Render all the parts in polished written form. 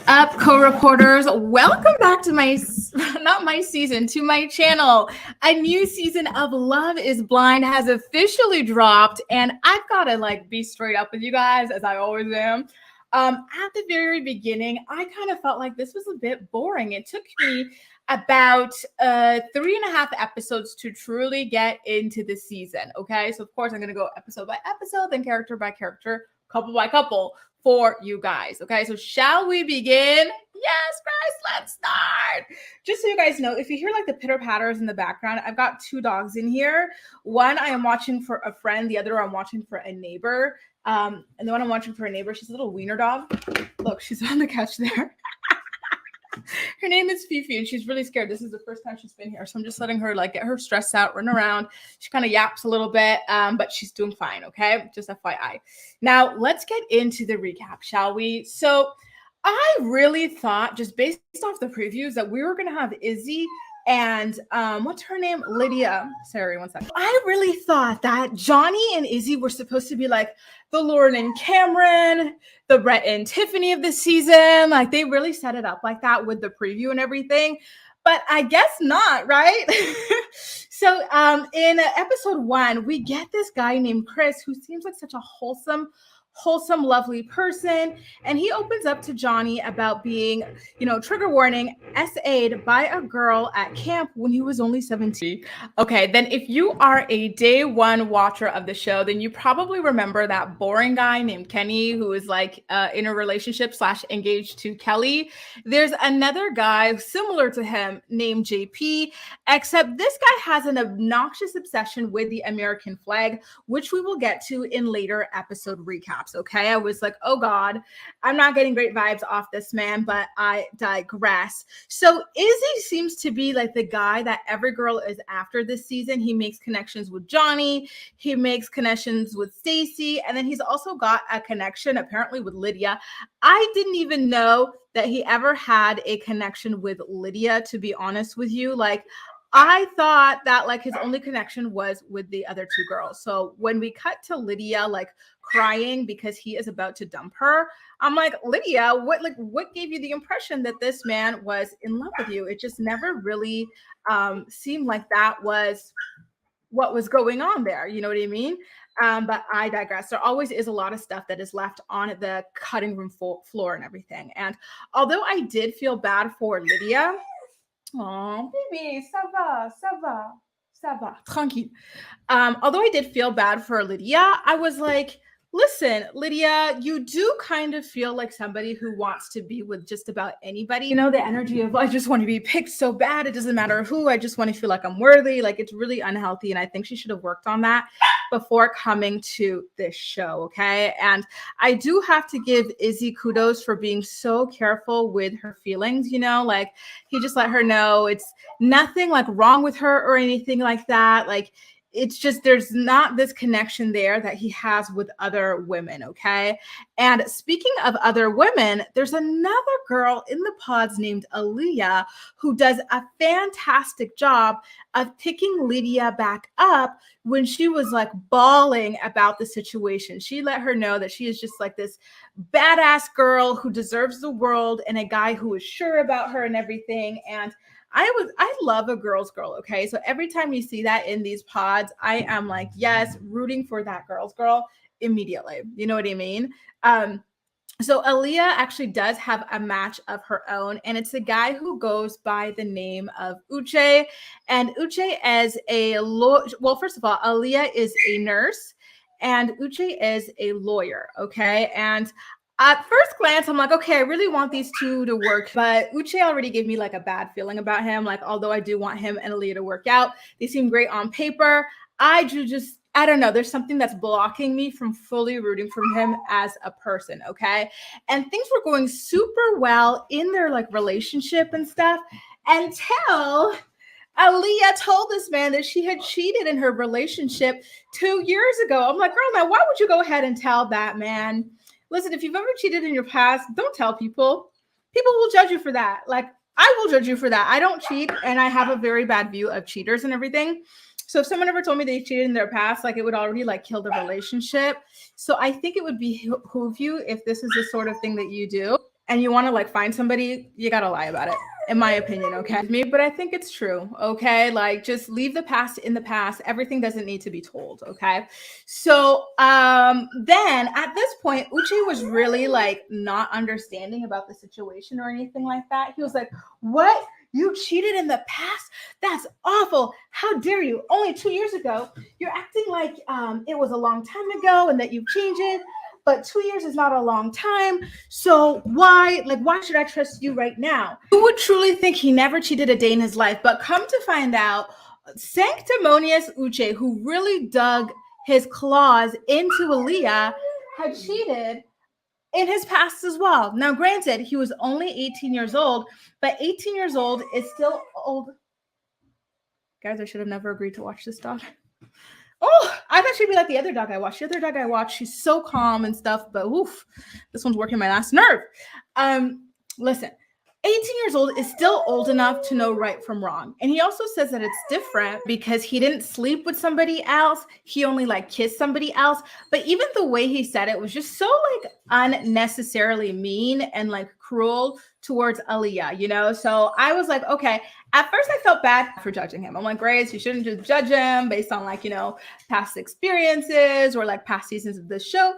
Up, co-reporters? Welcome back to to my channel. A new season of Love is Blind has officially dropped, and I've got to be straight up with you guys, as I always am. At the very beginning, I kind of felt like this was a bit boring. It took me about 3.5 episodes to truly get into the season. Okay, so of course I'm gonna go episode by episode, then character by character, couple by couple for you guys. Okay, so shall we begin? Yes, guys, let's start. Just so you guys know, if you hear the pitter patters in the background, I've got 2 dogs in here. One I am watching for a friend, the other I'm watching for a neighbor. And the one I'm watching for a neighbor, she's a little wiener dog. Look, she's on the couch there. Her name is Fifi, and she's really scared. This is the first time she's been here, so I'm just letting her get her stressed out, run around. She kind of yaps a little bit, but she's doing fine, okay? Just FYI. Now, let's get into the recap, shall we? So I really thought, just based off the previews, that we were going to have Izzy and what's her name? Lydia. Sorry, one second. I really thought that Johnny and Izzy were supposed to be the Lauren and Cameron, the Brett and Tiffany of the season. They really set it up like that with the preview and everything. But I guess not, right? So in episode 1, we get this guy named Chris who seems like such a wholesome, lovely person. And he opens up to Johnny about being, trigger warning, SA'd by a girl at camp when he was only 17. Okay, then if you are a day 1 watcher of the show, then you probably remember that boring guy named Kenny who is in a relationship / engaged to Kelly. There's another guy similar to him named JP, except this guy has an obnoxious obsession with the American flag, which we will get to in later episode recaps. Okay, I was like, oh God, I'm not getting great vibes off this man, but I digress. So Izzy seems to be the guy that every girl is after this season. He makes connections with Johnny, he makes connections with Stacy, and then he's also got a connection apparently with Lydia. I didn't even know that he ever had a connection with Lydia, to be honest with you. I thought that his only connection was with the other 2 girls. So when we cut to Lydia crying because he is about to dump her, I'm like, Lydia, what gave you the impression that this man was in love with you? It just never really seemed like that was what was going on there. You know what I mean? But I digress. There always is a lot of stuff that is left on the cutting room floor and everything. And although I did feel bad for Lydia, oh, baby, ça va, tranquille. Although I did feel bad for Lydia, I was like, listen, Lydia, you do kind of feel like somebody who wants to be with just about anybody. The energy of, I just want to be picked so bad. It doesn't matter who. I just want to feel like I'm worthy. It's really unhealthy. And I think she should have worked on that before coming to this show. Okay. And I do have to give Izzy kudos for being so careful with her feelings. He just let her know it's nothing wrong with her or anything like that. It's just there's not this connection there that he has with other women, okay? And speaking of other women, there's another girl in the pods named Aaliyah who does a fantastic job of picking Lydia back up when she was bawling about the situation. She let her know that she is just this badass girl who deserves the world and a guy who is sure about her and everything. And I love a girl's girl, okay? So every time you see that in these pods, I am yes, rooting for that girl's girl immediately. You know what I mean? So Aaliyah actually does have a match of her own, and it's a guy who goes by the name of Uche. And Uche is well, first of all, Aaliyah is a nurse, and Uche is a lawyer, okay? And at first glance, I'm like, okay, I really want these 2 to work, but Uche already gave me a bad feeling about him. Although I do want him and Aaliyah to work out, they seem great on paper. I don't know. There's something that's blocking me from fully rooting for him as a person, okay? And things were going super well in their relationship and stuff until Aaliyah told this man that she had cheated in her relationship 2 years ago. I'm like, girl, now why would you go ahead and tell that man? Listen, if you've ever cheated in your past, don't tell people. People will judge you for that. I will judge you for that. I don't cheat, and I have a very bad view of cheaters and everything. So if someone ever told me they cheated in their past, it would already kill the relationship. So I think it would behoove you if this is the sort of thing that you do. and you want to like find somebody, you got to lie about it, in my opinion. Okay. Me, but I think it's true. Okay. Like just leave the past in the past. Everything doesn't need to be told. Okay. So then at this point, Uche was really like not understanding about the situation or anything like that. He was like, what? You cheated in the past? That's awful. How dare you? Only 2 years ago. You're acting like it was a long time ago and that you've changed it. But 2 years is not a long time. So why should I trust you right now? Who would truly think he never cheated a day in his life? But come to find out, sanctimonious Uche, who really dug his claws into Aaliyah, had cheated in his past as well. Now, granted, he was only 18 years old, but 18 years old is still old. Guys, I should have never agreed to watch this dog. Oh, I thought she'd be like the other dog I watched. The other dog I watched, she's so calm and stuff, but oof, this one's working my last nerve. Listen, 18 years old is still old enough to know right from wrong. And he also says that it's different because he didn't sleep with somebody else. He only like kissed somebody else. But even the way he said it was just so like unnecessarily mean and like cruel towards Aaliyah, you know? So I was like, okay. At first I felt bad for judging him. I'm like, Grace, you shouldn't just judge him based on like, you know, past experiences or like past seasons of this show.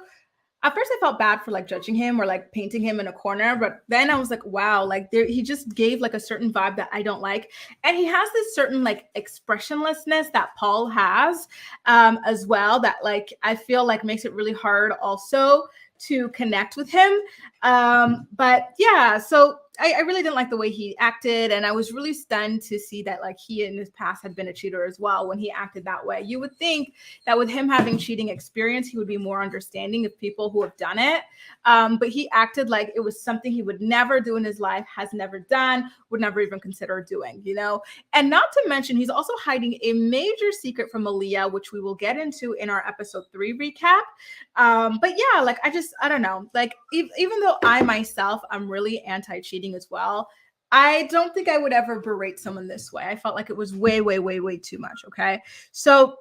At first I felt bad for like judging him or like painting him in a corner, but then I was like, wow, like he just gave like a certain vibe that I don't like. And he has this certain like expressionlessness that Paul has as well, that like I feel like makes it really hard also to connect with him. But yeah, so I really didn't like the way he acted, and I was really stunned to see that like he in his past had been a cheater as well when he acted that way. You would think that with him having cheating experience, he would be more understanding of people who have done it. But he acted like it was something he would never do in his life, has never done, would never even consider doing, you know? And not to mention, he's also hiding a major secret from Aaliyah, which we will get into in our episode 3 recap. But yeah, like I don't know, like even though I myself, I'm really anti-cheating as well, I don't think I would ever berate someone this way. I felt like it was way, way, way, way too much. Okay. So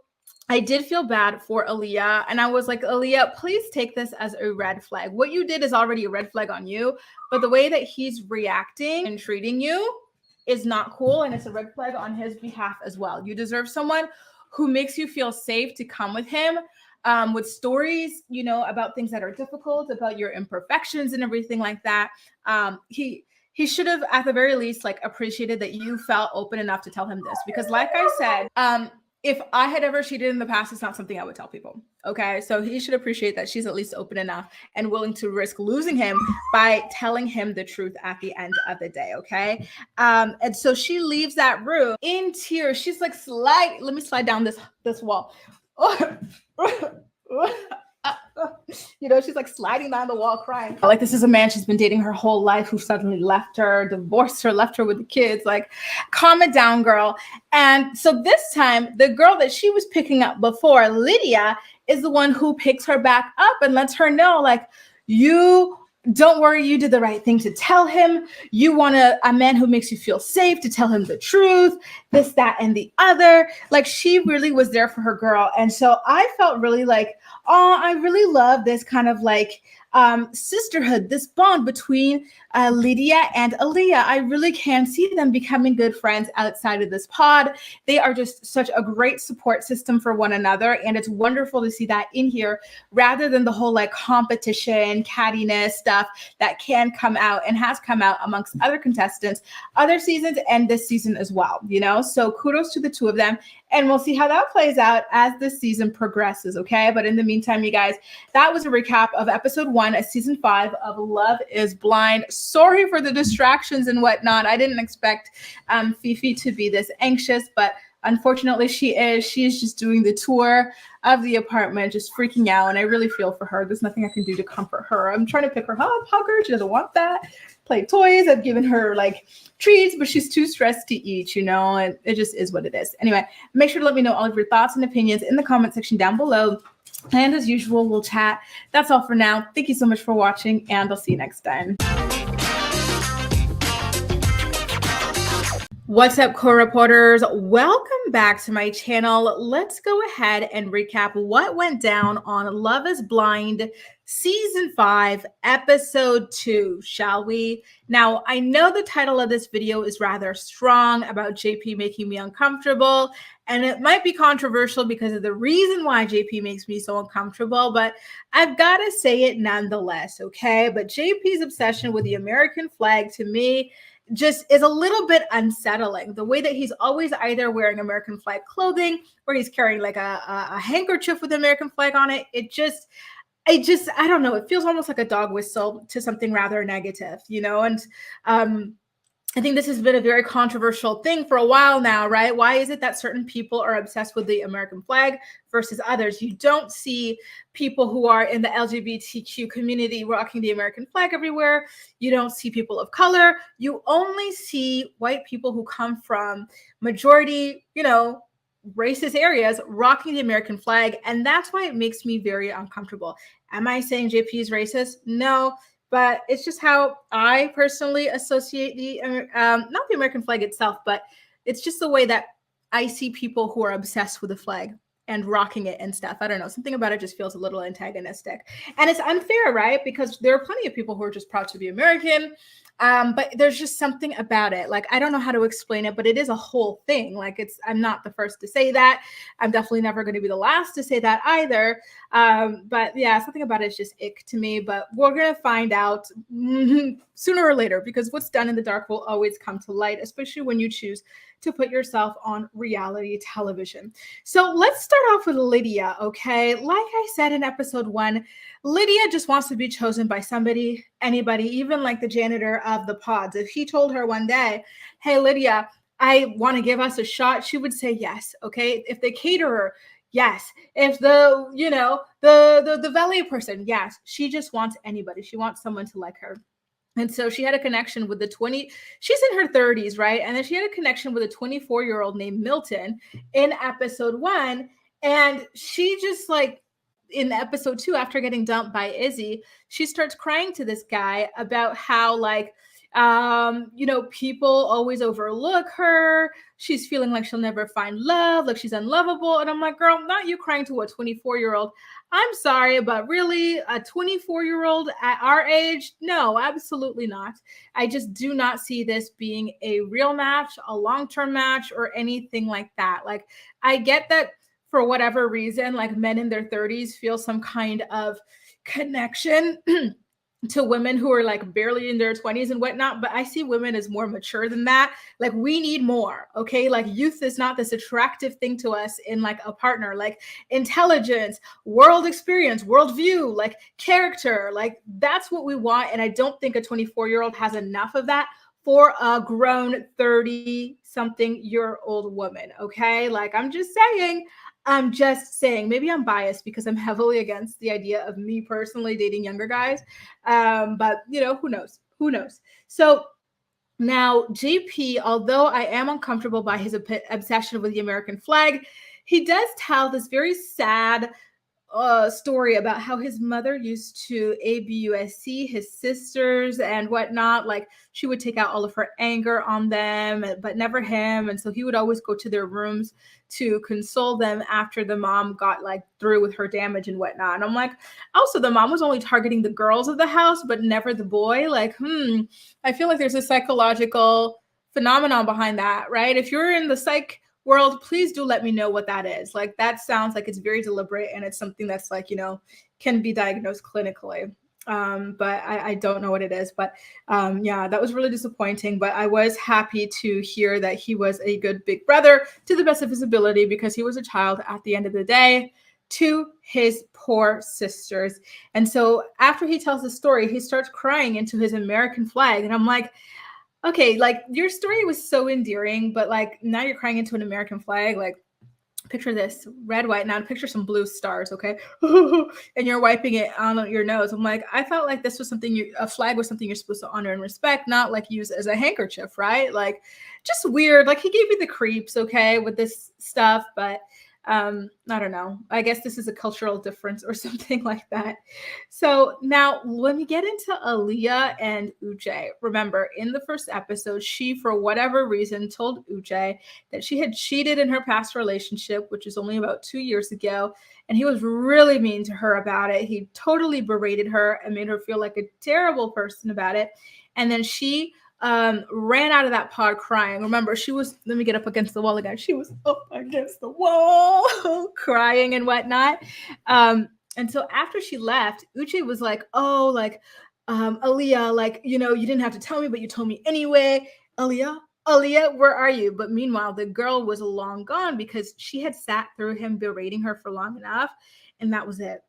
I did feel bad for Aaliyah, and I was like, Aaliyah, please take this as a red flag. What you did is already a red flag on you, but the way that he's reacting and treating you is not cool, and it's a red flag on his behalf as well. You deserve someone who makes you feel safe to come with him with stories, you know, about things that are difficult, about your imperfections and everything like that. He should have, at the very least, like appreciated that you felt open enough to tell him this, because like I said, if I had ever cheated in the past, it's not something I would tell people. Okay. So he should appreciate that she's at least open enough and willing to risk losing him by telling him the truth at the end of the day. Okay. And so she leaves that room in tears. She's like, let me slide down this wall. You know, she's like sliding down the wall crying. Like, this is a man she's been dating her whole life who suddenly left her, divorced her, left her with the kids. Like, calm it down, girl. And so this time, the girl that she was picking up before, Lydia, is the one who picks her back up and lets her know, like, you don't worry, you did the right thing to tell him. You want a man who makes you feel safe, to tell him the truth, this, that, and the other. Like, she really was there for her girl. And so I felt really like, oh, I really love this kind of like sisterhood, this bond between Lydia and Aaliyah. I really can see them becoming good friends outside of this pod. They are just such a great support system for one another. And it's wonderful to see that in here, rather than the whole like competition, cattiness stuff that can come out and has come out amongst other contestants, other seasons, and this season as well, you know? So kudos to the two of them. And we'll see how that plays out as this season progresses, okay? But in the meantime, you guys, that was a recap of episode 1 of season 5 of Love is Blind. Sorry for the distractions and whatnot. I didn't expect Fifi to be this anxious, but unfortunately she is. She is just doing the tour of the apartment, just freaking out. And I really feel for her. There's nothing I can do to comfort her. I'm trying to pick her up, hug her. She doesn't want that. Play toys. I've given her like treats, but she's too stressed to eat, you know, and it just is what it is. Anyway, make sure to let me know all of your thoughts and opinions in the comment section down below. And as usual, we'll chat. That's all for now. Thank you so much for watching, and I'll see you next time. What's up, co-reporters? Welcome back to my channel. Let's go ahead and recap what went down on Love is Blind Season 5, Episode 2, shall we? Now, I know the title of this video is rather strong about JP making me uncomfortable, and it might be controversial because of the reason why JP makes me so uncomfortable, but I've got to say it nonetheless, okay? But JP's obsession with the American flag to me just is a little bit unsettling. The way that he's always either wearing American flag clothing or he's carrying like a handkerchief with the American flag on it, I don't know. It feels almost like a dog whistle to something rather negative, And I think this has been a very controversial thing for a while now, right? Why is it that certain people are obsessed with the American flag versus others? You don't see people who are in the LGBTQ community rocking the American flag everywhere. You don't see people of color. You only see white people who come from majority, racist areas rocking the American flag. And that's why it makes me very uncomfortable. Am I saying JP is racist? No, but it's just how I personally associate not the American flag itself, but it's just the way that I see people who are obsessed with the flag and rocking it and stuff. I don't know. Something about it just feels a little antagonistic. And it's unfair, right? Because there are plenty of people who are just proud to be American. But there's just something about it. Like, I don't know how to explain it, but it is a whole thing. Like, I'm not the first to say that. I'm definitely never going to be the last to say that either. But yeah, something about it is just ick to me, but we're going to find out sooner or later, because what's done in the dark will always come to light, especially when you choose to put yourself on reality television. So let's start off with Lydia, okay? Like I said in episode 1, Lydia just wants to be chosen by somebody, anybody, even like the janitor of the pods. If he told her one day, hey, Lydia, I want to give us a shot, she would say yes, okay? If the caterer, yes. If the valet person, yes. She just wants anybody. She wants someone to like her. And so she had a connection with she's in her 30s, right? And then she had a connection with a 24-year-old named Milton in episode 1. And she just in episode 2, after getting dumped by Izzy, she starts crying to this guy about how people always overlook her. She's feeling like she'll never find love, like she's unlovable. And I'm like, girl, not you crying to a 24-year-old. I'm sorry, but really, a 24-year-old at our age? No, absolutely not. I just do not see this being a real match, a long-term match, or anything like that. Like, I get that for whatever reason, like men in their 30s feel some kind of connection to women who are like barely in their 20s and whatnot, but I see women as more mature than that. Like, we need more, okay? Like, youth is not this attractive thing to us in like a partner. Like, intelligence, world experience, worldview, like character, like that's what we want. And I don't think a 24-year-old has enough of that for a grown 30-something-year-old woman, okay? Like, I'm just saying, maybe I'm biased because I'm heavily against the idea of me personally dating younger guys. But who knows? So now JP, although I am uncomfortable by his obsession with the American flag, he does tell this very sad story about how his mother used to abusc his sisters and whatnot. Like, she would take out all of her anger on them, but never him. And so he would always go to their rooms to console them after the mom got like through with her damage and whatnot. And I'm like, also, the mom was only targeting the girls of the house, but never the boy. Like, I feel like there's a psychological phenomenon behind that, right? If you're in the psych world, please do let me know what that is. Like, that sounds like it's very deliberate and it's something that's like, can be diagnosed clinically. But I don't know what it is. But yeah, that was really disappointing. But I was happy to hear that he was a good big brother to the best of his ability, because he was a child at the end of the day to his poor sisters. And so after he tells the story, he starts crying into his American flag. And I'm like, okay, like, your story was so endearing, but like, now you're crying into an American flag. Like, picture this, red, white, now picture some blue stars, okay? And you're wiping it on your nose. I'm like, I felt like this was a flag was something you're supposed to honor and respect, not like use as a handkerchief, right? Like, just weird. Like, he gave me the creeps, okay, with this stuff. But I don't know. I guess this is a cultural difference or something like that. So now let me get into Aaliyah and Uche. Remember, in the first episode, she, for whatever reason, told Uche that she had cheated in her past relationship, which was only about 2 years ago. And he was really mean to her about it. He totally berated her and made her feel like a terrible person about it. And then she ran out of that pod crying. Remember, she was, let me get up against the wall again. She was up against the wall, crying and whatnot. And so after she left, Uche was like, oh, like, Aaliyah, like, you know, you didn't have to tell me, but you told me anyway. Aaliyah, where are you? But meanwhile, the girl was long gone because she had sat through him berating her for long enough. And that was it.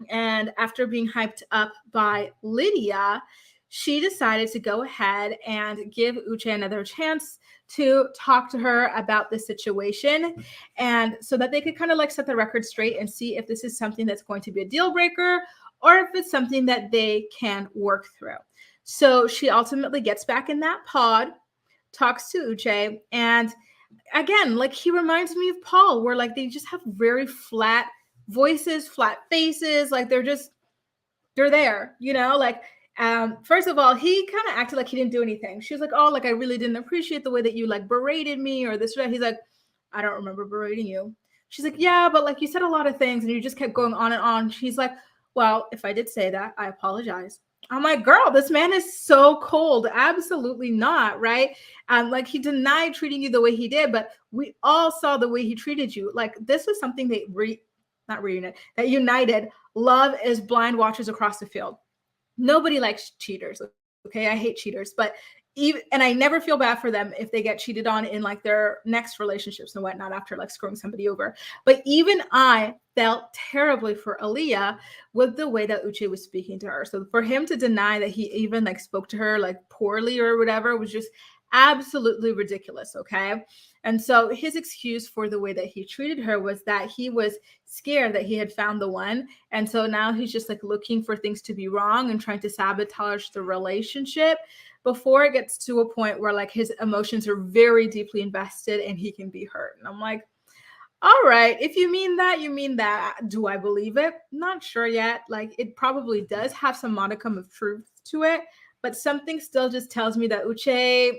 And after being hyped up by Lydia, she decided to go ahead and give Uche another chance to talk to her about the situation, and so that they could kind of like set the record straight and see if this is something that's going to be a deal breaker or if it's something that they can work through. So she ultimately gets back in that pod, talks to Uche, and again, like, he reminds me of Paul, where like they just have very flat voices, flat faces, like they're there, you know, like, first of all, he kind of acted like he didn't do anything. She was like, oh, like, I really didn't appreciate the way that you like berated me or this or that. He's like, I don't remember berating you. She's like, yeah, but like you said a lot of things and you just kept going on and on. She's like, well, if I did say that, I apologize. I'm like, girl, this man is so cold. Absolutely not, right? Like, he denied treating you the way he did, but we all saw the way he treated you. Like, this was something that united Love is Blind watchers across the field. Nobody likes cheaters. Okay, I hate cheaters, but and I never feel bad for them if they get cheated on in like their next relationships and whatnot after like screwing somebody over. But even I felt terribly for Aaliyah with the way that Uche was speaking to her. So for him to deny that he even like spoke to her like poorly or whatever was just absolutely ridiculous. Okay. And so his excuse for the way that he treated her was that he was scared that he had found the one. And so now he's just like looking for things to be wrong and trying to sabotage the relationship before it gets to a point where like his emotions are very deeply invested and he can be hurt. And I'm like, all right, if you mean that, you mean that. Do I believe it? Not sure yet. Like, it probably does have some modicum of truth to it, but something still just tells me that Uche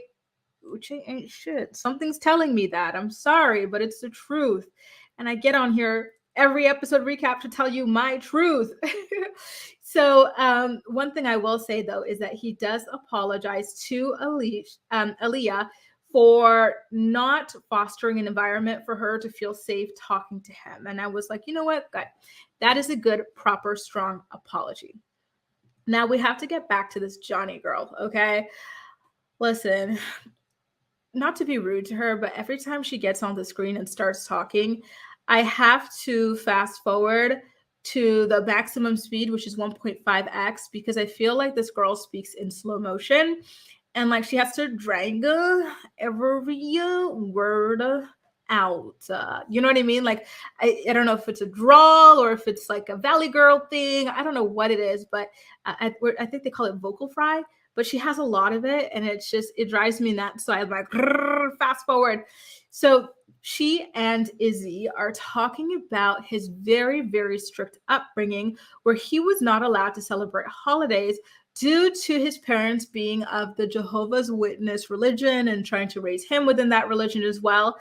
ain't shit. Something's telling me that. I'm sorry, but it's the truth. And I get on here every episode recap to tell you my truth. So one thing I will say, though, is that he does apologize to Aaliyah for not fostering an environment for her to feel safe talking to him. And I was like, you know what? God, that is a good, proper, strong apology. Now we have to get back to this Johnny girl, okay? Listen, not to be rude to her, but every time she gets on the screen and starts talking, I have to fast forward to the maximum speed, which is 1.5x, because I feel like this girl speaks in slow motion and like she has to drag every word out. You know what I mean? Like, I don't know if it's a drawl or if it's like a Valley Girl thing. I don't know what it is, but I think they call it vocal fry. But she has a lot of it, and it drives me nuts. So I'm like, fast forward. So she and Izzy are talking about his very, very strict upbringing, where he was not allowed to celebrate holidays due to his parents being of the Jehovah's Witness religion and trying to raise him within that religion as well.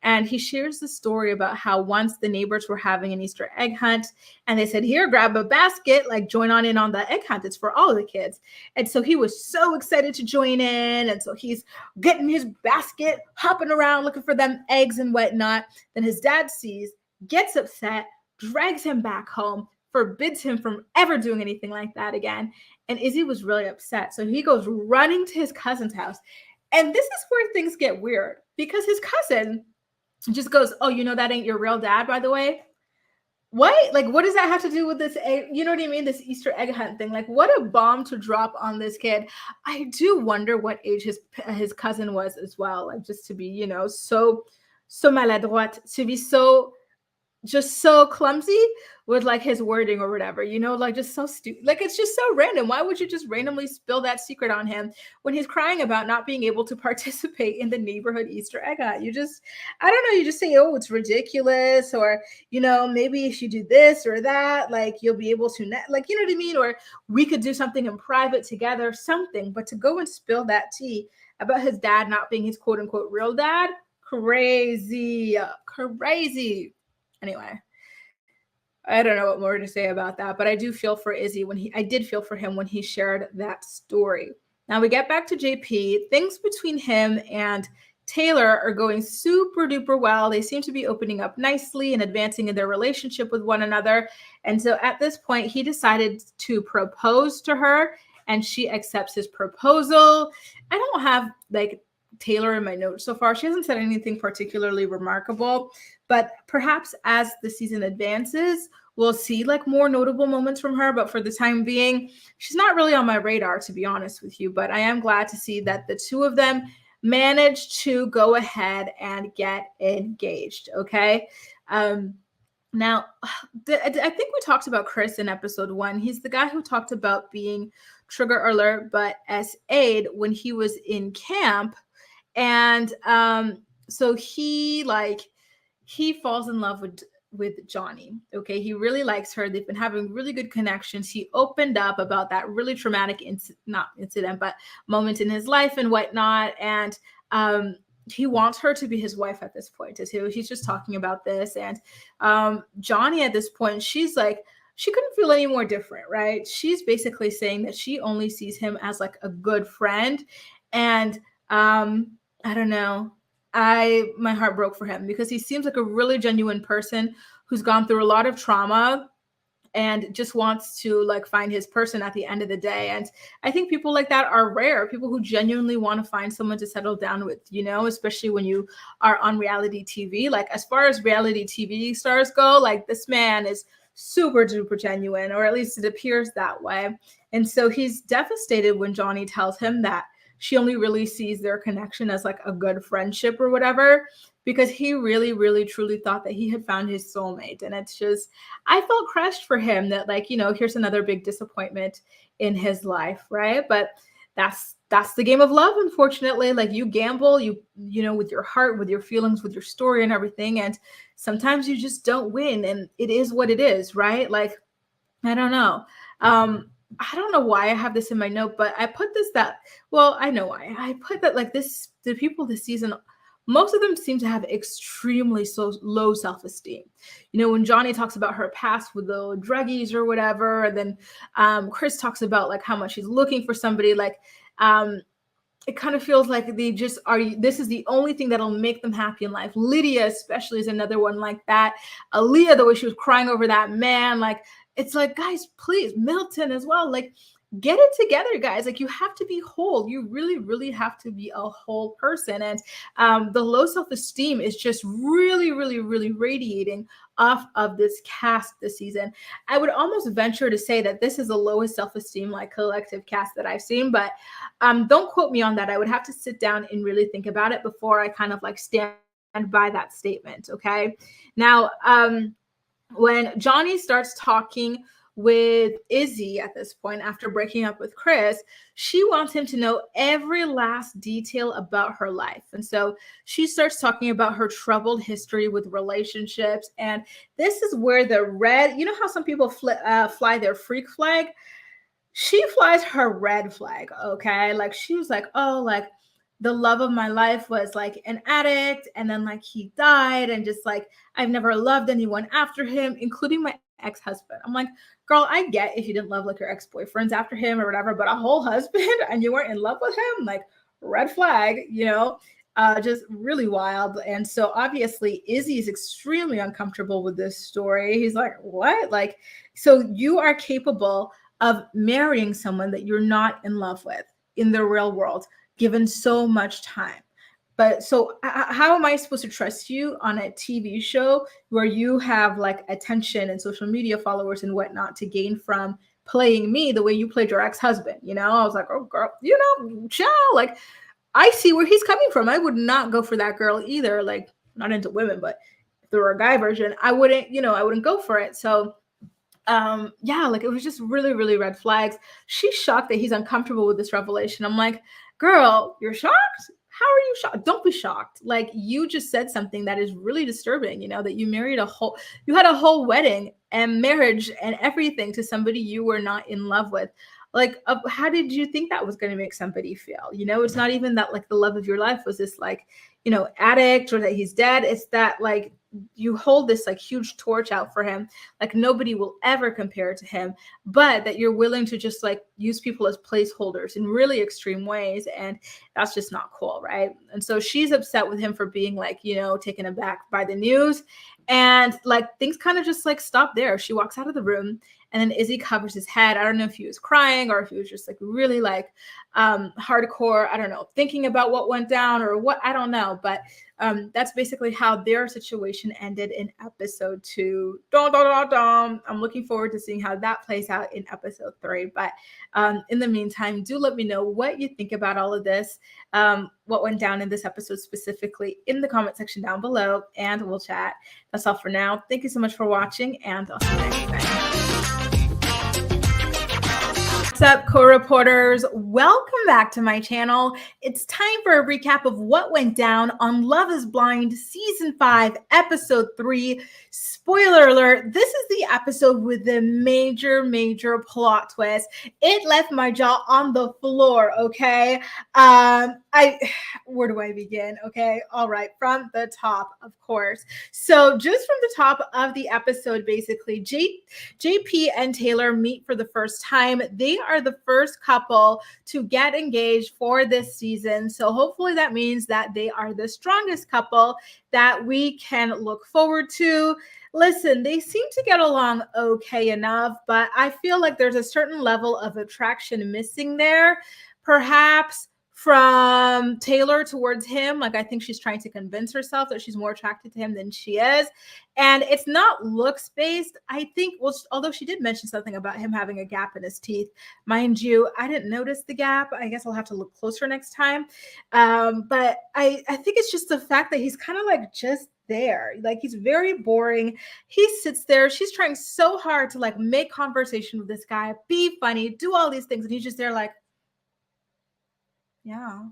And he shares the story about how once the neighbors were having an Easter egg hunt and they said, here, grab a basket, like join on in on the egg hunt. It's for all of the kids. And so he was so excited to join in. And so he's getting his basket, hopping around, looking for them eggs and whatnot. Then his dad sees, gets upset, drags him back home, forbids him from ever doing anything like that again. And Izzy was really upset. So he goes running to his cousin's house. And this is where things get weird because his cousin just goes, oh, you know, that ain't your real dad, by the way. What? Like, what does that have to do with this? You know what I mean? This Easter egg hunt thing. Like, what a bomb to drop on this kid. I do wonder what age his cousin was as well. Like, just to be, you know, so maladroite, to be so just so clumsy with like his wording or whatever, like just so stupid. Like it's just so random. Why would you just randomly spill that secret on him when he's crying about not being able to participate in the neighborhood Easter egg hunt? I don't know, you just say, oh, it's ridiculous, or maybe if you do this or that, like you'll be able to like, you know what I mean? Or we could do something in private together, something. But to go and spill that tea about his dad not being his quote unquote real dad, crazy, crazy. Anyway, I don't know what more to say about that, but I do feel for Izzy I did feel for him when he shared that story. Now we get back to JP. Things between him and Taylor are going super duper well. They seem to be opening up nicely and advancing in their relationship with one another. And so at this point, he decided to propose to her, and she accepts his proposal. I don't have like Taylor in my notes so far. She hasn't said anything particularly remarkable, but perhaps as the season advances, we'll see like more notable moments from her. But for the time being, she's not really on my radar, to be honest with you. But I am glad to see that the two of them managed to go ahead and get engaged. Okay. Now, I think we talked about Chris in episode 1. He's the guy who talked about being trigger alert, but as aid when he was in camp. And so he falls in love with Johnny. Okay, he really likes her. They've been having really good connections. He opened up about that really traumatic moment in his life and whatnot. And he wants her to be his wife at this point too. He's just talking about this. And Johnny at this point, she's like, she couldn't feel any more different, right? She's basically saying that she only sees him as like a good friend. And I don't know. My heart broke for him because he seems like a really genuine person who's gone through a lot of trauma and just wants to like find his person at the end of the day. And I think people like that are rare. People who genuinely want to find someone to settle down with, especially when you are on reality TV. Like as far as reality TV stars go, like this man is super duper genuine, or at least it appears that way. And so he's devastated when Johnny tells him that she only really sees their connection as like a good friendship or whatever, because he really, really, truly thought that he had found his soulmate. And it's just, I felt crushed for him that like, here's another big disappointment in his life, right? But that's the game of love, unfortunately. Like you gamble, with your heart, with your feelings, with your story and everything. And sometimes you just don't win, and it is what it is, right? Like, I don't know. I don't know why I have this in my note, but I put I know why. I put that like the people this season, most of them seem to have extremely low self-esteem. When Johnny talks about her past with the druggies or whatever, and then Chris talks about like how much she's looking for somebody, like it kind of feels like they just this is the only thing that'll make them happy in life. Lydia especially is another one like that. Aaliyah, the way she was crying over that man, like it's like, guys, please, Milton as well, like get it together, guys. Like you have to be whole. You really, really have to be a whole person. And the low self-esteem is just really, really, really radiating off of this cast this season. I would almost venture to say that this is the lowest self-esteem like collective cast that I've seen, but don't quote me on that. I would have to sit down and really think about it before I kind of like stand by that statement. Okay. Now, when Johnny starts talking with Izzy at this point, after breaking up with Chris, she wants him to know every last detail about her life. And so she starts talking about her troubled history with relationships. And this is where the red, how some people fly their freak flag? She flies her red flag, okay? Like she was like, oh, like the love of my life was like an addict, and then like he died, and just like I've never loved anyone after him, including my ex-husband. I'm like, girl, I get if you didn't love like your ex-boyfriends after him or whatever, but a whole husband and you weren't in love with him, like red flag, just really wild. And so obviously Izzy is extremely uncomfortable with this story. He's like, what? Like, so you are capable of marrying someone that you're not in love with in the real world, given so much time. But so how am I supposed to trust you on a TV show where you have like attention and social media followers and whatnot to gain from playing me the way you played your ex-husband? I was like, oh girl, chill. Like I see where he's coming from. I would not go for that girl either. Like not into women, but there were a guy version, I wouldn't, I wouldn't go for it. So yeah, like it was just really, really red flags. She's shocked that he's uncomfortable with this revelation. I'm like, girl, you're shocked? How are you shocked? Don't be shocked. Like you just said something that is really disturbing, that you had a whole wedding and marriage and everything to somebody you were not in love with. Like, how did you think that was going to make somebody feel? It's not even that like the love of your life was this like, addict or that he's dead. It's that like you hold this like huge torch out for him, like nobody will ever compare to him, but that you're willing to just like use people as placeholders in really extreme ways. And that's just not cool, right? And so she's upset with him for being like, taken aback by the news. And like things kind of just like stop there. She walks out of the room and then Izzy covers his head. I don't know if he was crying or if he was just like really like hardcore, I don't know, thinking about what went down or what, I don't know. But that's basically how their situation ended in episode 2. I'm looking forward to seeing how that plays out in episode 3. But in the meantime, do let me know what you think about all of this, what went down in this episode specifically in the comment section down below, and we'll chat. That's all for now. Thank you so much for watching, and I'll see you next time. What's up, co-reporters? Welcome back to my channel. It's time for a recap of what went down on Love is Blind Season 5, Episode 3. Spoiler alert, this is the episode with the major plot twist. It left my jaw on the floor, okay? Where do I begin? Okay, all right, from the top, of course. So just from the top of the episode, basically, JP and Taylor meet for the first time. They are the first couple to get engaged for this season. So hopefully that means that they are the strongest couple that we can look forward to. Listen, they seem to get along okay enough, but I feel like there's a certain level of attraction missing there. Perhaps from Taylor towards him. Like, I think she's trying to convince herself that she's more attracted to him than she is. And it's not looks based. I think, well, although she did mention something about him having a gap in his teeth. Mind you, I didn't notice the gap. I guess I'll have to look closer next time. But I think it's just the fact that he's kind of like just there. Like, he's very boring. He sits there. She's trying so hard to like make conversation with this guy, be funny, do all these things. And he's just there like, yeah,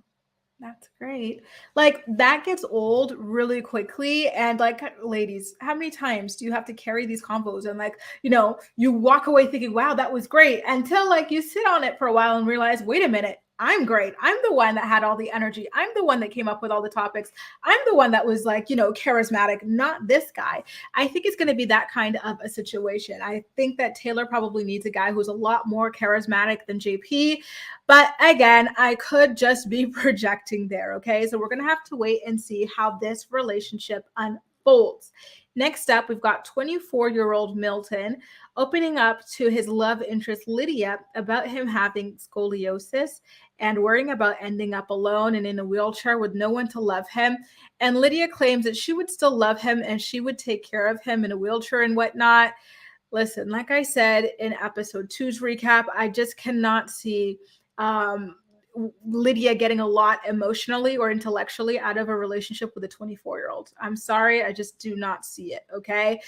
that's great. Like, that gets old really quickly. And like, ladies, how many times do you have to carry these combos and like, you walk away thinking, wow, that was great, until like you sit on it for a while and realize, wait a minute, I'm great. I'm the one that had all the energy. I'm the one that came up with all the topics. I'm the one that was like, charismatic, not this guy. I think it's going to be that kind of a situation. I think that Taylor probably needs a guy who's a lot more charismatic than JP. But again, I could just be projecting there. Okay. So we're going to have to wait and see how this relationship unfolds. Next up, we've got 24-year-old Milton opening up to his love interest, Lydia, about him having scoliosis and worrying about ending up alone and in a wheelchair with no one to love him. And Lydia claims that she would still love him and she would take care of him in a wheelchair and whatnot. Listen, like I said in episode 2's recap, I just cannot see Lydia getting a lot emotionally or intellectually out of a relationship with a 24-year-old. I'm sorry, I just do not see it, okay?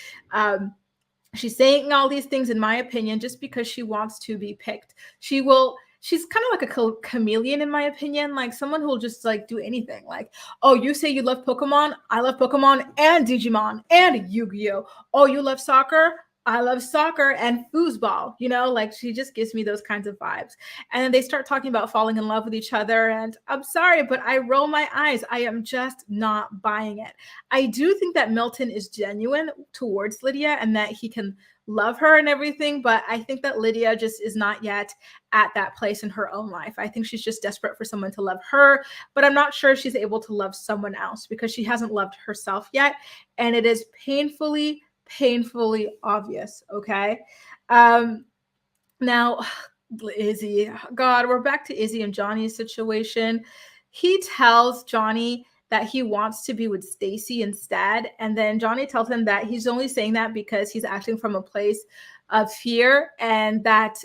She's saying all these things, in my opinion, just because she wants to be picked. She's kind of like a chameleon, in my opinion, like someone who will just like do anything. Like, oh, you say you love Pokemon, I love Pokemon and Digimon and Yu-Gi-Oh! Oh, you love soccer, I love soccer and foosball, like she just gives me those kinds of vibes. And then they start talking about falling in love with each other. And I'm sorry, but I roll my eyes. I am just not buying it. I do think that Milton is genuine towards Lydia and that he can love her and everything. But I think that Lydia just is not yet at that place in her own life. I think she's just desperate for someone to love her, but I'm not sure she's able to love someone else because she hasn't loved herself yet. And it is painfully obvious. Okay. Now, Izzy, God, we're back to Izzy and Johnny's situation. He tells Johnny that he wants to be with Stacy instead. And then Johnny tells him that he's only saying that because he's acting from a place of fear, and that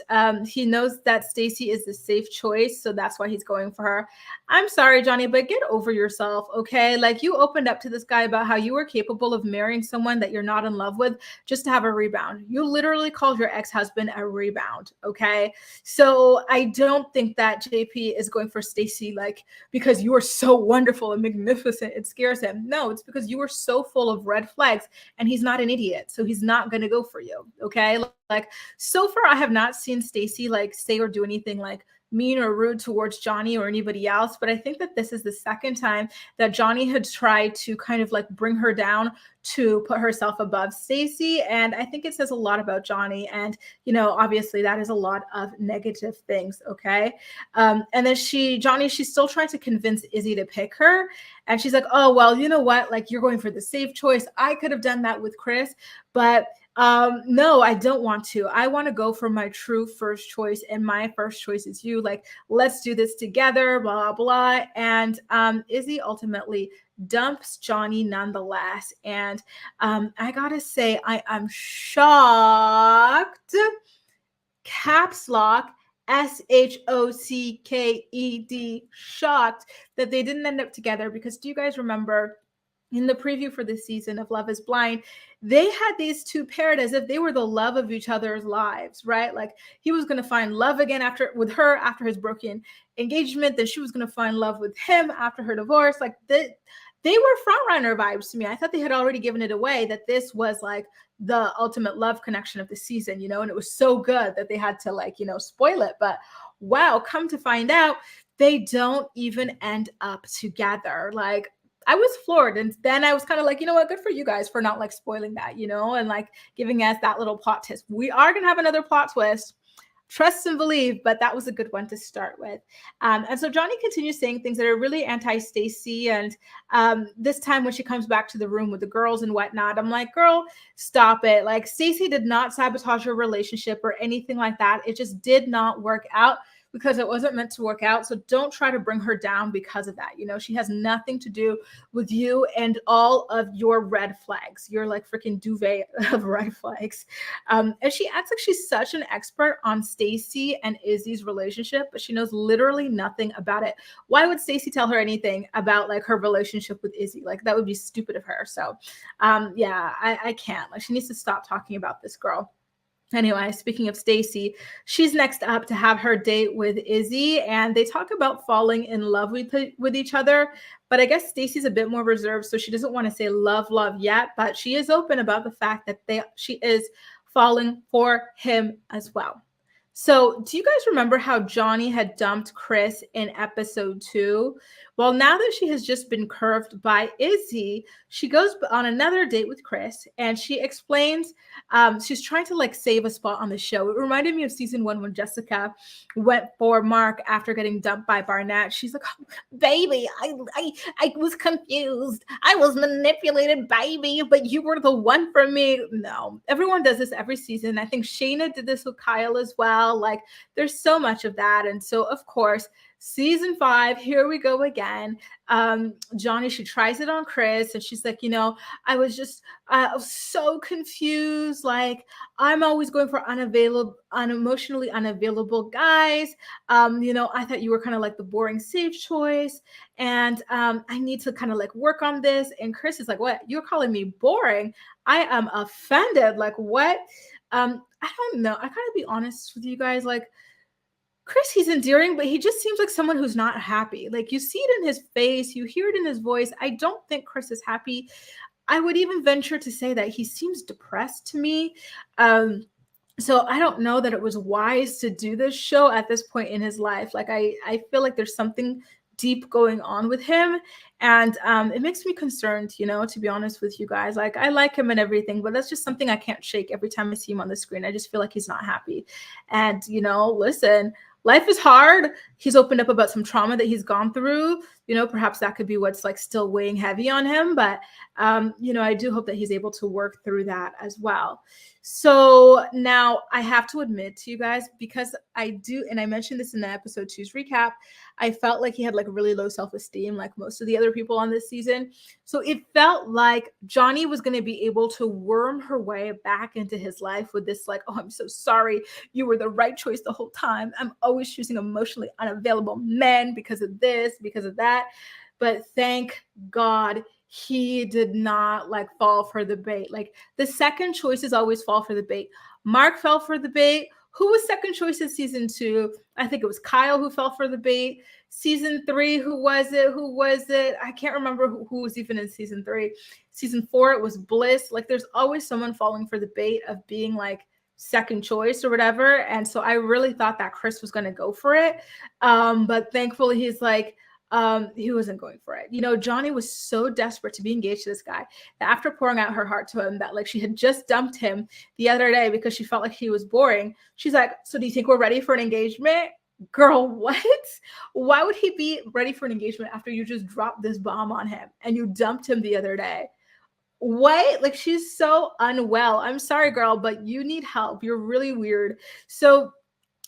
he knows that Stacy is the safe choice, so that's why he's going for her. I'm sorry, Johnny, but get over yourself, okay? Like, you opened up to this guy about how you were capable of marrying someone that you're not in love with just to have a rebound. You literally called your ex-husband a rebound, okay? So I don't think that JP is going for Stacy like because you are so wonderful and magnificent. It scares him. No, it's because you are so full of red flags, and he's not an idiot, so he's not going to go for you, okay? Like, so far I have not seen Stacy like say or do anything like mean or rude towards Johnny or anybody else, but I think that this is the second time that Johnny had tried to kind of like bring her down to put herself above Stacy, and I think it says a lot about Johnny, and obviously that is a lot of negative things, okay? And then she's still trying to convince Izzy to pick her, and she's like, oh well, you know what, like, you're going for the safe choice. I could have done that with Chris, but no, I don't want to. I want to go for my true first choice, and my first choice is you. Like, let's do this together, blah blah. And Izzy ultimately dumps Johnny nonetheless, and I gotta say, I am shocked, caps lock, SHOCKED, shocked that they didn't end up together. Because do you guys remember in the preview for this season of Love is Blind, they had these two paired as if they were the love of each other's lives, right? Like, he was going to find love again with her after his broken engagement. Then she was going to find love with him after her divorce. Like, they were frontrunner vibes to me. I thought they had already given it away, that this was like the ultimate love connection of the season, and it was so good that they had to like, spoil it. But wow, come to find out, they don't even end up together. Like, I was floored. And then I was kind of like, you know what, good for you guys for not like spoiling that, and like giving us that little plot twist. We are going to have another plot twist. Trust and believe, but that was a good one to start with. And so Johnny continues saying things that are really anti-Stacy. And this time when she comes back to the room with the girls and whatnot, I'm like, girl, stop it. Like, Stacy did not sabotage your relationship or anything like that. It just did not work out because it wasn't meant to work out. So don't try to bring her down because of that. She has nothing to do with you and all of your red flags. You're like freaking duvet of red flags. And she acts like she's such an expert on Stacy and Izzy's relationship, but she knows literally nothing about it. Why would Stacy tell her anything about like her relationship with Izzy? Like, that would be stupid of her. So yeah, I can't. Like, she needs to stop talking about this girl. Anyway, speaking of Stacy, she's next up to have her date with Izzy, and they talk about falling in love with each other. But I guess Stacy's a bit more reserved, so she doesn't want to say love yet, but she is open about the fact that she is falling for him as well. So do you guys remember how Johnny had dumped Chris in episode 2? Well, now that she has just been curved by Izzy, she goes on another date with Chris, and she explains she's trying to like save a spot on the show. It reminded me of season 1 when Jessica went for Mark after getting dumped by Barnett. She's like, oh, baby, I was confused. I was manipulated, baby, but you were the one for me. No, everyone does this every season. I think Shayna did this with Kyle as well. Like, there's so much of that. And so, of course, season 5, here we go again. Johnny, she tries it on Chris, and she's like, I was just so confused. Like, I'm always going for unemotionally unavailable guys. I thought you were kind of like the boring safe choice, and I need to kind of like work on this. And Chris is like, what? You're calling me boring? I am offended. Like, what? I don't know. I gotta be honest with you guys. Like, Chris, he's endearing, but he just seems like someone who's not happy. Like, you see it in his face, you hear it in his voice. I don't think Chris is happy. I would even venture to say that he seems depressed to me. So I don't know that it was wise to do this show at this point in his life. Like, I feel like there's something deep going on with him, and it makes me concerned, to be honest with you guys. Like, I like him and everything, but that's just something I can't shake every time I see him on the screen. I just feel like he's not happy. And listen, life is hard. He's opened up about some trauma that he's gone through. perhaps that could be what's like still weighing heavy on him. But, I do hope that he's able to work through that as well. So now I have to admit to you guys, because I do, and I mentioned this in the episode 2's recap, I felt like he had like really low self-esteem, like most of the other people on this season. So it felt like Johnny was going to be able to worm her way back into his life with this, like, oh, I'm so sorry. You were the right choice the whole time. I'm always choosing emotionally unavailable men because of this, because of that. But thank God he did not like fall for the bait. Like the second choices always fall for the bait. Mark fell for the bait. Who was second choice in season 2? I think it was Kyle who fell for the bait. Season 3, who was it? I can't remember who was even in season 3. Season 4, it was Bliss. Like there's always someone falling for the bait of being like second choice or whatever. And so I really thought that Chris was going to go for it. But thankfully he's like, he wasn't going for it. Johnny was so desperate to be engaged to this guy that after pouring out her heart to him, that like she had just dumped him the other day because she felt like he was boring. She's like, so do you think we're ready for an engagement? Girl, what? Why would he be ready for an engagement after you just dropped this bomb on him and you dumped him the other day? What? Like, she's so unwell. I'm sorry, girl, but you need help. You're really weird. So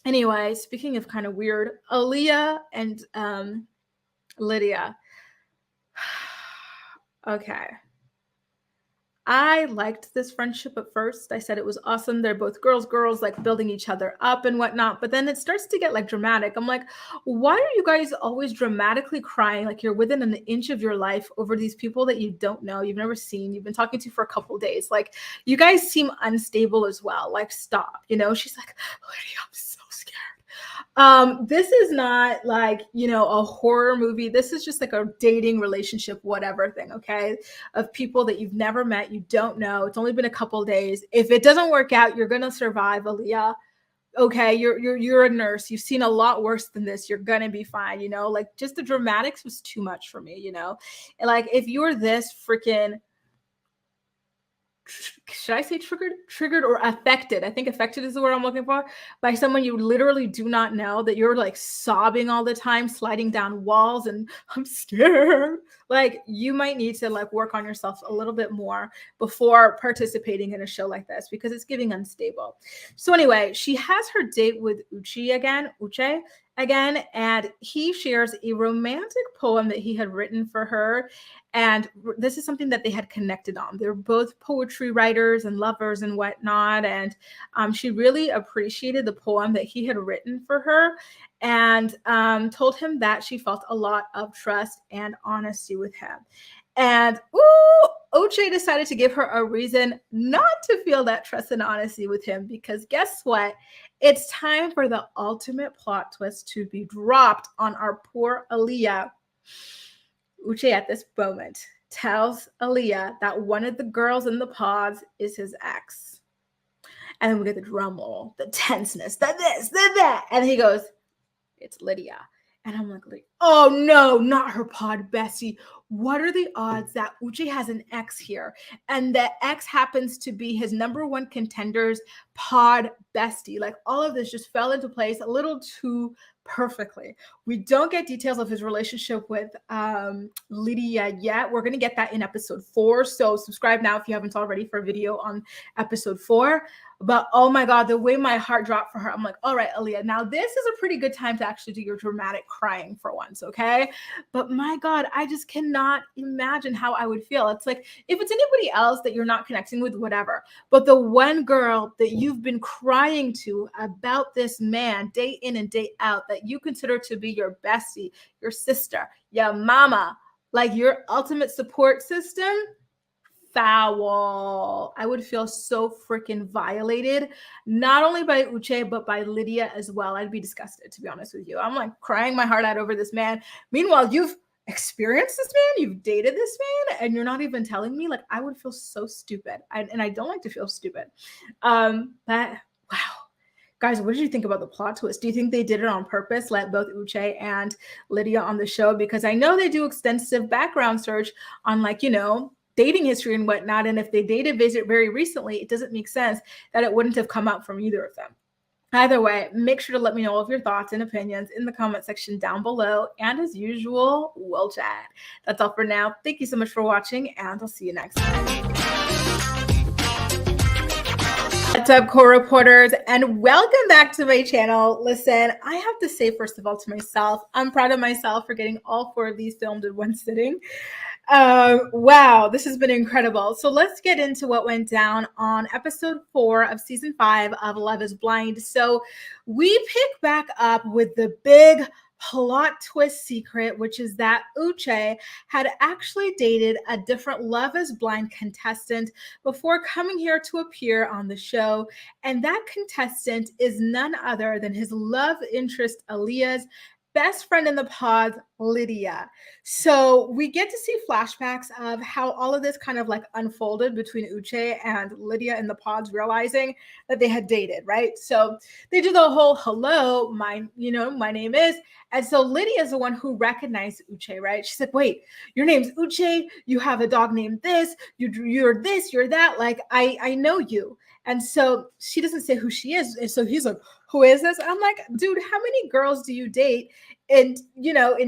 anyway, speaking of kind of weird, Aaliyah and Lydia. Okay. I liked this friendship at first. I said it was awesome. They're both girls, like building each other up and whatnot. But then it starts to get like dramatic. I'm like, why are you guys always dramatically crying? Like you're within an inch of your life over these people that you don't know, you've never seen, you've been talking to for a couple of days. Like you guys seem unstable as well. Like stop. She's like, Lydia, I'm so scared. This is not like, a horror movie. This is just like a dating relationship, whatever thing, okay? Of people that you've never met, you don't know. It's only been a couple days. If it doesn't work out, you're gonna survive, Aaliyah. Okay, you're a nurse. You've seen a lot worse than this. You're gonna be fine, like just the dramatics was too much for me, and like if you're this freaking, should I say triggered or affected? I think affected is the word I'm looking for, by someone you literally do not know, that you're like sobbing all the time, sliding down walls and I'm scared. Like you might need to like work on yourself a little bit more before participating in a show like this, because it's giving unstable. So anyway, she has her date with Uche again, and he shares a romantic poem that he had written for her. And this is something that they had connected on. They're both poetry writers and lovers and whatnot. And she really appreciated the poem that he had written for her, and told him that she felt a lot of trust and honesty with him. And Uche decided to give her a reason not to feel that trust and honesty with him, because guess what? It's time for the ultimate plot twist to be dropped on our poor Aaliyah. Uche at this moment tells Aaliyah that one of the girls in the pods is his ex. And then we get the drum roll, the tenseness, the this, the that. And he goes, it's Lydia. And I'm like, oh no, not her pod bestie. What are the odds that Uche has an ex here? And the ex happens to be his number one contender's pod bestie. Like all of this just fell into place a little too perfectly. We don't get details of his relationship with Lydia yet. We're going to get that in episode 4. So subscribe now if you haven't already for a video on episode 4. But oh my God, the way my heart dropped for her, I'm like, all right, Aaliyah, now this is a pretty good time to actually do your dramatic crying for once, okay? But my God, I just cannot imagine how I would feel. It's like, if it's anybody else that you're not connecting with, whatever. But the one girl that you've been crying to about this man day in and day out, that you consider to be your bestie, your sister, your mama, like your ultimate support system, foul. I would feel so freaking violated, not only by Uche, but by Lydia as well. I'd be disgusted, to be honest with you. I'm like crying my heart out over this man. Meanwhile, you've experienced this man, you've dated this man, and you're not even telling me. Like, I would feel so stupid. And I don't like to feel stupid. But wow. Guys, what did you think about the plot twist? Do you think they did it on purpose, let both Uche and Lydia on the show? Because I know they do extensive background search on, like, dating history and whatnot. And if they dated very recently, it doesn't make sense that it wouldn't have come out from either of them. Either way, make sure to let me know all of your thoughts and opinions in the comment section down below. And as usual, we'll chat. That's all for now. Thank you so much for watching, and I'll see you next time. What's up, co-reporters, and welcome back to my channel. Listen, I have to say, first of all, to myself, I'm proud of myself for getting all 4 of these filmed in one sitting. Wow, this has been incredible. So let's get into what went down on episode 4 of season 5 of Love is Blind. So we pick back up with the big plot twist secret, which is that Uche had actually dated a different Love is Blind contestant before coming here to appear on the show. And that contestant is none other than his love interest, Aaliyah's best friend in the pod, Lydia. So we get to see flashbacks of how all of this kind of like unfolded between Uche and Lydia in the pods, realizing that they had dated, right? So they do the whole hello, my name is. And so Lydia is the one who recognized Uche, right? She's like, wait, your name's Uche, you have a dog named this, you're this, you're that. Like, I know you. And so she doesn't say who she is. And so he's like, who is this? I'm like, dude, how many girls do you date in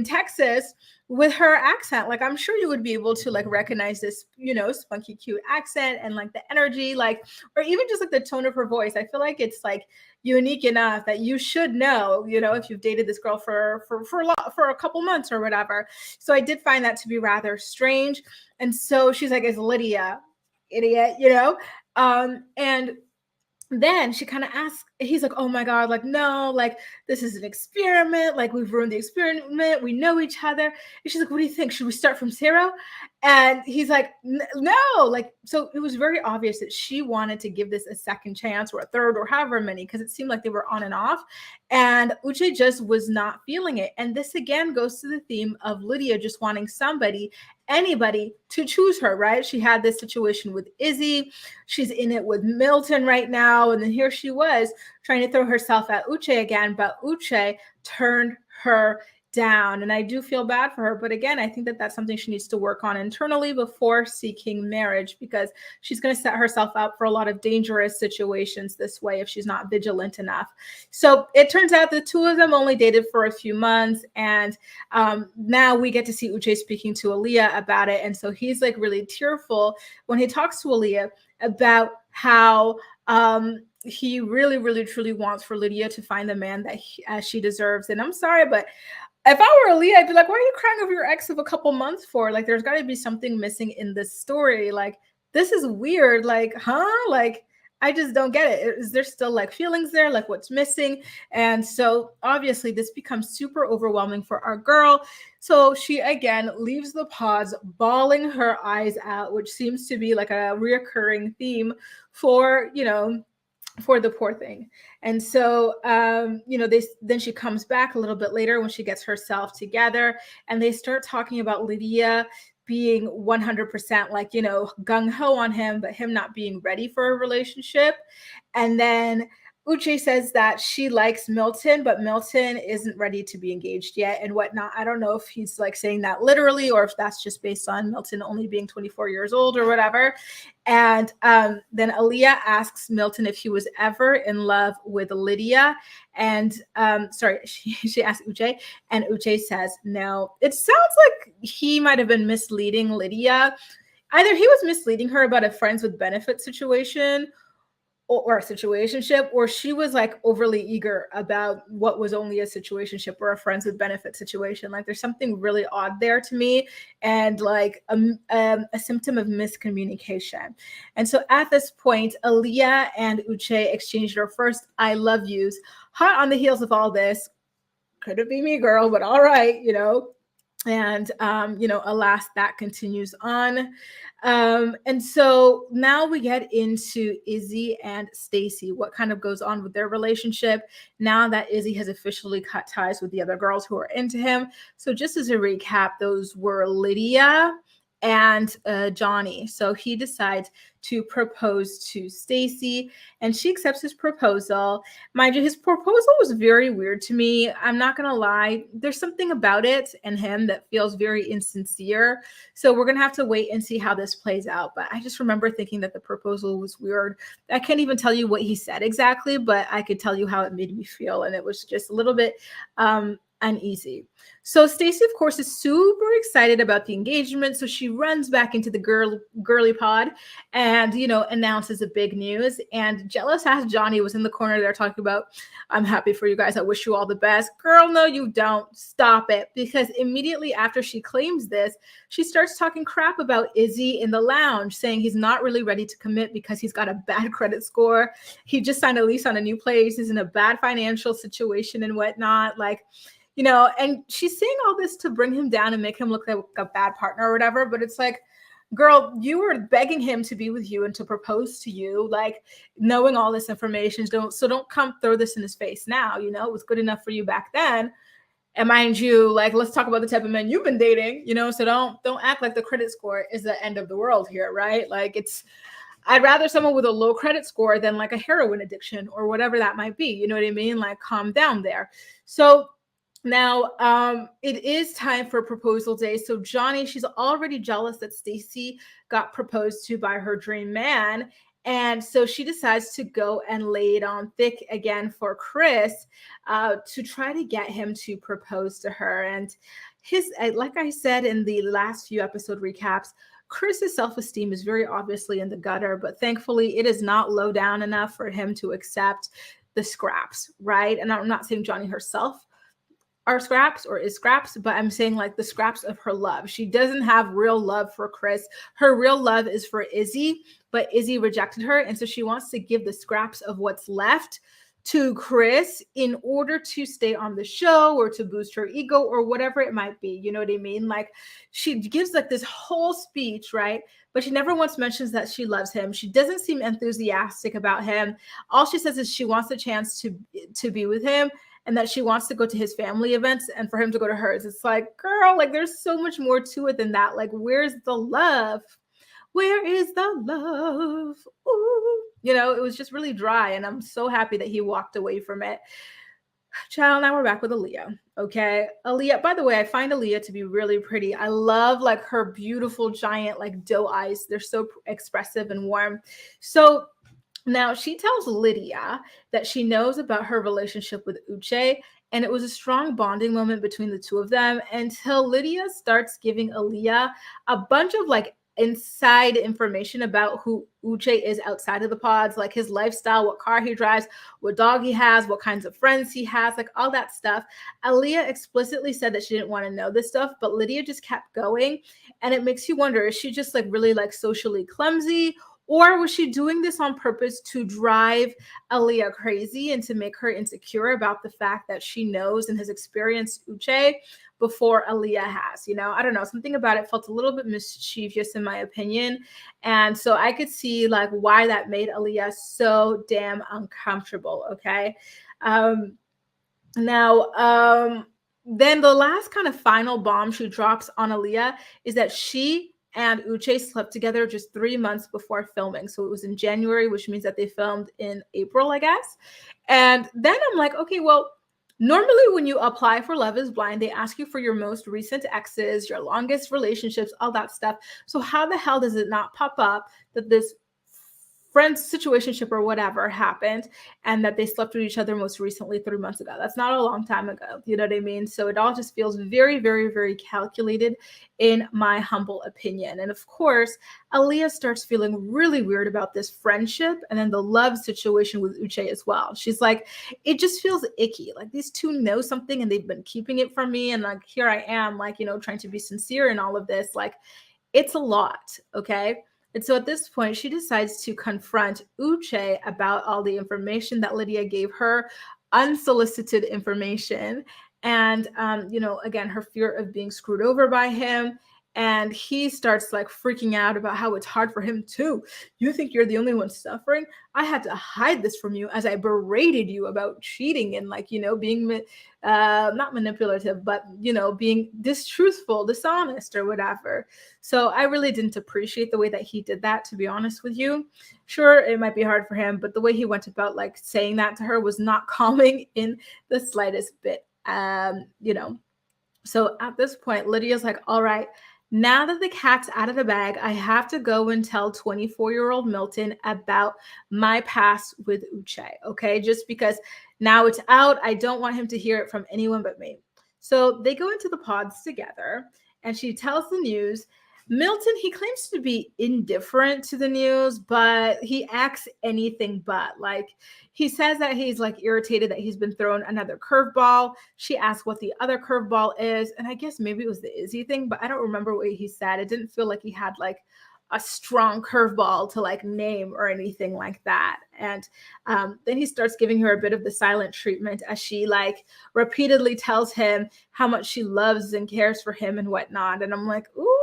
Texas with her accent? Like, I'm sure you would be able to like recognize this, spunky, cute accent and like the energy, like, or even just like the tone of her voice. I feel like it's like unique enough that you should know, if you've dated this girl for a couple months or whatever. So I did find that to be rather strange. And so she's like, it's Lydia, idiot, and then she kind of asks, he's like, oh my God, like, no, like, this is an experiment. Like, we've ruined the experiment. We know each other. And she's like, what do you think? Should we start from 0? And he's like, no, like, so it was very obvious that she wanted to give this a second chance or a third or however many, because it seemed like they were on and off. And Uche just was not feeling it. And this again goes to the theme of Lydia just wanting anybody to choose her, right? She had this situation with Izzy. She's in it with Milton right now. And then here she was trying to throw herself at Uche again, but Uche turned her down. And I do feel bad for her. But again, I think that that's something she needs to work on internally before seeking marriage, because she's going to set herself up for a lot of dangerous situations this way if she's not vigilant enough. So it turns out the 2 of them only dated for a few months. And now we get to see Uche speaking to Aaliyah about it. And so he's like really tearful when he talks to Aaliyah about how he really, really, truly wants for Lydia to find the man that she deserves. And I'm sorry, but if I were Aaliyah, I'd be like, why are you crying over your ex of a couple months for? Like, there's got to be something missing in this story. Like, this is weird. Like, huh? Like, I just don't get it. Is there still like feelings there? Like, what's missing? And so obviously this becomes super overwhelming for our girl. So she again leaves the pods bawling her eyes out, which seems to be like a reoccurring theme for, for the poor thing. And so, then she comes back a little bit later when she gets herself together, and they start talking about Lydia being 100% like, gung-ho on him, but him not being ready for a relationship. And then Uche says that she likes Milton, but Milton isn't ready to be engaged yet and whatnot. I don't know if he's like saying that literally or if that's just based on Milton only being 24 years old or whatever. And then Aaliyah asks Milton if he was ever in love with Lydia. And she asked Uche, and Uche says no. It sounds like he might have been misleading Lydia. Either he was misleading her about a friends with benefits situation or a situationship, or she was like overly eager about what was only a situationship or a friends with benefit situation. Like, there's something really odd there to me, and like a symptom of miscommunication. And so at this point, Aaliyah and Uche exchanged their first I love yous. Hot on the heels of all this. Could it be me, girl? But all right, And, alas, that continues on. And so now we get into Izzy and Stacy, what kind of goes on with their relationship now that Izzy has officially cut ties with the other girls who are into him. So just as a recap, those were Lydia and Johnny. So he decides to propose to Stacy, and she accepts his proposal. Mind you, his proposal was very weird to me. I'm not gonna lie. There's something about it and him that feels very insincere. So we're gonna have to wait and see how this plays out. But I just remember thinking that the proposal was weird. I can't even tell you what he said exactly, but I could tell you how it made me feel, and it was just a little bit uneasy. So Stacy, of course, is super excited about the engagement. So she runs back into the girly pod and, announces the big news. And jealous ass Johnny was in the corner there talking about, I'm happy for you guys. I wish you all the best. Girl, no, you don't. Stop it. Because immediately after she claims this, she starts talking crap about Izzy in the lounge, saying he's not really ready to commit because he's got a bad credit score. He just signed a lease on a new place. He's in a bad financial situation and whatnot. And she's saying all this to bring him down and make him look like a bad partner or whatever. But it's like, girl, you were begging him to be with you and to propose to you, like knowing all this information. Don't come throw this in his face now. It was good enough for you back then. And mind you, like, let's talk about the type of men you've been dating, so don't act like the credit score is the end of the world here, right? Like I'd rather someone with a low credit score than like a heroin addiction or whatever that might be. You know what I mean? Like, calm down there. So now, it is time for proposal day. So Johnny, she's already jealous that Stacy got proposed to by her dream man. And so she decides to go and lay it on thick again for Chris to try to get him to propose to her. And like I said in the last few episode recaps, Chris's self-esteem is very obviously in the gutter, but thankfully it is not low down enough for him to accept the scraps, right? And I'm not saying Johnny herself are scraps or is scraps, but I'm saying like the scraps of her love. She doesn't have real love for Chris. Her real love is for Izzy, but Izzy rejected her. And so she wants to give the scraps of what's left to Chris in order to stay on the show or to boost her ego or whatever it might be. You know what I mean? Like, she gives like this whole speech, right? But she never once mentions that she loves him. She doesn't seem enthusiastic about him. All she says is she wants the chance to be with him, and that she wants to go to his family events and for him to go to hers. It's like, girl, like there's so much more to it than that. Like, where's the love? Where is the love? Ooh. It was just really dry, and I'm so happy that he walked away from it. Child, now we're back with Aaliyah. Okay. Aaliyah, by the way, I find Aaliyah to be really pretty. I love like her beautiful giant like doe eyes. They're so expressive and warm. So now she tells Lydia that she knows about her relationship with Uche, and it was a strong bonding moment between the two of them until Lydia starts giving Aaliyah a bunch of like inside information about who Uche is outside of the pods, like his lifestyle, what car he drives, what dog he has, what kinds of friends he has, like all that stuff. Aaliyah explicitly said that she didn't want to know this stuff, but Lydia just kept going. And it makes you wonder, is she just like really like socially clumsy? Or was she doing this on purpose to drive Aaliyah crazy and to make her insecure about the fact that she knows and has experienced Uche before Aaliyah has? I don't know. Something about it felt a little bit mischievous in my opinion. And so I could see like why that made Aaliyah so damn uncomfortable. Okay. Then the last kind of final bomb she drops on Aaliyah is that she and Uche slept together just 3 months before filming. So it was in January, which means that they filmed in April, I guess. And then I'm like, okay, well, normally when you apply for Love is Blind, they ask you for your most recent exes, your longest relationships, all that stuff. So how the hell does it not pop up that this friend's situationship or whatever happened and that they slept with each other most recently 3 months ago? That's not a long time ago. You know what I mean? So it all just feels very, very, very calculated in my humble opinion. And of course, Aaliyah starts feeling really weird about this friendship and then the love situation with Uche as well. She's like, it just feels icky. Like these two know something and they've been keeping it from me. And like, here I am, like, trying to be sincere in all of this. Like, it's a lot. Okay. And so at this point, she decides to confront Uche about all the information that Lydia gave her, unsolicited information. And, again, her fear of being screwed over by him. And he starts like freaking out about how it's hard for him too. You think you're the only one suffering? I had to hide this from you as I berated you about cheating and like, being not manipulative, but, being distruthful, dishonest or whatever. So I really didn't appreciate the way that he did that, to be honest with you. Sure, it might be hard for him, but the way he went about like saying that to her was not calming in the slightest bit. So at this point, Lydia's like, all right, now that the cat's out of the bag, I have to go and tell 24-year-old Milton about my past with Uche. Okay. Just because now it's out, I don't want him to hear it from anyone but me. So they go into the pods together and she tells the news. Milton, he claims to be indifferent to the news, but he acts anything but. Like, he says that he's like irritated that he's been thrown another curveball. She asks what the other curveball is. And I guess maybe it was the Izzy thing, but I don't remember what he said. It didn't feel like he had like a strong curveball to like name or anything like that. And then he starts giving her a bit of the silent treatment as she like repeatedly tells him how much she loves and cares for him and whatnot. And I'm like, ooh,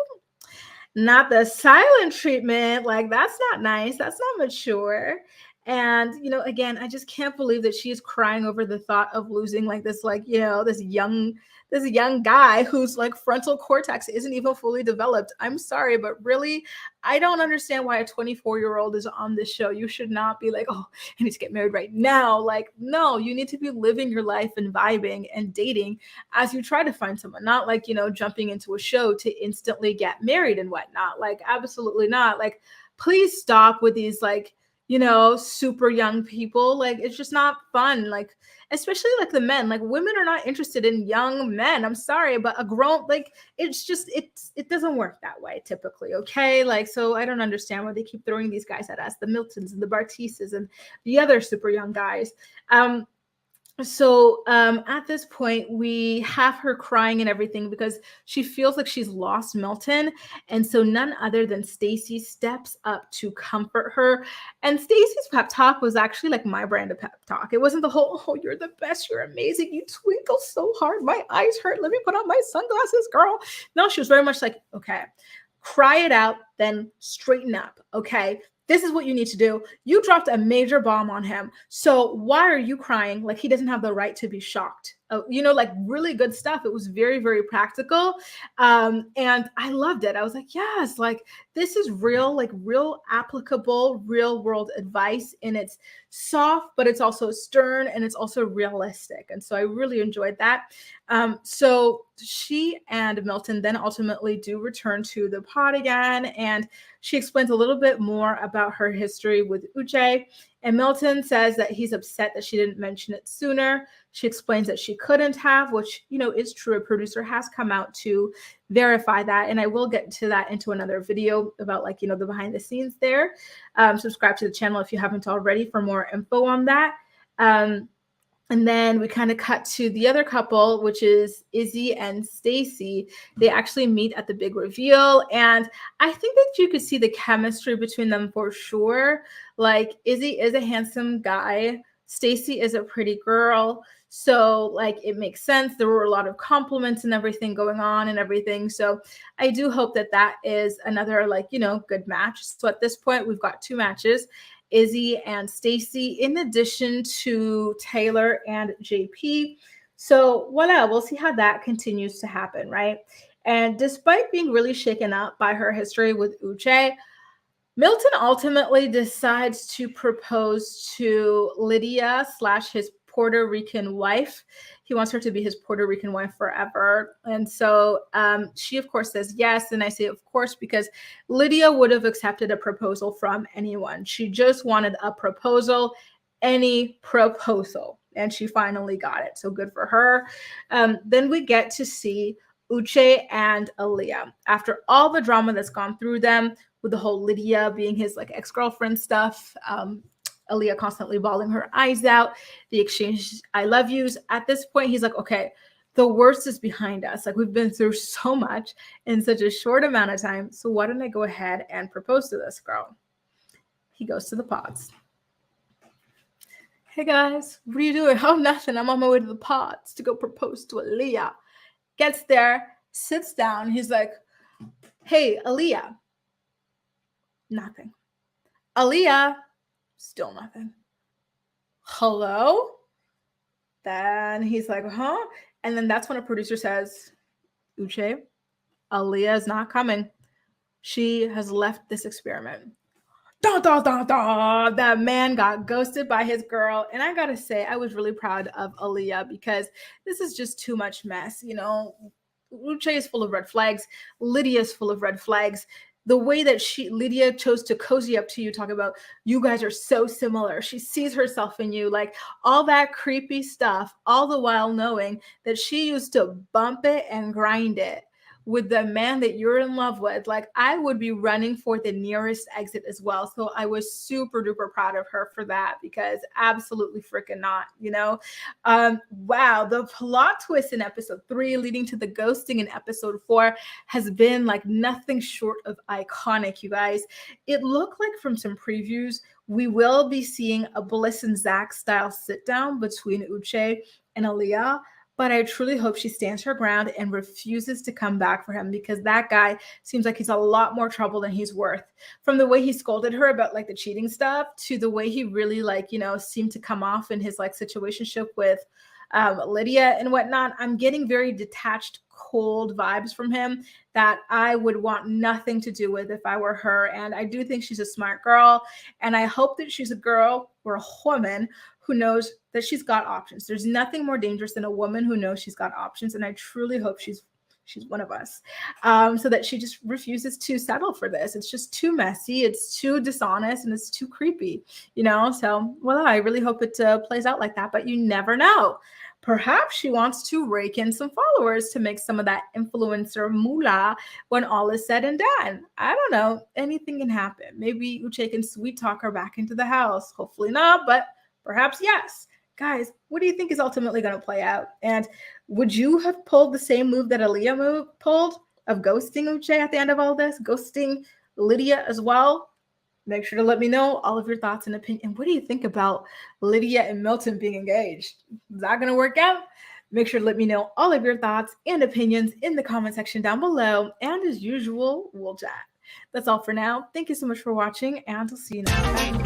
not the silent treatment. Like, that's not nice. That's not mature. And, again, I just can't believe that she's crying over the thought of losing like this, like, this young guy whose like frontal cortex isn't even fully developed. I'm sorry, but really, I don't understand why a 24-year-old is on this show. You should not be like, oh, I need to get married right now. Like, no, you need to be living your life and vibing and dating as you try to find someone, not like, jumping into a show to instantly get married and whatnot. Like, absolutely not. Like, please stop with these like, super young people. Like, it's just not fun. Like, especially like the men, like women are not interested in young men. I'm sorry, but a grown, like, it doesn't work that way typically. Okay. Like, so I don't understand why they keep throwing these guys at us, the Miltons and the Bartises and the other super young guys. So at this point, we have her crying and everything because she feels like she's lost Milton. And so none other than Stacy steps up to comfort her. And Stacy's pep talk was actually like my brand of pep talk. It wasn't the whole, oh, you're the best, you're amazing, you twinkle so hard, my eyes hurt, let me put on my sunglasses, girl. No, she was very much like, okay, cry it out, then straighten up. Okay. This is what you need to do. You dropped a major bomb on him. So why are you crying? Like, he doesn't have the right to be shocked. Like really good stuff. It was very, very practical. And I loved it. I was like, yes, like this is real, like real applicable, real world advice. And it's soft, but it's also stern and it's also realistic. And so I really enjoyed that. So she and Milton then ultimately do return to the pod again. And she explains a little bit more about her history with Uche. And Milton says that he's upset that she didn't mention it sooner. She explains that she couldn't have, which, is true. A producer has come out to verify that. And I will get to that into another video about like, the behind the scenes there. Subscribe to the channel if you haven't already for more info on that. And then we kind of cut to the other couple, which is Izzy and Stacy. They actually meet at the big reveal. And I think that you could see the chemistry between them for sure. Like, Izzy is a handsome guy. Stacy is a pretty girl. So like, it makes sense. There were a lot of compliments and everything going on and everything. So I do hope that that is another like, good match. So at this point, we've got two matches. Izzy and Stacy, in addition to Taylor and JP. So voila, we'll see how that continues to happen, right? And despite being really shaken up by her history with Uche, Milton ultimately decides to propose to Lydia / his Puerto Rican wife. He wants her to be his Puerto Rican wife forever. And so she, of course, says yes. And I say, of course, because Lydia would have accepted a proposal from anyone. She just wanted a proposal, any proposal. And she finally got it. So good for her. Then we get to see Uche and Aaliyah. After all the drama that's gone through them, with the whole Lydia being his like ex-girlfriend stuff, Aaliyah constantly bawling her eyes out, the exchange I love yous. At this point, he's like, okay, the worst is behind us. Like, we've been through so much in such a short amount of time. So why don't I go ahead and propose to this girl? He goes to the pods. Hey guys, what are you doing? Oh, nothing. I'm on my way to the pods to go propose to Aaliyah. Gets there, sits down. He's like, Hey, Aaliyah. Nothing. Aaliyah. Still nothing. Hello? Then he's like, huh? And then that's when a producer says, Uche, Aaliyah is not coming. She has left this experiment. Da, da, da, da. That man got ghosted by his girl. And I gotta say, I was really proud of Aaliyah because this is just too much mess. Uche is full of red flags. Lydia is full of red flags. The way that Lydia chose to cozy up to you, talk about you guys are so similar. She sees herself in you, like all that creepy stuff, all the while knowing that she used to bump it and grind it with the man that you're in love with. Like, I would be running for the nearest exit as well. So I was super duper proud of her for that, because absolutely freaking not. Wow, the plot twist in episode 3 leading to the ghosting in episode 4 has been like nothing short of iconic, you guys. It looked like from some previews we will be seeing a Bliss and Zach style sit down between Uche and Aaliyah, but I truly hope she stands her ground and refuses to come back for him, because that guy seems like he's a lot more trouble than he's worth. From the way he scolded her about like the cheating stuff to the way he really seemed to come off in his like situationship with Lydia and whatnot, I'm getting very detached, cold vibes from him that I would want nothing to do with if I were her. And I do think she's a smart girl. And I hope that she's a girl or a woman who knows that she's got options. There's nothing more dangerous than a woman who knows she's got options. And I truly hope she's one of us, so that she just refuses to settle for this. It's just too messy, it's too dishonest, and it's too creepy. So, well, I really hope it plays out like that, but you never know. Perhaps she wants to rake in some followers to make some of that influencer moolah when all is said and done. I don't know. Anything can happen. Maybe Uche can sweet talk her back into the house. Hopefully not, but perhaps yes. Guys, what do you think is ultimately going to play out? And would you have pulled the same move that Aaliyah pulled of ghosting Uche at the end of all this, ghosting Lydia as well? Make sure to let me know all of your thoughts and opinions. And what do you think about Lydia and Milton being engaged? Is that going to work out? Make sure to let me know all of your thoughts and opinions in the comment section down below. And as usual, we'll chat. That's all for now. Thank you so much for watching, and I'll see you next time.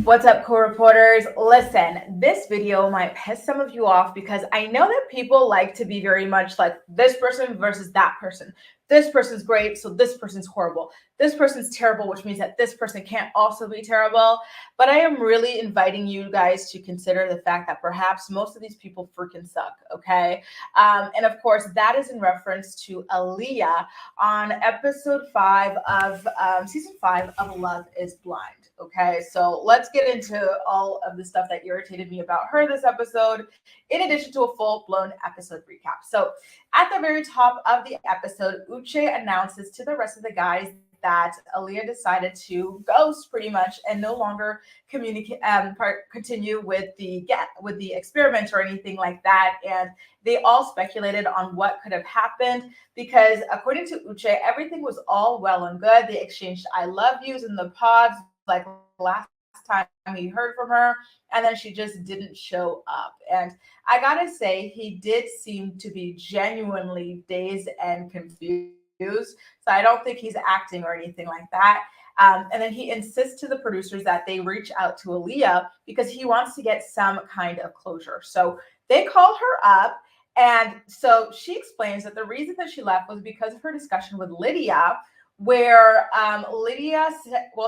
What's up, co-reporters? Listen, this video might piss some of you off because I know that people like to be very much like this person versus that person. This person's great, so this person's horrible. This person's terrible, which means that this person can't also be terrible. But I am really inviting you guys to consider the fact that perhaps most of these people freaking suck, okay? And of course, that is in reference to Aaliyah on episode 5 of season 5 of Love is Blind. Okay, so let's get into all of the stuff that irritated me about her this episode, in addition to a full-blown episode recap. So at the very top of the episode, Uche announces to the rest of the guys that Aaliyah decided to ghost pretty much and no longer continue with the experiment or anything like that. And they all speculated on what could have happened because according to Uche, everything was all well and good. They exchanged I love yous in the pods like last time he heard from her, and then she just didn't show up. And I gotta say, he did seem to be genuinely dazed and confused. So I don't think he's acting or anything like that. And then he insists to the producers that they reach out to Aaliyah because he wants to get some kind of closure. So they call her up. And so she explains that the reason that she left was because of her discussion with Lydia, where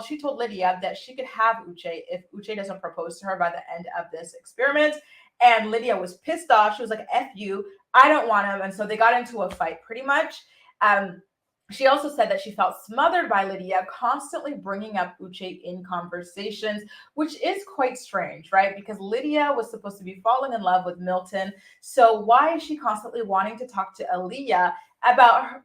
she told Lydia that she could have Uche if Uche doesn't propose to her by the end of this experiment. And Lydia was pissed off. She was like, F you, I don't want him. And so they got into a fight pretty much. She also said that she felt smothered by Lydia, constantly bringing up Uche in conversations, which is quite strange, right? Because Lydia was supposed to be falling in love with Milton. So why is she constantly wanting to talk to Aaliyah about,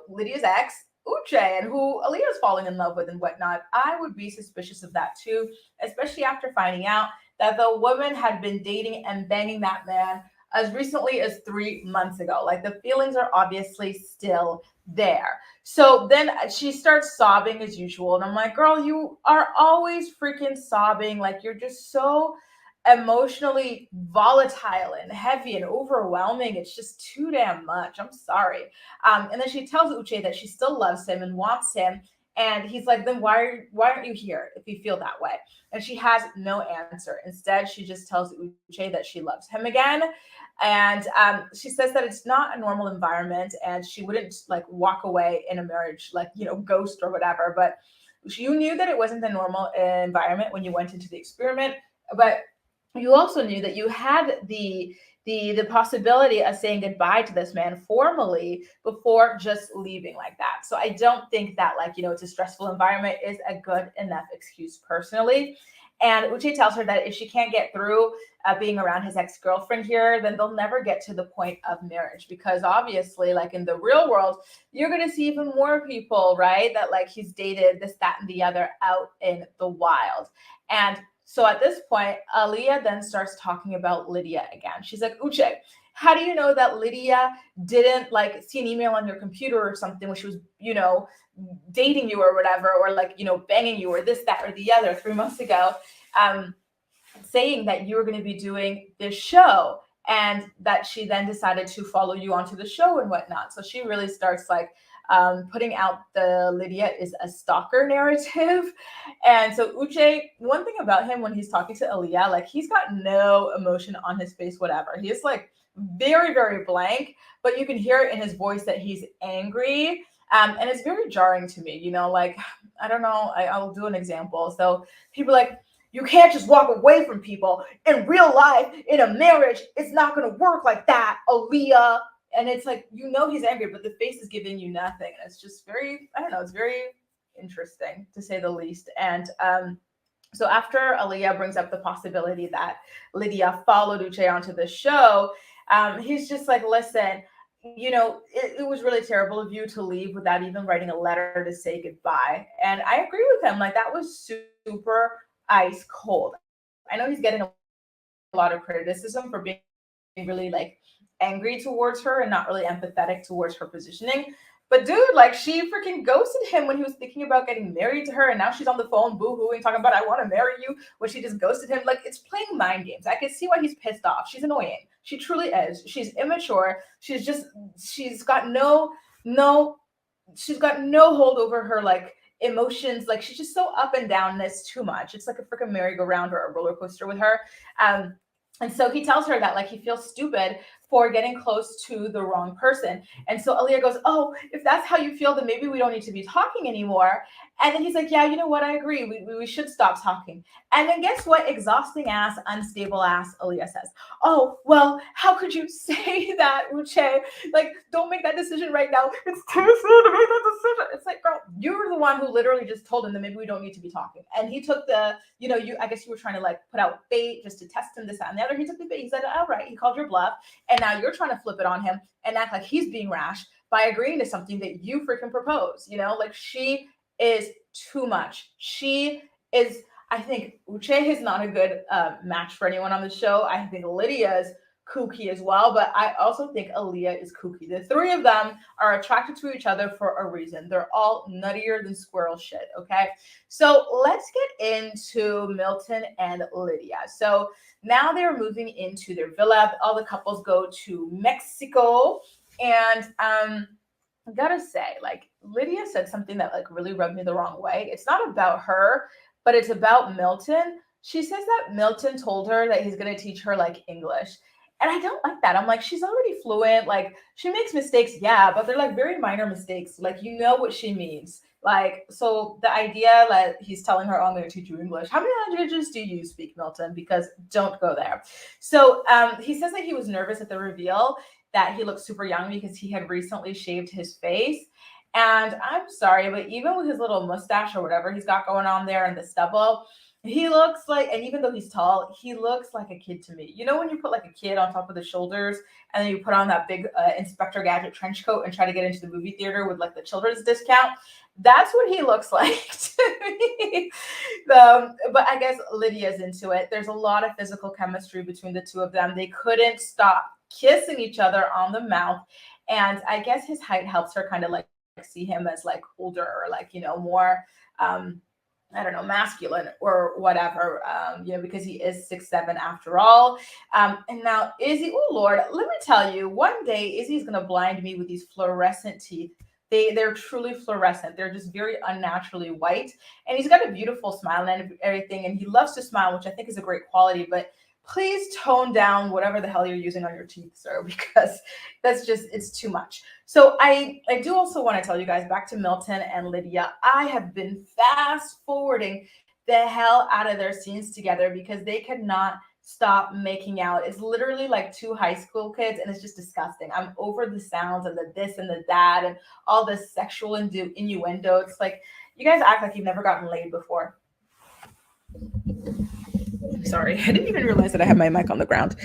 Lydia's ex, Uche, and who Aaliyah is falling in love with and whatnot? I would be suspicious of that too, especially after finding out that the woman had been dating and banging that man as recently as 3 months ago. Like, the feelings are obviously still there. So then she starts sobbing as usual. And I'm like, girl, you are always freaking sobbing. Like, you're just so emotionally volatile and heavy and overwhelming. It's just too damn much. I'm sorry. And then she tells Uche that she still loves him and wants him. And he's like, then why aren't you here if you feel that way? And she has no answer. Instead, she just tells Uche that she loves him again. And she says that it's not a normal environment and she wouldn't like walk away in a marriage, like, ghost or whatever. But you knew that it wasn't the normal environment when you went into the experiment. But you also knew that you had the possibility of saying goodbye to this man formally before just leaving like that. So I don't think that, like, it's a stressful environment is a good enough excuse personally. And Uche tells her that if she can't get through being around his ex-girlfriend here, then they'll never get to the point of marriage, because obviously, like in the real world, you're going to see even more people, right? That like he's dated this, that, and the other out in the wild. And so at this point, Aaliyah then starts talking about Lydia again. She's like, Uche, how do you know that Lydia didn't like see an email on your computer or something when she was, dating you or whatever, or like, banging you or this, that, or the other 3 months ago, saying that you were going to be doing this show, and that she then decided to follow you onto the show and whatnot. So she really starts like putting out the Lydia is a stalker narrative. And so Uche, one thing about him when he's talking to Aaliyah, like he's got no emotion on his face, whatever. He's like very, very blank, but you can hear it in his voice that he's angry. And it's very jarring to me, like, I don't know, I'll do an example. So people like, you can't just walk away from people in real life, in a marriage. It's not going to work like that, Aaliyah. And it's like, he's angry, but the face is giving you nothing. And it's just very, I don't know, it's very interesting to say the least. And so after Aaliyah brings up the possibility that Lydia followed Uche onto the show, he's just like, listen, it was really terrible of you to leave without even writing a letter to say goodbye. And I agree with him. Like, that was super ice cold. I know he's getting a lot of criticism for being really like angry towards her and not really empathetic towards her positioning. But dude, like, she freaking ghosted him when he was thinking about getting married to her, and now she's on the phone boo-hooing, talking about I want to marry you, when she just ghosted him. Like, it's playing mind games. I can see why he's pissed off. She's annoying. She truly is. She's immature. She's got no hold over her like emotions. Like, she's just so up and down, and it's too much. It's like a freaking merry-go-round or a roller coaster with her. And so he tells her that like he feels stupid for getting close to the wrong person. And so Aaliyah goes, oh, if that's how you feel, then maybe we don't need to be talking anymore. And then he's like, yeah, you know what? I agree. We should stop talking. And then guess what? Exhausting ass, unstable ass Aaliyah says, oh, well, how could you say that, Uche? Like, don't make that decision right now. It's too soon to make that decision. It's like, girl, you're the one who literally just told him that maybe we don't need to be talking. And he took the, I guess you were trying to like put out bait just to test him, this, that, and the other. He took the bait. He said, all right, he called your bluff. And now you're trying to flip it on him and act like he's being rash by agreeing to something that you freaking propose. Like, she is too much. She is, I think Uche is not a good match for anyone on the show. I think Lydia is kooky as well, but I also think Aaliyah is kooky. The three of them are attracted to each other for a reason. They're all nuttier than squirrel shit, okay? So let's get into Milton and Lydia. So now they're moving into their villa. All the couples go to Mexico, and I gotta say, like, Lydia said something that like really rubbed me the wrong way. It's not about her, but it's about Milton. She says that Milton told her that he's gonna teach her like English. And I don't like that. I'm like, she's already fluent. Like, she makes mistakes, yeah, but they're like very minor mistakes. Like, what she means. Like, so the idea that he's telling her, oh, I'm going to teach you English. How many languages do you speak, Milton? Because don't go there. So he says that he was nervous at the reveal, that he looked super young because he had recently shaved his face. And I'm sorry, but even with his little mustache or whatever he's got going on there and the stubble, he looks like, and even though he's tall, he looks like a kid to me. When you put like a kid on top of the shoulders and then you put on that big Inspector Gadget trench coat and try to get into the movie theater with like the children's discount? That's what he looks like to me. But I guess Lydia's into it. There's a lot of physical chemistry between the two of them. They couldn't stop kissing each other on the mouth. And I guess his height helps her kind of like see him as like older or like, more I don't know, masculine or whatever, because he is 6'7" after all. And now Izzy, oh Lord, let me tell you, one day Izzy's gonna blind me with these fluorescent teeth. They're truly fluorescent. They're just very unnaturally white. And he's got a beautiful smile and everything, and he loves to smile, which I think is a great quality. But please tone down whatever the hell you're using on your teeth, sir, because it's too much. So I do also want to tell you guys, back to Milton and Lydia. I have been fast forwarding the hell out of their scenes together because they could not stop making out. It's literally like two high school kids, and it's just disgusting. I'm over the sounds and the this and the that and all this sexual innuendo. It's like, you guys act like you've never gotten laid before. Sorry, I didn't even realize that I had my mic on the ground.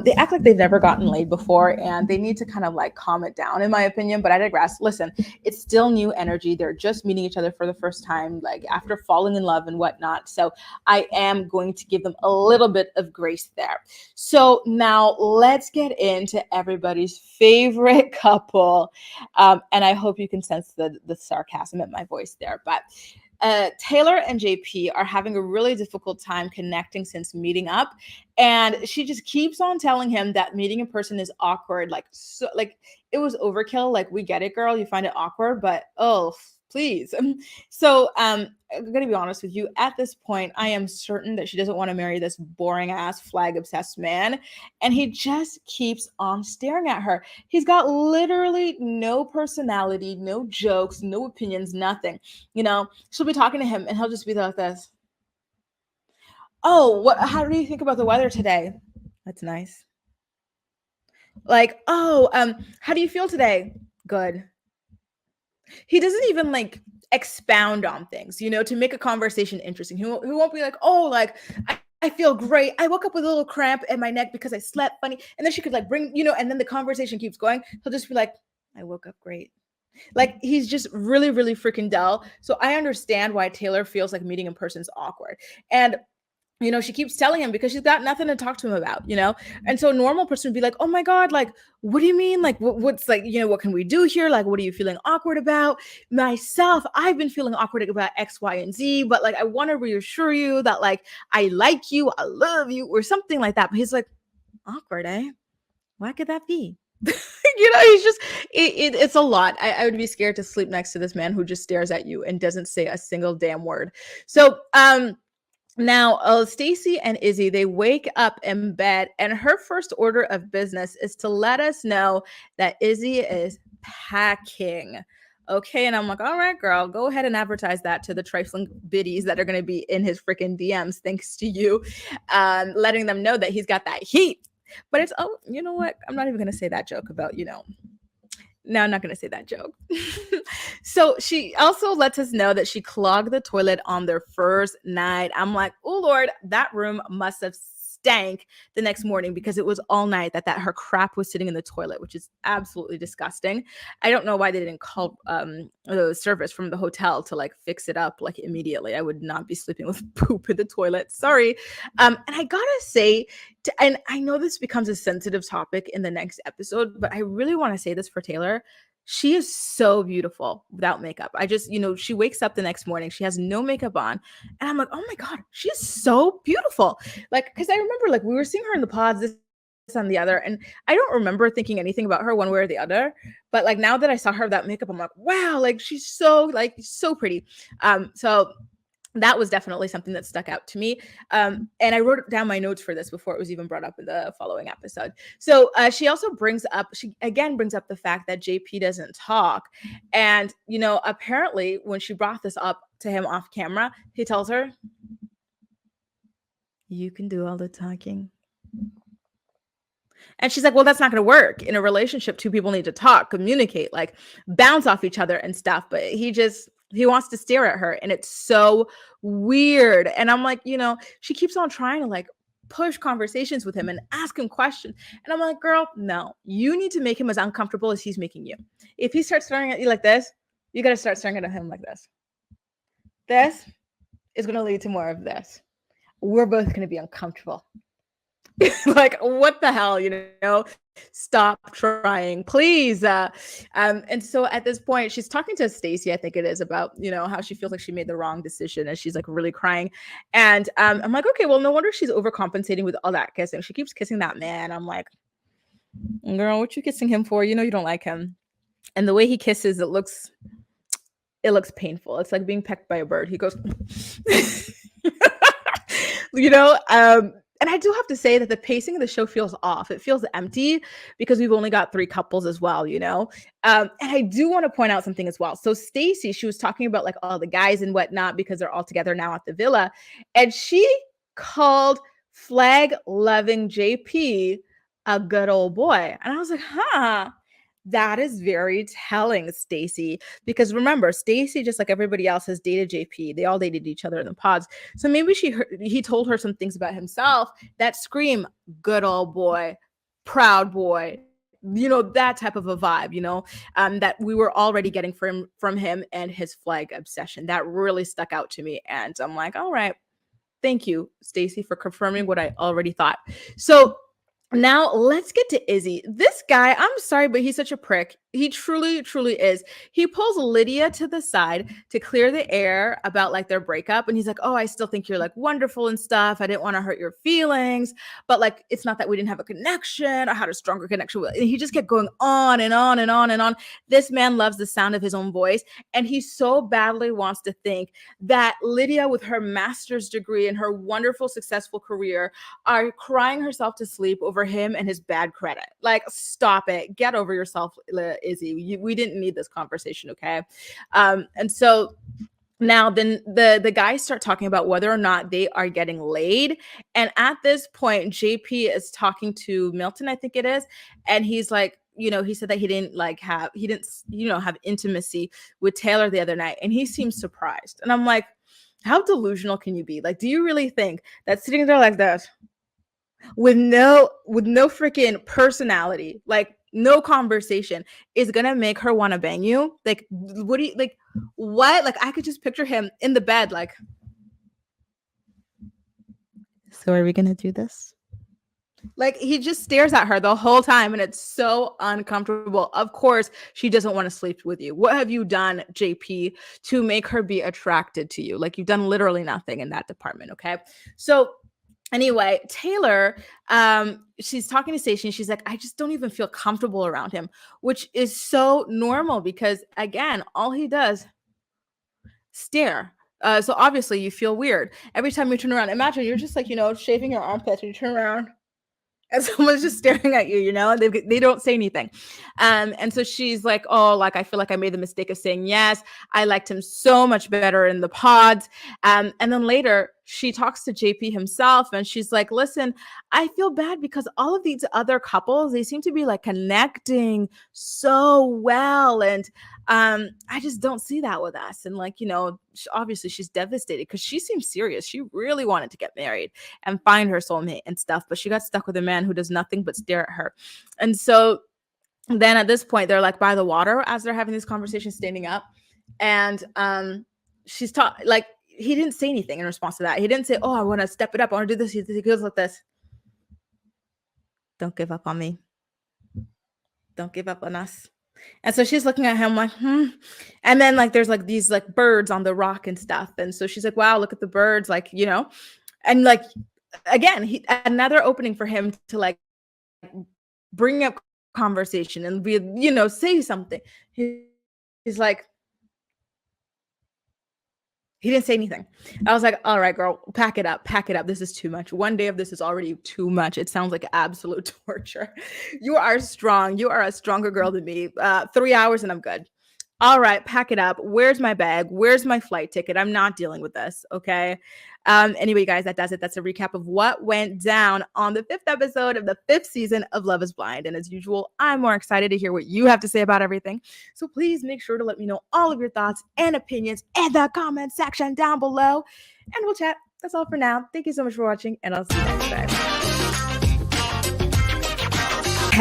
They act like they've never gotten laid before, and they need to kind of like calm it down, in my opinion. But I digress. Listen, it's still new energy. They're just meeting each other for the first time, like after falling in love and whatnot. So I am going to give them a little bit of grace there. So now let's get into everybody's favorite couple, and I hope you can sense the sarcasm in my voice there, but. Taylor and JP are having a really difficult time connecting since meeting up. And she just keeps on telling him that meeting in person is awkward. Like, so, like it was overkill. Like, we get it, girl. You find it awkward, but oh, please. So I'm going to be honest with you. At this point, I am certain that she doesn't want to marry this boring ass flag obsessed man. And he just keeps on staring at her. He's got literally no personality, no jokes, no opinions, nothing. She'll be talking to him and he'll just be like this. Oh, how do you think about the weather today? That's nice. Like, oh, how do you feel today? Good. He doesn't even like expound on things, to make a conversation interesting. He won't be like, oh, like, I feel great. I woke up with a little cramp in my neck because I slept funny. And then she could like bring, and then the conversation keeps going. He'll just be like, I woke up great. Like, he's just really, really freaking dull. So I understand why Taylor feels like meeting in person is awkward. And she keeps telling him because she's got nothing to talk to him about, And so a normal person would be like, oh my God, like, what do you mean? Like, what's like, what can we do here? Like, what are you feeling awkward about? Myself, I've been feeling awkward about X, Y, and Z, but like, I want to reassure you that like, I like you, I love you, or something like that. But he's like, awkward, eh? Why could that be? He's just, it's a lot. I would be scared to sleep next to this man who just stares at you and doesn't say a single damn word. So, now, Stacy and Izzy, they wake up in bed, and her first order of business is to let us know that Izzy is packing. Okay, and I'm like, all right, girl, go ahead and advertise that to the trifling biddies that are going to be in his freaking DMs, thanks to you, letting them know that he's got that heat. But it's, oh, you know what? I'm not even going to say that joke about, No, I'm not going to say that joke. So she also lets us know that she clogged the toilet on their first night. I'm like, oh, Lord, that room must have stank the next morning because it was all night that her crap was sitting in the toilet, which is absolutely disgusting. I don't know why they didn't call the service from the hotel to like fix it up like immediately. I would not be sleeping with poop in the toilet. Sorry. And I gotta say, and I know this becomes a sensitive topic in the next episode, but I really want to say this for Taylor. She is so beautiful without makeup. I just, she wakes up the next morning, she has no makeup on, and I'm like, oh my God, she's so beautiful. Like, because I remember like we were seeing her in the pods, this and the other, and I don't remember thinking anything about her one way or the other. But like now that I saw her without makeup, I'm like, wow, like she's so pretty. So that was definitely something that stuck out to me. And I wrote down my notes for this before it was even brought up in the following episode. So she also brings up the fact that JP doesn't talk. And, apparently when she brought this up to him off camera, he tells her, you can do all the talking. And she's like, well, that's not going to work. In a relationship, two people need to talk, communicate, like bounce off each other and stuff. But he wants to stare at her, and it's so weird. And I'm like, she keeps on trying to like push conversations with him and ask him questions. And I'm like, girl, no, you need to make him as uncomfortable as he's making you. If he starts staring at you like this, you got to start staring at him like this. This is going to lead to more of this. We're both going to be uncomfortable. Like, what the hell, Stop trying, please. And so at this point, she's talking to Stacy, I think it is, about, how she feels like she made the wrong decision, and she's like really crying. And I'm like, okay, well, no wonder she's overcompensating with all that kissing. She keeps kissing that man. I'm like, girl, what you kissing him for? You don't like him. And the way he kisses, it looks painful. It's like being pecked by a bird. He goes, and I do have to say that the pacing of the show feels off. It feels empty because we've only got 3 couples as well, and I do want to point out something as well. So Stacy, she was talking about like all the guys and whatnot because they're all together now at the villa, and she called flag loving JP a good old boy. And I was like, that is very telling, Stacy, because remember, Stacy, just like everybody else, has dated JP. They all dated each other in the pods. So maybe he told her some things about himself that scream good old boy, proud boy, that type of a vibe, that we were already getting from him and his flag obsession. That really stuck out to me. And I'm like, all right, thank you, Stacy, for confirming what I already thought. So now let's get to Izzy. This guy, I'm sorry, but he's such a prick. He truly, truly is. He pulls Lydia to the side to clear the air about like their breakup. And he's like, oh, I still think you're like wonderful and stuff. I didn't want to hurt your feelings, but like, it's not that we didn't have a connection. I had a stronger connection with, and he just kept going on and on and on and on. This man loves the sound of his own voice. And he so badly wants to think that Lydia, with her master's degree and her wonderful, successful career, are crying herself to sleep over him and his bad credit. Like, stop it. Get over yourself, Izzy. We didn't need this conversation, okay? And so now then the guys start talking about whether or not they are getting laid. And at this point, JP is talking to Milton, I think it is. And he's like, he said that he didn't have intimacy with Taylor the other night. And he seems surprised. And I'm like, how delusional can you be? Like, do you really think that sitting there like that with no freaking personality, like no conversation, is gonna make her want to bang you? Like, what do you like? What? Like, I could just picture him in the bed, like, so are we gonna do this? Like, he just stares at her the whole time, and it's so uncomfortable. Of course, she doesn't want to sleep with you. What have you done, JP, to make her be attracted to you? Like, you've done literally nothing in that department, okay? So anyway, Taylor, she's talking to Stacy, and she's like, I just don't even feel comfortable around him, which is so normal because, again, all he does, stare. So obviously you feel weird. Every time you turn around, imagine you're just like, shaving your armpits, and you turn around and someone's just staring at you, they don't say anything. And so she's like, oh, like, I feel like I made the mistake of saying yes. I liked him so much better in the pods. And then later she talks to JP himself, and she's like, listen, I feel bad because all of these other couples, they seem to be like connecting so well. And I just don't see that with us. And like, obviously she's devastated because she seems serious. She really wanted to get married and find her soulmate and stuff, but she got stuck with a man who does nothing but stare at her. And so then at this point, they're like by the water as they're having this conversation, standing up. And she's like, he didn't say anything in response to that. He didn't say, oh, I want to step it up, I want to do this. He goes like this: don't give up on me. Don't give up on us. And so she's looking at him like, And then like there's like these like birds on the rock and stuff. And so she's like, wow, look at the birds, like, and like, again, another opening for him to like bring up conversation and be, say something. He's like, he didn't say anything. I was like, all right, girl, pack it up. This is too much. One day of this is already too much. It sounds like absolute torture. You are strong. You are a stronger girl than me. 3 hours and I'm good. All right, pack it up. Where's my bag? Where's my flight ticket? I'm not dealing with this, okay? Anyway, guys, that does it. That's a recap of what went down on the 5th episode of the 5th season of Love is Blind. And as usual, I'm more excited to hear what you have to say about everything. So please make sure to let me know all of your thoughts and opinions in the comment section down below. And we'll chat. That's all for now. Thank you so much for watching, and I'll see you next time.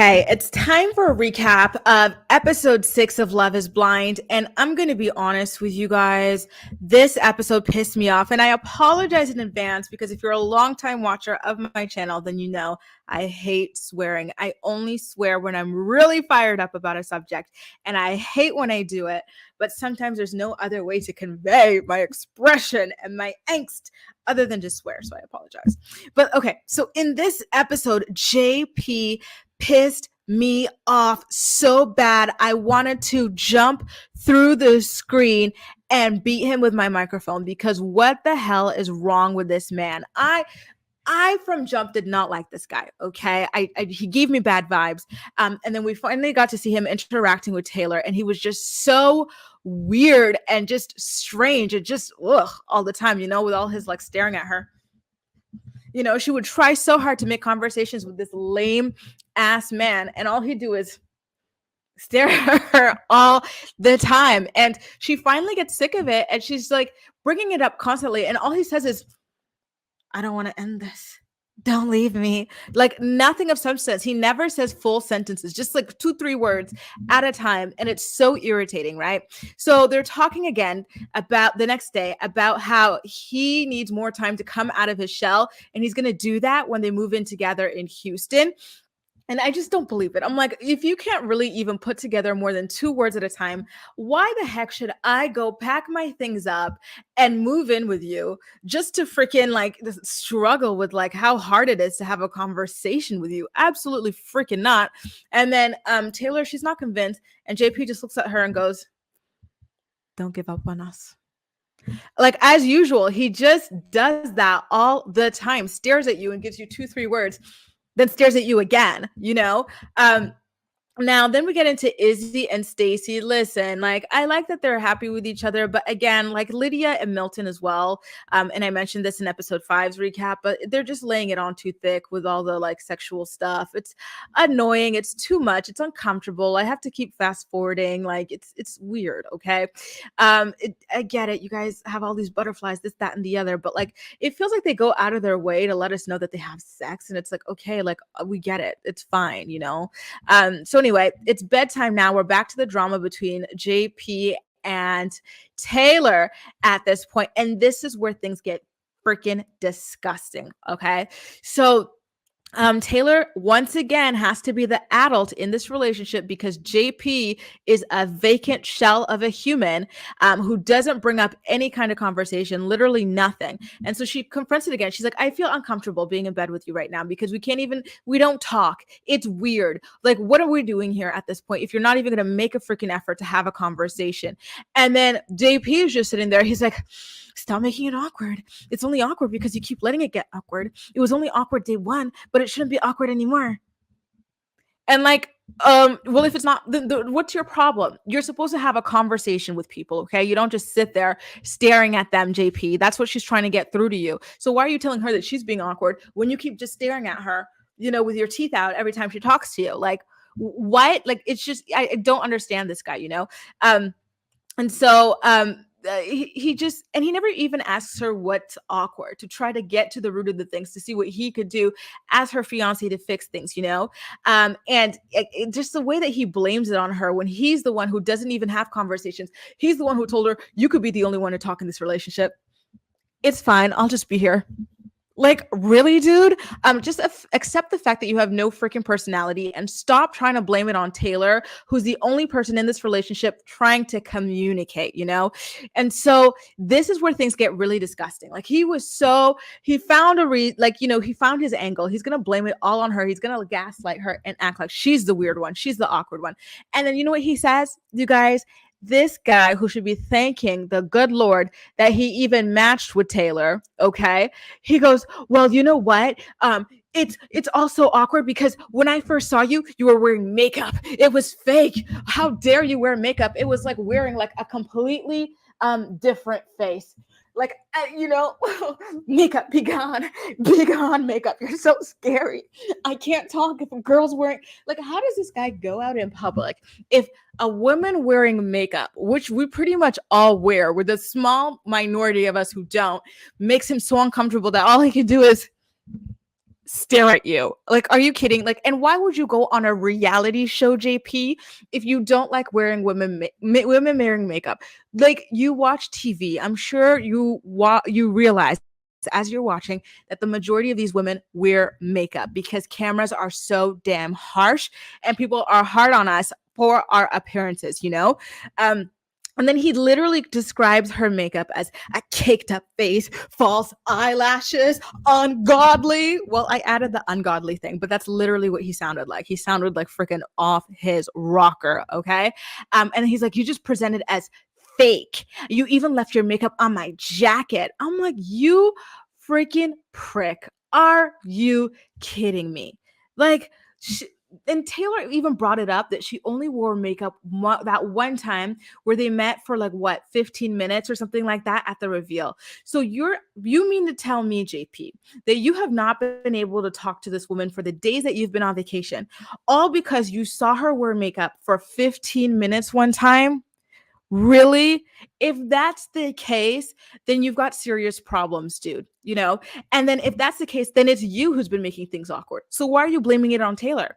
Okay, it's time for a recap of episode 6 of Love is Blind. And I'm going to be honest with you guys. This episode pissed me off. And I apologize in advance because if you're a longtime watcher of my channel, then you know I hate swearing. I only swear when I'm really fired up about a subject. And I hate when I do it. But sometimes there's no other way to convey my expression and my angst other than just swear. So I apologize. But okay, so in this episode, JP pissed me off so bad. I wanted to jump through the screen and beat him with my microphone because what the hell is wrong with this man? I from jump did not like this guy. Okay, he gave me bad vibes. And then we finally got to see him interacting with Taylor, and he was just so weird and just strange and just all the time. You know, with all his like staring at her. You know, she would try so hard to make conversations with this lame ass man, and all he'd do is stare at her all the time. And she finally gets sick of it, and she's like bringing it up constantly. And all he says is, I don't want to end this. Don't leave me. Like nothing of substance. He never says full sentences, just like 2-3 words at a time. And it's so irritating, right? So they're talking again about the next day about how he needs more time to come out of his shell. And he's going to do that when they move in together in Houston. And I just don't believe it. I'm like, if you can't really even put together more than 2 words at a time, why the heck should I go pack my things up and move in with you just to freaking like struggle with like how hard it is to have a conversation with you? Absolutely freaking not. And then Taylor, she's not convinced. And JP just looks at her and goes, don't give up on us. Like as usual, he just does that all the time, stares at you and gives you 2-3 words, then stares at you again, you know? Now, then we get into Izzy and Stacy. Listen, like, I like that they're happy with each other, but again, like Lydia and Milton as well. And I mentioned this in episode 5's recap, but they're just laying it on too thick with all the like sexual stuff. It's annoying. It's too much. It's uncomfortable. I have to keep fast forwarding. Like, it's weird. Okay. I get it. You guys have all these butterflies, this, that, and the other, but like, it feels like they go out of their way to let us know that they have sex. And it's like, okay, like we get it. It's fine, you know? So anyway, it's bedtime now. We're back to the drama between JP and Taylor at this point. And this is where things get freaking disgusting. Okay. So Taylor once again has to be the adult in this relationship because JP is a vacant shell of a human who doesn't bring up any kind of conversation, literally nothing. And so she confronts it again. She's like, I feel uncomfortable being in bed with you right now because we don't talk. It's weird. Like, what are we doing here at this point if you're not even going to make a freaking effort to have a conversation? And then JP is just sitting there. He's like, stop making it awkward. It's only awkward because you keep letting it get awkward. It was only awkward day 1, but it shouldn't be awkward anymore. And like, well, if it's not, what's your problem? You're supposed to have a conversation with people, okay? You don't just sit there staring at them, JP. That's what she's trying to get through to you. So why are you telling her that she's being awkward when you keep just staring at her, you know, with your teeth out every time she talks to you? Like, what? Like, it's just, I don't understand this guy, you know? And so, he just, and he never even asks her what's awkward to try to get to the root of the things to see what he could do as her fiance to fix things, you know? And just the way that he blames it on her when he's the one who doesn't even have conversations. He's the one who told her, you could be the only one to talk in this relationship. It's fine. I'll just be here. Like, really, dude? Just accept the fact that you have no freaking personality and stop trying to blame it on Taylor, who's the only person in this relationship trying to communicate, you know? And so this is where things get really disgusting. Like, he found he found his angle. He's going to blame it all on her. He's going to gaslight her and act like she's the weird one. She's the awkward one. And then you know what he says, you guys? This guy who should be thanking the good Lord that he even matched with Taylor, okay? He goes, well, you know what? It's also awkward because when I first saw you, you were wearing makeup. It was fake. How dare you wear makeup? It was like wearing like a completely different face. Like, you know, makeup, be gone makeup. You're so scary. I can't talk if a girl's wearing, like, how does this guy go out in public if a woman wearing makeup, which we pretty much all wear, with a small minority of us who don't, makes him so uncomfortable that all he can do is stare at you. Like, are you kidding? Like, and why would you go on a reality show, JP, if you don't like wearing women wearing makeup? Like, you watch TV. I'm sure you realize as you're watching that the majority of these women wear makeup because cameras are so damn harsh and people are hard on us for our appearances, Um, and then he literally describes her makeup as a caked up face, false eyelashes, ungodly. Well, I added the ungodly thing, but that's literally what he sounded like. He sounded like freaking off his rocker, okay? And he's like, you just presented as fake. You even left your makeup on my jacket. I'm like, you freaking prick. Are you kidding me? Like, and Taylor even brought it up that she only wore makeup that one time where they met for like what 15 minutes or something like that at the reveal. So you mean to tell me, JP, that you have not been able to talk to this woman for the days that you've been on vacation, all because you saw her wear makeup for 15 minutes one time? Really? If that's the case, then you've got serious problems, dude, And then if that's the case, then it's you who's been making things awkward. So why are you blaming it on Taylor?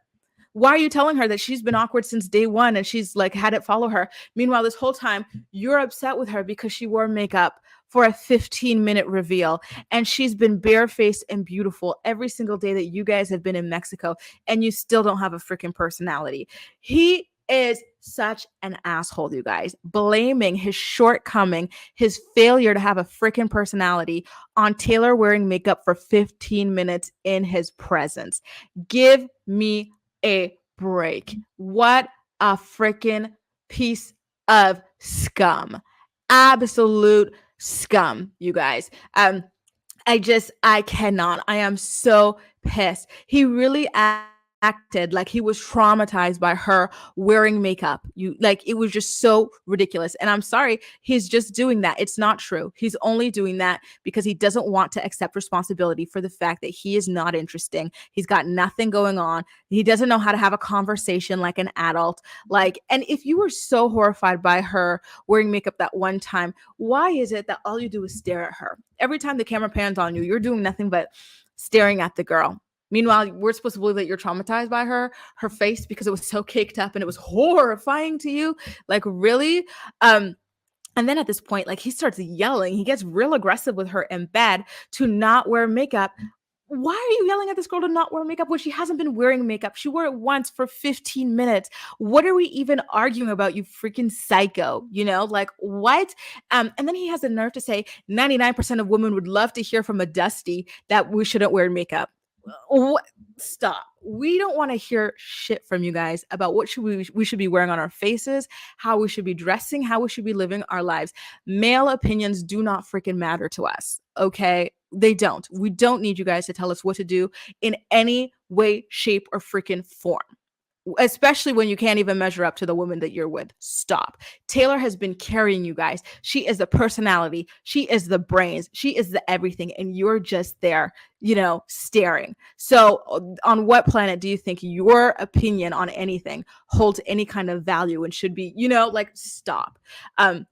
Why are you telling her that she's been awkward since day one and she's like had it follow her? Meanwhile, this whole time you're upset with her because she wore makeup for a 15-minute reveal and she's been barefaced and beautiful every single day that you guys have been in Mexico and you still don't have a freaking personality. He is such an asshole, you guys, blaming his shortcoming, his failure to have a freaking personality on Taylor wearing makeup for 15 minutes in his presence. Give me a break. What a freaking piece of scum. Absolute scum, you guys. I cannot. I am so pissed. He really acted like he was traumatized by her wearing makeup. It was just so ridiculous. And I'm sorry, he's just doing that. It's not true. He's only doing that because he doesn't want to accept responsibility for the fact that he is not interesting. He's got nothing going on. He doesn't know how to have a conversation like an adult. And if you were so horrified by her wearing makeup that one time, why is it that all you do is stare at her? Every time the camera pans on you, you're doing nothing but staring at the girl. Meanwhile, we're supposed to believe that you're traumatized by her face because it was so caked up and it was horrifying to you. Like, really? And then at this point, like, he starts yelling. He gets real aggressive with her in bed to not wear makeup. Why are you yelling at this girl to not wear makeup when she hasn't been wearing makeup? She wore it once for 15 minutes. What are we even arguing about, you freaking psycho? Like, what? And then he has the nerve to say 99% of women would love to hear from a Dusty that we shouldn't wear makeup. What? Stop. We don't want to hear shit from you guys about what we should be wearing on our faces, how we should be dressing, how we should be living our lives. Male opinions do not freaking matter to us, okay? They don't. We don't need you guys to tell us what to do in any way, shape, or freaking form, especially when you can't even measure up to the woman that you're with. Stop. Taylor has been carrying you guys. She is the personality. She is the brains. She is the everything. And you're just there, staring. So on what planet do you think your opinion on anything holds any kind of value and should be, stop. And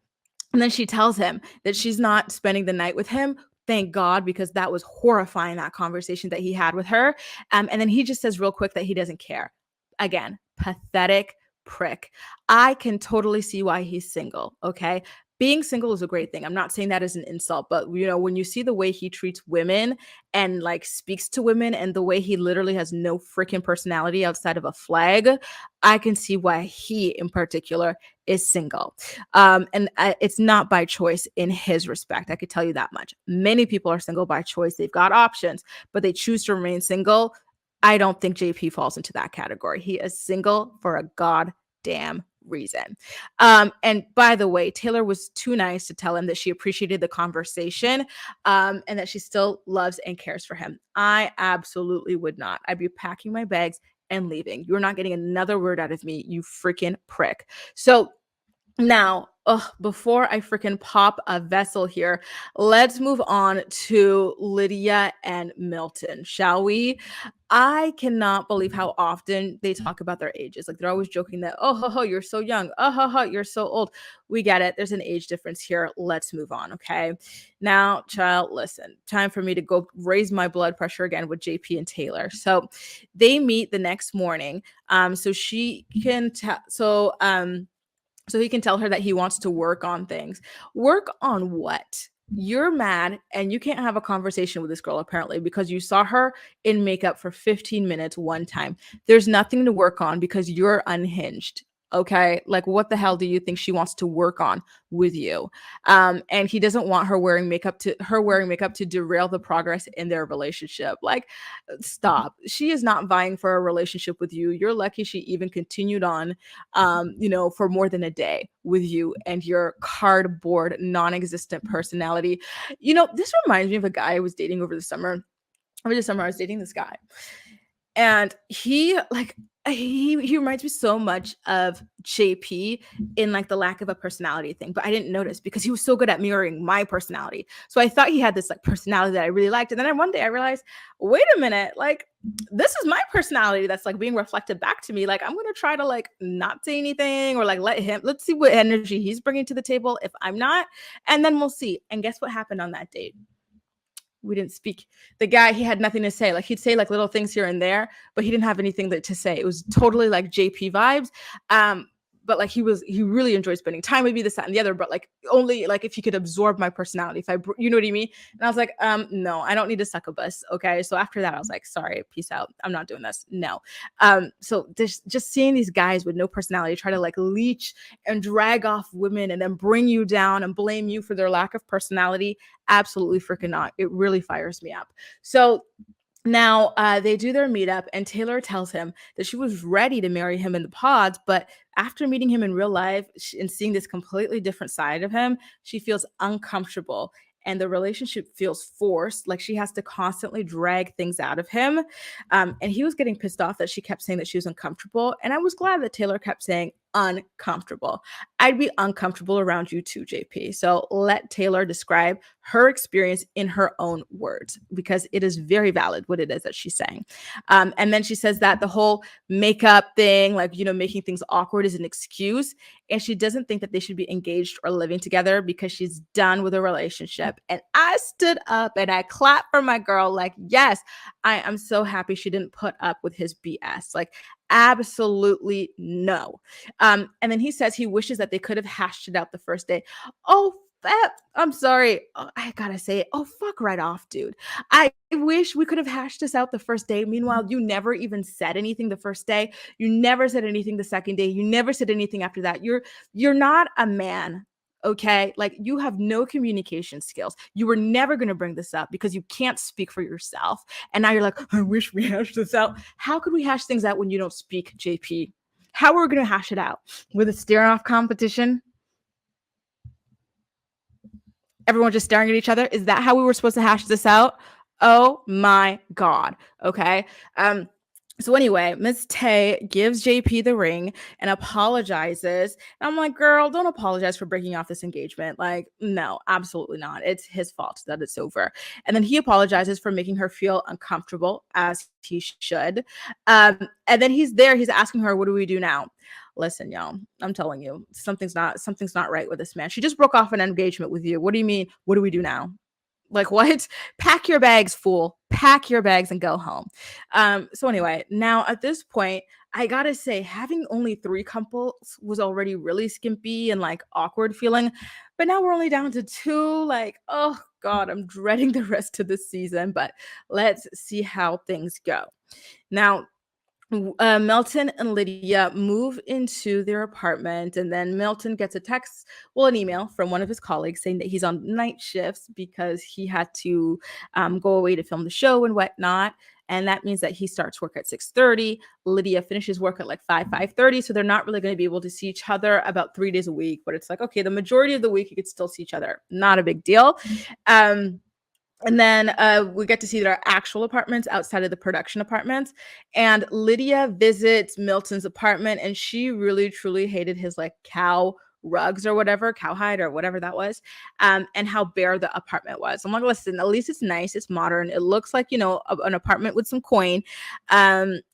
then she tells him that she's not spending the night with him. Thank God, because that was horrifying, that conversation that he had with her. And then he just says real quick that he doesn't care. Again, pathetic prick. I can totally see why he's single, okay? Being single is a great thing. I'm not saying that as an insult, but when you see the way he treats women and like speaks to women and the way he literally has no freaking personality outside of a flag, I can see why he in particular is single. It's not by choice in his respect. I could tell you that much. Many people are single by choice. They've got options, but they choose to remain single. I don't think JP falls into that category. He is single for a goddamn reason. And by the way, Taylor was too nice to tell him that she appreciated the conversation and that she still loves and cares for him. I absolutely would not. I'd be packing my bags and leaving. You're not getting another word out of me, you freaking prick. So now Before I freaking pop a vessel here, let's move on to Lydia and Milton, shall we? I cannot believe how often they talk about their ages. Like they're always joking that, oh, ho, ho, you're so young. Oh, ho, ho, you're so old. We get it. There's an age difference here. Let's move on. Okay. Now, child, listen, time for me to go raise my blood pressure again with JP and Taylor. So they meet the next morning. So she can tell. So he can tell her that he wants to work on things. Work on what? You're mad and you can't have a conversation with this girl apparently because you saw her in makeup for 15 minutes one time. There's nothing to work on because you're unhinged. Okay, like what the hell do you think she wants to work on with you? And he doesn't want her wearing makeup to derail the progress in their relationship. Like, stop. She is not vying for a relationship with you. You're lucky she even continued on for more than a day with you and your cardboard, non-existent personality. This reminds me of a guy I was dating over the summer. Over the summer, I was dating this guy, and he reminds me so much of JP in like the lack of a personality thing, but I didn't notice because he was so good at mirroring my personality. So I thought he had this like personality that I really liked, and then one day I realized, wait a minute, like this is my personality that's like being reflected back to me. Like I'm gonna try to like not say anything or like let's see what energy he's bringing to the table if I'm not, and then we'll see. And guess what happened on that date? We didn't speak. The guy, he had nothing to say. Like he'd say like little things here and there, but he didn't have anything to say. It was totally like JP vibes. But like he really enjoyed spending time with me, this, that, and the other, but like only like if he could absorb my personality, if you know what I mean? And I was like, no, I don't need to suck a bus. Okay. So after that, I was like, sorry, peace out. I'm not doing this. No. So just seeing these guys with no personality try to like leech and drag off women and then bring you down and blame you for their lack of personality, absolutely freaking not. It really fires me up. So now they do their meetup, and Taylor tells him that she was ready to marry him in the pods, but after meeting him in real life and seeing this completely different side of him, she feels uncomfortable. And the relationship feels forced, like she has to constantly drag things out of him. And he was getting pissed off that she kept saying that she was uncomfortable. And I was glad that Taylor kept saying uncomfortable. I'd be uncomfortable around you too, JP. So let Taylor describe her experience in her own words, because it is very valid what it is that she's saying. And then she says that the whole makeup thing, like, making things awkward is an excuse. And she doesn't think that they should be engaged or living together because she's done with a relationship. And I stood up and I clapped for my girl. Like, yes, I am so happy she didn't put up with his BS. Like, absolutely no. And then he says he wishes that they could have hashed it out the first day. Oh, I'm sorry. I gotta say it. Oh, fuck right off, dude. I wish we could have hashed this out the first day. Meanwhile, you never even said anything the first day. You never said anything the second day. You never said anything after that. You're not a man. Okay, like you have no communication skills. You were never going to bring this up because you can't speak for yourself. And now you're like, I wish we hashed this out. How could we hash things out when you don't speak, JP? How are we going to hash it out? With a staring off competition? Everyone just staring at each other? Is that how we were supposed to hash this out? Oh my God. Okay. So anyway, Miss Tay gives JP the ring and apologizes. And I'm like, girl, don't apologize for breaking off this engagement. Like, no, absolutely not. It's his fault that it's over. And then he apologizes for making her feel uncomfortable, as he should. And then he's asking her, what do we do now? Listen, y'all, I'm telling you, something's not right with this man. She just broke off an engagement with you. What do you mean? What do we do now? Like, what? Pack your bags, fool. Pack your bags and go home. So anyway, now at this point, I gotta say, having only 3 couples was already really skimpy and like awkward feeling. But now we're only down to 2. Like, oh God, I'm dreading the rest of the season. But let's see how things go. Now, Milton and Lydia move into their apartment, and then Milton gets an email from one of his colleagues saying that he's on night shifts because he had to go away to film the show and whatnot. And that means that he starts work at 6:30. Lydia finishes work at like 5:30. So they're not really going to be able to see each other about 3 days a week. But it's like, okay, the majority of the week you could still see each other. Not a big deal. And then we get to see their actual apartments outside of the production apartments. And Lydia visits Milton's apartment, and she really, truly hated his like cow rugs or whatever, cowhide or whatever that was, and how bare the apartment was. I'm like, listen, at least it's nice, it's modern, it looks like, an apartment with some coin,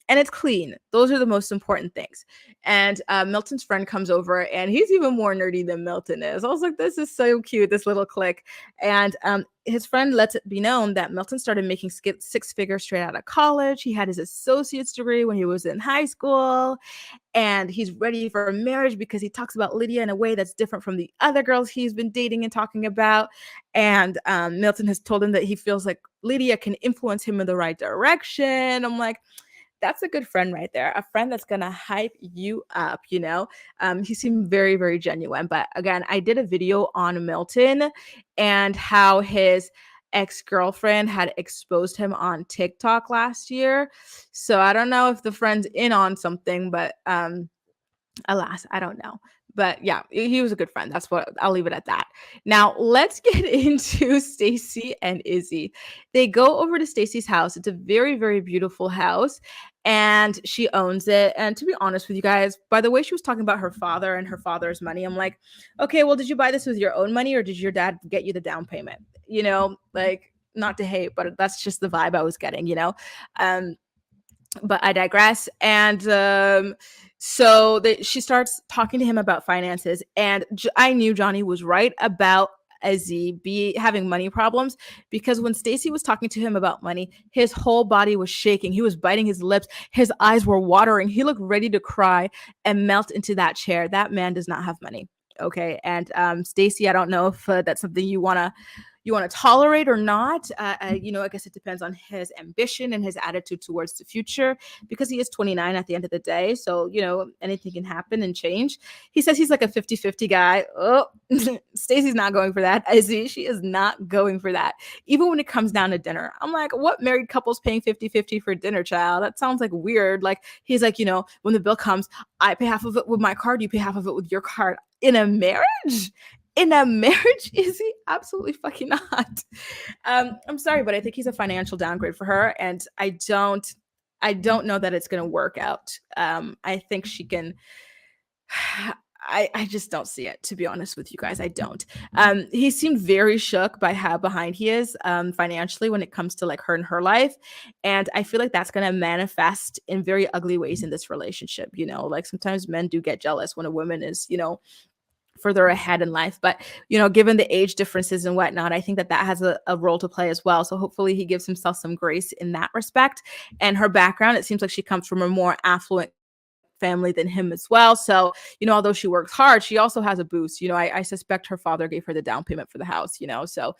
and it's clean. Those are the most important things. And Milton's friend comes over, and he's even more nerdy than Milton is. I was like, this is so cute, this little clique. And his friend lets it be known that Milton started making six figures straight out of college. He had his associate's degree when he was in high school, and he's ready for marriage because he talks about Lydia in a way that's different from the other girls he's been dating and talking about. And Milton has told him that he feels like Lydia can influence him in the right direction. I'm like, that's a good friend right there. A friend that's going to hype you up, He seemed very, very genuine. But again, I did a video on Milton and how his ex-girlfriend had exposed him on TikTok last year. So I don't know if the friend's in on something, but alas, I don't know. But yeah, he was a good friend. That's what I'll leave it at that. Now let's get into Stacy and Izzy. They go over to Stacy's house. It's a very, very beautiful house, and she owns it. And to be honest with you guys, by the way she was talking about her father and her father's money, I'm like, okay, well, did you buy this with your own money or did your dad get you the down payment? Like, not to hate, but that's just the vibe I was getting, but I digress. And she starts talking to him about finances, and I knew Johnny was right about Izzy having money problems, because when Stacy was talking to him about money, his whole body was shaking. He was biting his lips. His eyes were watering. He looked ready to cry and melt into that chair. That man does not have money. Okay. And Stacy, I don't know if that's something you want to tolerate or not. I guess it depends on his ambition and his attitude towards the future, because he is 29 at the end of the day. So, anything can happen and change. He says he's like a 50-50 guy. Oh, Stacy's not going for that. She is not going for that. Even when it comes down to dinner, I'm like, what married couple's paying 50-50 for dinner, child? That sounds like weird. Like, he's like, when the bill comes, I pay half of it with my card, you pay half of it with your card. In a marriage? Is he? Absolutely fucking not. I'm sorry, but I think he's a financial downgrade for her, and I don't know that it's going to work out. I think she can. I just don't see it, to be honest with you guys. I don't. He seemed very shook by how behind he is financially when it comes to like her and her life, and I feel like that's going to manifest in very ugly ways in this relationship. Like sometimes men do get jealous when a woman is, further ahead in life. But, given the age differences and whatnot, I think that has a role to play as well. So hopefully he gives himself some grace in that respect. And her background, it seems like she comes from a more affluent family than him as well. So, although she works hard, she also has a boost. I suspect her father gave her the down payment for the house, so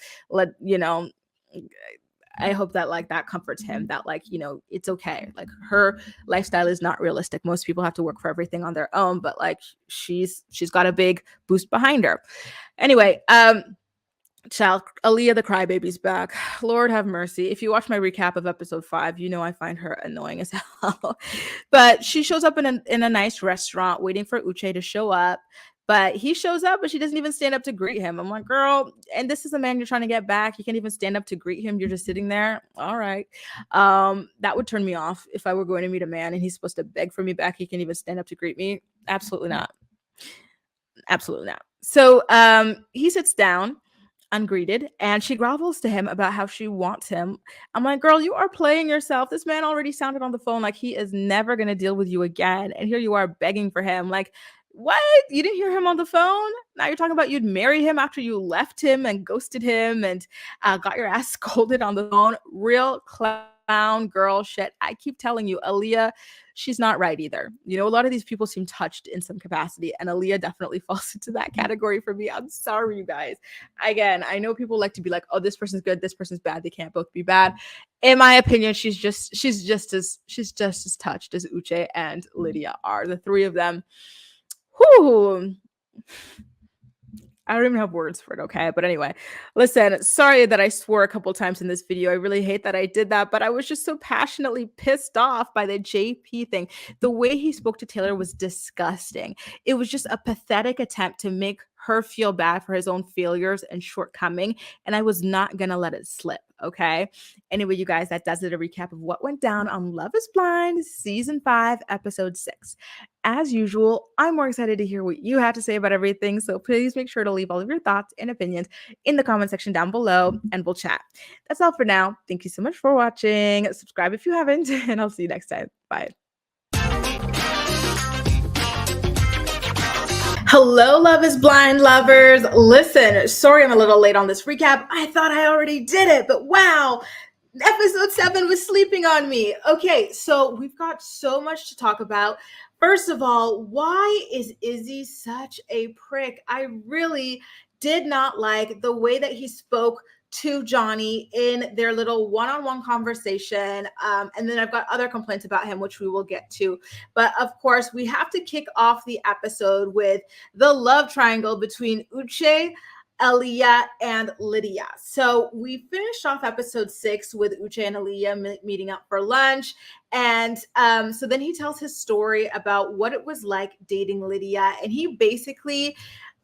I hope that like that comforts him, that like, it's okay. Like, her lifestyle is not realistic. Most people have to work for everything on their own, but like she's got a big boost behind her. Anyway, child, Aaliyah the crybaby's back. Lord have mercy. If you watch my recap of episode 5, I find her annoying as hell. But she shows up in a nice restaurant waiting for Uche to show up. But he shows up, but she doesn't even stand up to greet him. I'm like, girl, and this is a man you're trying to get back. You can't even stand up to greet him. You're just sitting there. All right. That would turn me off if I were going to meet a man and he's supposed to beg for me back. He can't even stand up to greet me. Absolutely not. Absolutely not. So he sits down ungreeted, and she grovels to him about how she wants him. I'm like, girl, you are playing yourself. This man already sounded on the phone like he is never going to deal with you again. And here you are begging for him. Like, what? You didn't hear him on the phone? Now you're talking about you'd marry him after you left him and ghosted him and got your ass scolded on the phone. Real clown girl shit. I keep telling you, Aaliyah, she's not right either. A lot of these people seem touched in some capacity, and Aaliyah definitely falls into that category for me. I'm sorry, you guys. Again, I know people like to be like, oh, this person's good, this person's bad. They can't both be bad. In my opinion, she's just as touched as Uche and Lydia are. The three of them. Whew. I don't even have words for it, okay? But anyway, listen, sorry that I swore a couple times in this video. I really hate that I did that, but I was just so passionately pissed off by the JP thing. The way he spoke to Taylor was disgusting. It was just a pathetic attempt to make her feel bad for his own failures and shortcoming, and I was not going to let it slip. Okay. Anyway, you guys, that does it. A recap of what went down on Love is Blind, season 5, episode 6. As usual, I'm more excited to hear what you have to say about everything. So please make sure to leave all of your thoughts and opinions in the comment section down below and we'll chat. That's all for now. Thank you so much for watching. Subscribe if you haven't, and I'll see you next time. Bye. Hello, Love is Blind lovers. Listen, sorry I'm a little late on this recap. I thought I already did it, but wow, episode 7 was sleeping on me. Okay, so we've got so much to talk about. First of all, why is Izzy such a prick? I really did not like the way that he spoke to Johnny in their little one-on-one conversation. And then I've got other complaints about him, which we will get to. But of course, we have to kick off the episode with the love triangle between Uche, Aaliyah, and Lydia. So we finished off episode 6 with Uche and Aaliyah meeting up for lunch. And so then he tells his story about what it was like dating Lydia. And he basically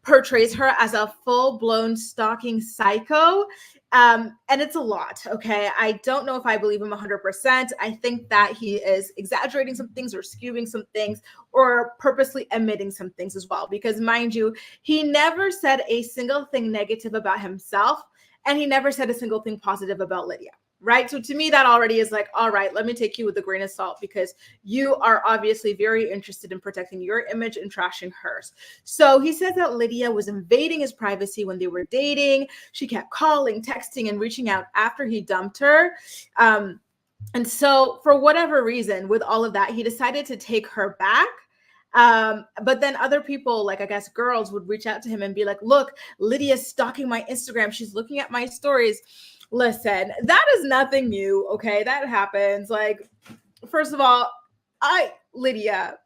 portrays her as a full-blown stalking psycho. And it's a lot, okay? I don't know if I believe him 100%. I think that he is exaggerating some things or skewing some things or purposely omitting some things as well. Because mind you, he never said a single thing negative about himself, and he never said a single thing positive about Lydia. Right? So to me, that already is like, all right, let me take you with a grain of salt because you are obviously very interested in protecting your image and trashing hers. So he says that Lydia was invading his privacy when they were dating. She kept calling, texting, and reaching out after he dumped her. And so for whatever reason, with all of that, he decided to take her back. But then other people, like I guess girls, would reach out to him and be like, look, Lydia's stalking my Instagram. She's looking at my stories. Listen, that is nothing new, okay? That happens. Like, first of all, Lydia,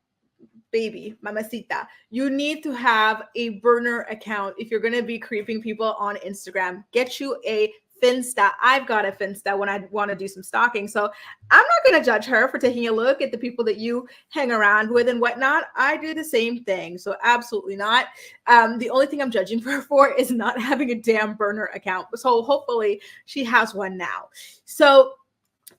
baby, mamacita, you need to have a burner account if you're going to be creeping people on Instagram. Get you a Finsta. I've got a Finsta when I want to do some stalking. So I'm not going to judge her for taking a look at the people that you hang around with and whatnot. I do the same thing. So absolutely not. The only thing I'm judging her for is not having a damn burner account. So hopefully she has one now. So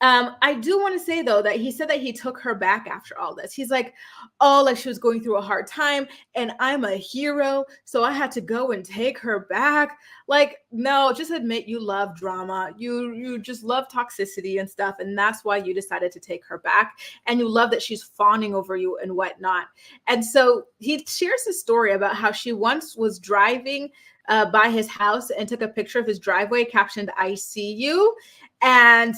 I do want to say, though, that he said that he took her back after all this. He's like, oh, like she was going through a hard time and I'm a hero, so I had to go and take her back. Like, no, just admit you love drama. You just love toxicity and stuff. And that's why you decided to take her back. And you love that she's fawning over you and whatnot. And so he shares a story about how she once was driving by his house and took a picture of his driveway captioned, I see you. And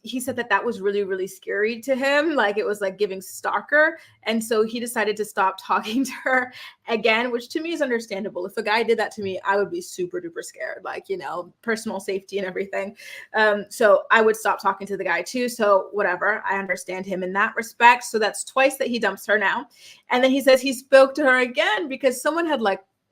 he said that was really, really scary to him. Like it was like giving stalker. And so he decided to stop talking to her again, which to me is understandable. If a guy did that to me, I would be super duper scared, like, you know, personal safety and everything. So I would stop talking to the guy too. So whatever, I understand him in that respect. So that's twice that he dumps her now. And then he says he spoke to her again because someone had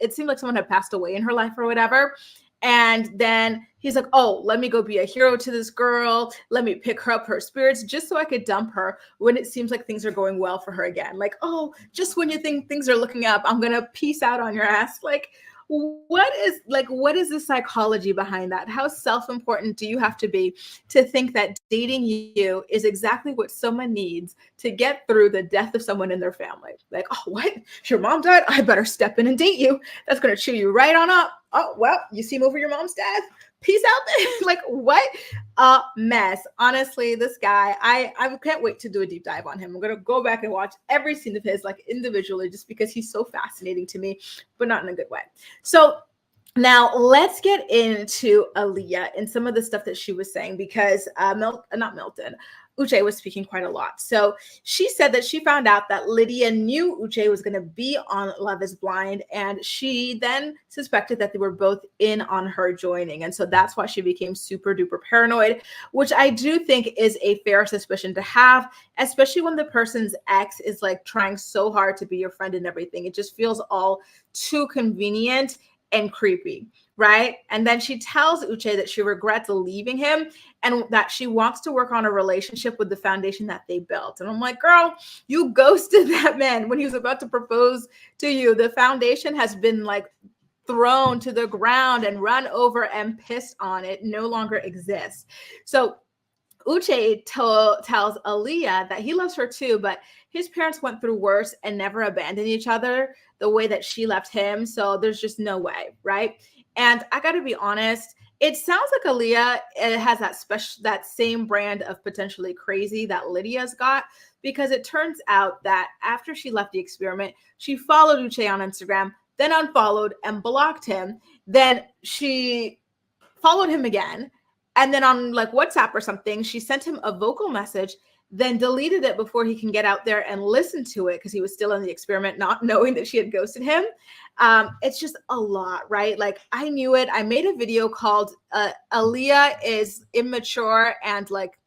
it seemed like someone had passed away in her life or whatever. And then he's like, oh, let me go be a hero to this girl. Let me pick her up her spirits just so I could dump her when it seems like things are going well for her again. Like, oh, just when you think things are looking up, I'm going to peace out on your ass. Like, what is the psychology behind that? How self-important do you have to be to think that dating you is exactly what someone needs to get through the death of someone in their family? Like, oh, what? Your mom died? I better step in and date you. That's going to chew you right on up. Oh, well, you seem over your mom's death. Peace out. Like, what a mess. Honestly, this guy, I can't wait to do a deep dive on him. I'm going to go back and watch every scene of his, like individually, just because he's so fascinating to me, but not in a good way. So now let's get into Aaliyah and some of the stuff that she was saying because Uche was speaking quite a lot. So she said that she found out that Lydia knew Uche was going to be on Love is Blind, and she then suspected that they were both in on her joining. And so that's why she became super duper paranoid, which I do think is a fair suspicion to have, especially when the person's ex is like trying so hard to be your friend and everything. It just feels all too convenient and creepy, right? And then she tells Uche that she regrets leaving him and that she wants to work on a relationship with the foundation that they built. And I'm like, girl, you ghosted that man when he was about to propose to you. The foundation has been like thrown to the ground and run over and pissed on. It no longer exists. So Uche tells Aaliyah that he loves her too, but his parents went through worse and never abandoned each other the way that she left him. So there's just no way, right? And I got to be honest, it sounds like Aaliyah has that same brand of potentially crazy that Lydia's got, because it turns out that after she left the experiment, she followed Uche on Instagram, then unfollowed and blocked him. Then she followed him again, and then on like WhatsApp or something, she sent him a vocal message, then deleted it before he can get out there and listen to it because he was still in the experiment, not knowing that she had ghosted him. It's just a lot, right? Like, I knew it. I made a video called Aaliyah is immature, and like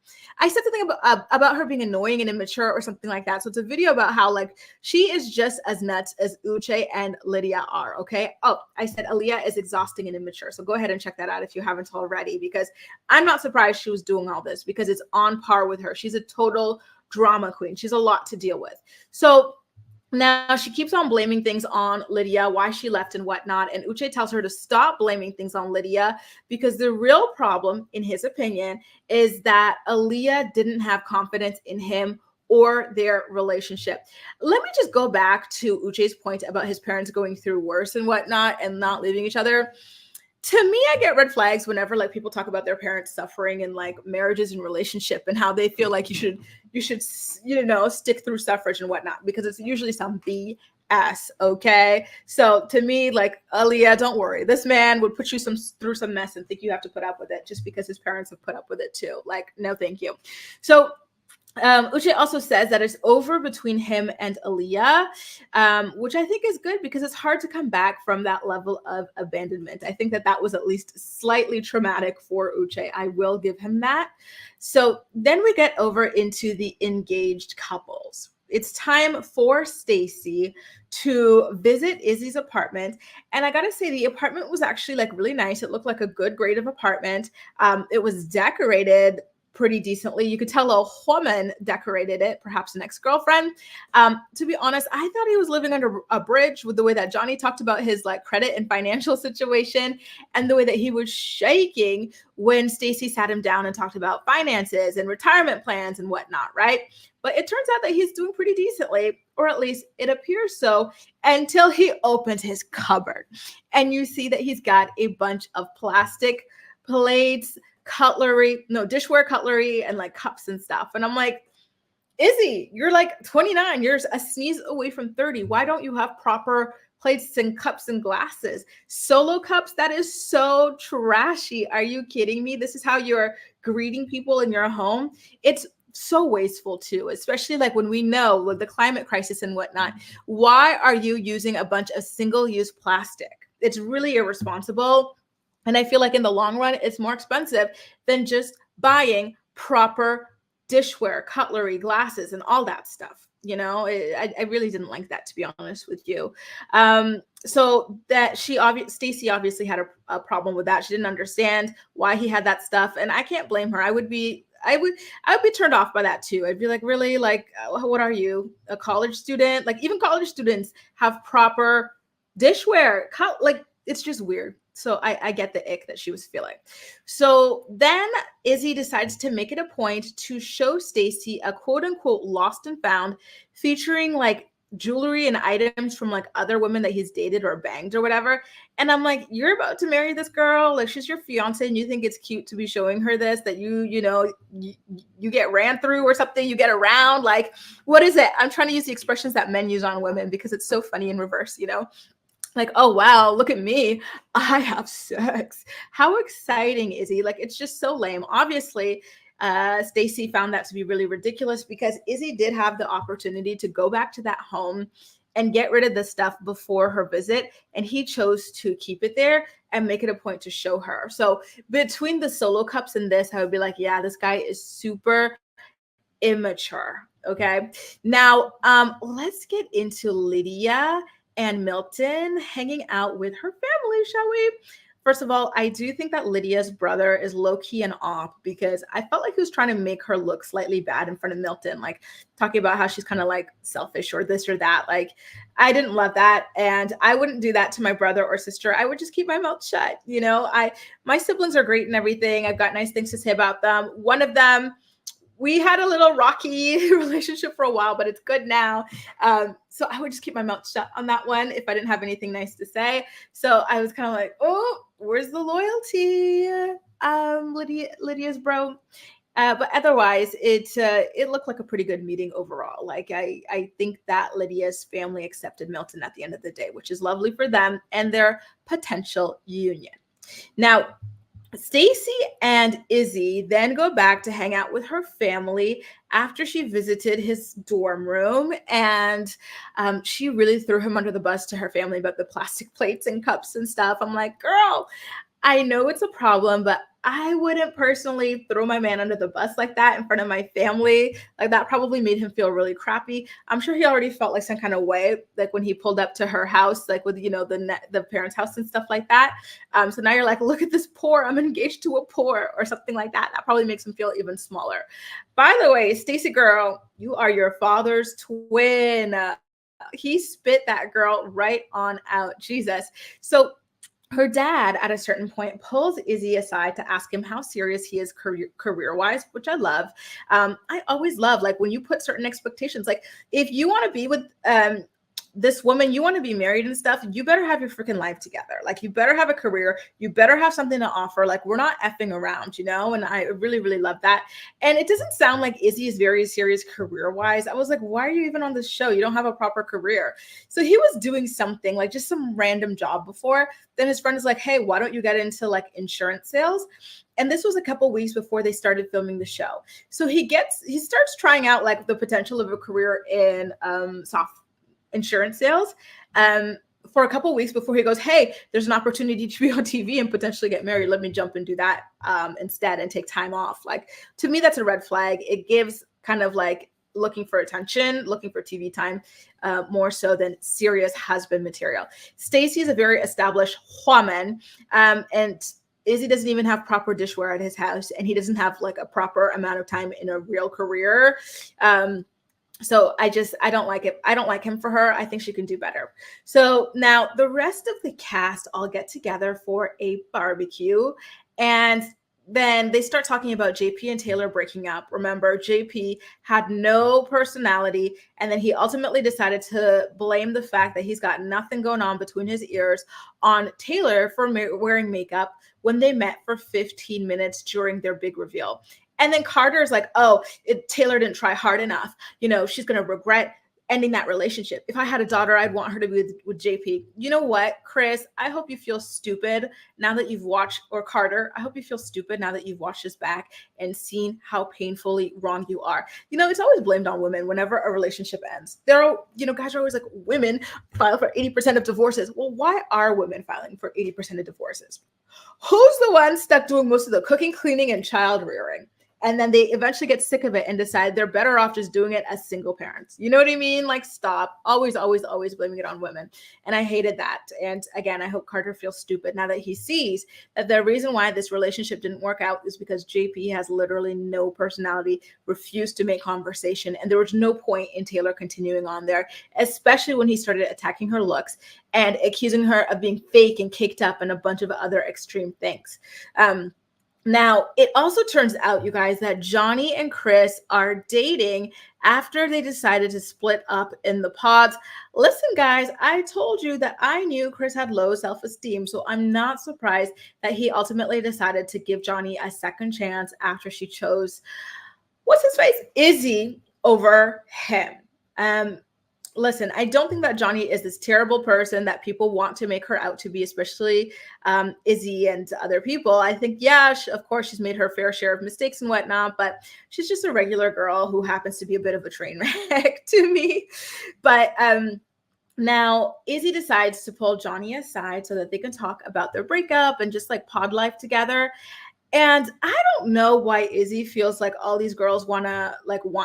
I said something about her being annoying and immature or something like that. So it's a video about how like she is just as nuts as Uche and Lydia are, okay? Oh, I said Aaliyah is exhausting and immature. So go ahead and check that out if you haven't already, because I'm not surprised she was doing all this, because it's on par with her. She's a total drama queen. She's a lot to deal with. So now she keeps on blaming things on Lydia, why she left and whatnot. And Uche tells her to stop blaming things on Lydia, because the real problem, in his opinion, is that Aaliyah didn't have confidence in him or their relationship. Let me just go back to Uche's point about his parents going through worse and whatnot and not leaving each other. To me, I get red flags whenever like people talk about their parents suffering in like marriages and relationship, and how they feel like you should stick through suffrage and whatnot, because it's usually some BS. Okay, so to me, like, Aaliyah, don't worry, this man would put you through some mess and think you have to put up with it just because his parents have put up with it too. Like, no, thank you. So Uche also says that it's over between him and Aaliyah, which I think is good, because it's hard to come back from that level of abandonment. I think that was at least slightly traumatic for Uche. I will give him that. So then we get over into the engaged couples. It's time for Stacy to visit Izzy's apartment. And I gotta say, the apartment was actually like really nice. It looked like a good grade of apartment. It was decorated pretty decently. You could tell a woman decorated it, perhaps an ex-girlfriend. To be honest, I thought he was living under a bridge with the way that Johnny talked about his like credit and financial situation, and the way that he was shaking when Stacy sat him down and talked about finances and retirement plans and whatnot, right? But it turns out that he's doing pretty decently, or at least it appears so, until he opened his cupboard. And you see that he's got a bunch of plastic plates, dishware cutlery, and like cups and stuff. And I'm like, Izzy, you're like 29. You're a sneeze away from 30. Why don't you have proper plates and cups and glasses? Solo cups? That is so trashy. Are you kidding me? This is how you're greeting people in your home? It's so wasteful too, especially like when we know with the climate crisis and whatnot. Why are you using a bunch of single-use plastic? It's really irresponsible. And I feel like in the long run, it's more expensive than just buying proper dishware, cutlery, glasses, and all that stuff. You know, I really didn't like that, to be honest with you. So that Stacy obviously had a problem with that. She didn't understand why he had that stuff. And I can't blame her. I would be turned off by that too. I'd be like, really? Like, what are you, a college student? Like, even college students have proper dishware. Like, it's just weird. So I get the ick that she was feeling. So then Izzy decides to make it a point to show Stacy a quote unquote lost and found, featuring like jewelry and items from like other women that he's dated or banged or whatever. And I'm like, you're about to marry this girl, like she's your fiance, and you think it's cute to be showing her this, that you get ran through or something, you get around, like, what is it? I'm trying to use the expressions that men use on women because it's so funny in reverse, like, oh wow, look at me, I have sex. How exciting is he? Like, it's just so lame. Obviously Stacy found that to be really ridiculous, because Izzy did have the opportunity to go back to that home and get rid of the stuff before her visit, and he chose to keep it there and make it a point to show her. So between the solo cups and this, I would be like, yeah, this guy is super immature. Okay, now let's get into Lydia and Milton hanging out with her family, shall we? First of all, I do think that Lydia's brother is low-key and off because I felt like he was trying to make her look slightly bad in front of Milton, like talking about how she's kind of like selfish or this or that. Like, I didn't love that. And I wouldn't do that to my brother or sister. I would just keep my mouth shut. My siblings are great and everything. I've got nice things to say about them. One of them, we had a little rocky relationship for a while, but it's good now. So I would just keep my mouth shut on that one if I didn't have anything nice to say. So I was kind of like, oh, where's the loyalty, Lydia's bro? But otherwise, it looked like a pretty good meeting overall. Like I think that Lydia's family accepted Milton at the end of the day, which is lovely for them and their potential union. Now, Stacy and Izzy then go back to hang out with her family after she visited his dorm room, and she really threw him under the bus to her family about the plastic plates and cups and stuff. I'm like, girl, I know it's a problem, but I wouldn't personally throw my man under the bus like that in front of my family. Like, that probably made him feel really crappy. I'm sure he already felt like some kind of way, like when he pulled up to her house, like with, the parents' house and stuff like that. So now you're like, look at this poor, I'm engaged to a poor or something like that. That probably makes him feel even smaller. By the way, Stacy girl, you are your father's twin. He spit that girl right on out. Jesus. So her dad at a certain point pulls Izzy aside to ask him how serious he is career-wise, which I love. I always love, like, when you put certain expectations, like if you want to be with this woman, you want to be married and stuff, you better have your freaking life together. Like, you better have a career, you better have something to offer. Like, we're not effing around, and I really, really love that. And it doesn't sound like Izzy is very serious career-wise. I was like, why are you even on this show? You don't have a proper career. So he was doing something, like just some random job before. Then his friend is like, hey, why don't you get into like insurance sales? And this was a couple weeks before they started filming the show. So he starts trying out like the potential of a career in insurance sales for a couple of weeks before he goes, hey, there's an opportunity to be on TV and potentially get married. Let me jump and do that instead and take time off. Like, to me, that's a red flag. It gives kind of like looking for attention, looking for TV time, more so than serious husband material. Stacy is a very established woman, and Izzy doesn't even have proper dishware at his house, and he doesn't have like a proper amount of time in a real career. So I don't like it. I don't like him for her. I think she can do better. So now the rest of the cast all get together for a barbecue, and then they start talking about JP and Taylor breaking up. Remember, JP had no personality, and then he ultimately decided to blame the fact that he's got nothing going on between his ears on Taylor for wearing makeup when they met for 15 minutes during their big reveal. And then Carter's like, oh, Taylor didn't try hard enough. She's going to regret ending that relationship. If I had a daughter, I'd want her to be with JP. You know what, Chris? I hope you feel stupid now that you've watched, or Carter, I hope you feel stupid now that you've watched this back and seen how painfully wrong you are. It's always blamed on women whenever a relationship ends. Guys are always like, women file for 80% of divorces. Well, why are women filing for 80% of divorces? Who's the one stuck doing most of the cooking, cleaning, and child rearing? And then they eventually get sick of it and decide they're better off just doing it as single parents. You know what I mean? Like, stop. Always, always, always blaming it on women. And I hated that. And again, I hope Carter feels stupid now that he sees that the reason why this relationship didn't work out is because JP has literally no personality, refused to make conversation. And there was no point in Taylor continuing on there, especially when he started attacking her looks and accusing her of being fake and caked up and a bunch of other extreme things. Now, it also turns out, you guys, that Johnny and Chris are dating after they decided to split up in the pods. Listen, guys, I told you that I knew Chris had low self-esteem, so I'm not surprised that he ultimately decided to give Johnny a second chance after she chose, what's his face, Izzy over him. Listen, I don't think that Johnny is this terrible person that people want to make her out to be, especially Izzy and other people. I think, yeah, of course, she's made her fair share of mistakes and whatnot, but she's just a regular girl who happens to be a bit of a train wreck to me. But now Izzy decides to pull Johnny aside so that they can talk about their breakup and just like pod life together. And I don't know why Izzy feels like all these girls want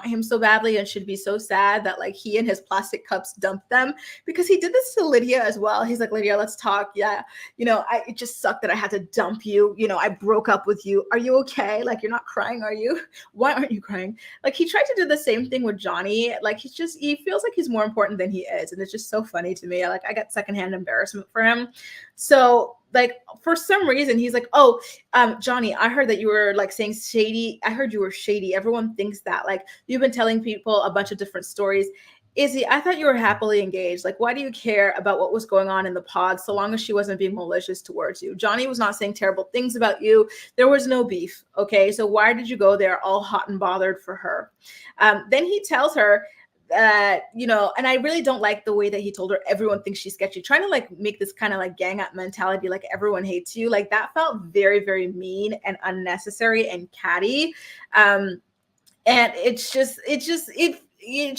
him so badly and should be so sad that like he and his plastic cups dumped them, because he did this to Lydia as well. He's like, Lydia, let's talk. Yeah, it just sucked that I had to dump you. I broke up with you. Are you okay? Like, you're not crying, are you? Why aren't you crying? Like, he tried to do the same thing with Johnny. Like, he feels like he's more important than he is, and it's just so funny to me. Like, I got secondhand embarrassment for him. So like, for some reason he's like, oh, Johnny, I heard that you were like saying shady. I heard you were shady. Everyone thinks that. Like, you've been telling people a bunch of different stories. Izzy, I thought you were happily engaged. Like, why do you care about what was going on in the pod so long as she wasn't being malicious towards you? Johnny was not saying terrible things about you. There was no beef. Okay. So why did you go there all hot and bothered for her? Then he tells her that, and I really don't like the way that he told her everyone thinks she's sketchy, trying to like make this kind of like gang up mentality, like everyone hates you. Like, that felt very, very mean and unnecessary and catty. And it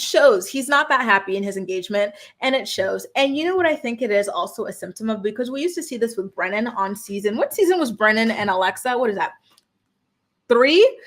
shows he's not that happy in his engagement, and it shows. And you know what I think it is also a symptom of, because we used to see this with Brennan on what season was Brennan and Alexa? What is that? 3?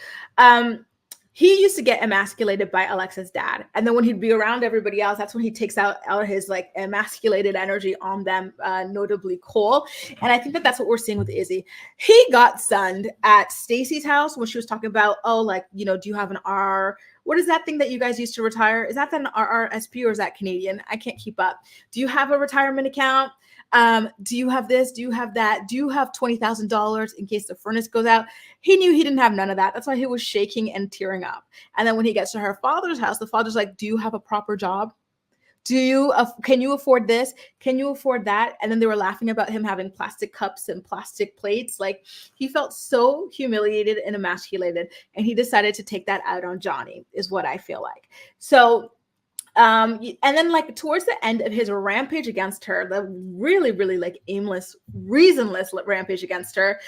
He used to get emasculated by Alexa's dad. And then when he'd be around everybody else, that's when he takes out his like emasculated energy on them, notably Cole. And I think that that's what we're seeing with Izzy. He got sunned at Stacy's house when she was talking about, oh, like, do you have an R? What is that thing that you guys used to retire? Is that an RRSP or is that Canadian? I can't keep up. Do you have a retirement account? Do you have this? Do you have that? Do you have $20,000 in case the furnace goes out? He knew he didn't have none of that. That's why he was shaking and tearing up. And then when he gets to her father's house, the father's like, do you have a proper job? Can you afford this? Can you afford that? And then they were laughing about him having plastic cups and plastic plates. Like, he felt so humiliated and emasculated, and he decided to take that out on Johnny, is what I feel like. So and then like towards the end of his rampage against her, the really, really like aimless, reasonless rampage against her,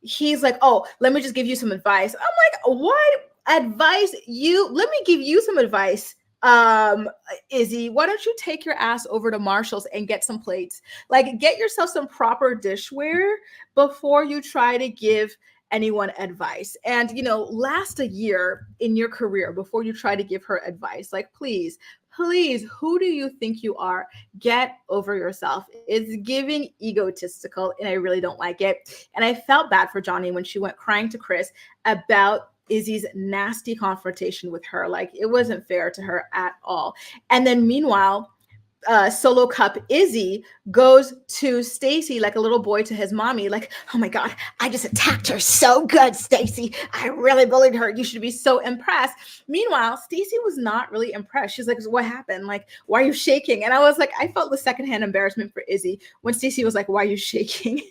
he's like, oh, let me just give you some advice. I'm like, what advice? Let me give you some advice. Izzy, why don't you take your ass over to Marshall's and get some plates? Like, get yourself some proper dishware before you try to give anyone advice. And last a year in your career before you try to give her advice. Like, please, who do you think you are? Get over yourself. It's giving egotistical, and I really don't like it. And I felt bad for Johnny when she went crying to Chris about Izzy's nasty confrontation with her. Like, it wasn't fair to her at all. And then meanwhile, solo cup Izzy goes to Stacy like a little boy to his mommy, like, oh my God, I just attacked her so good, Stacy. I really bullied her. You should be so impressed. Meanwhile, Stacy was not really impressed. She's like, what happened? Like, why are you shaking? And I was like, I felt the secondhand embarrassment for Izzy when Stacy was like, why are you shaking?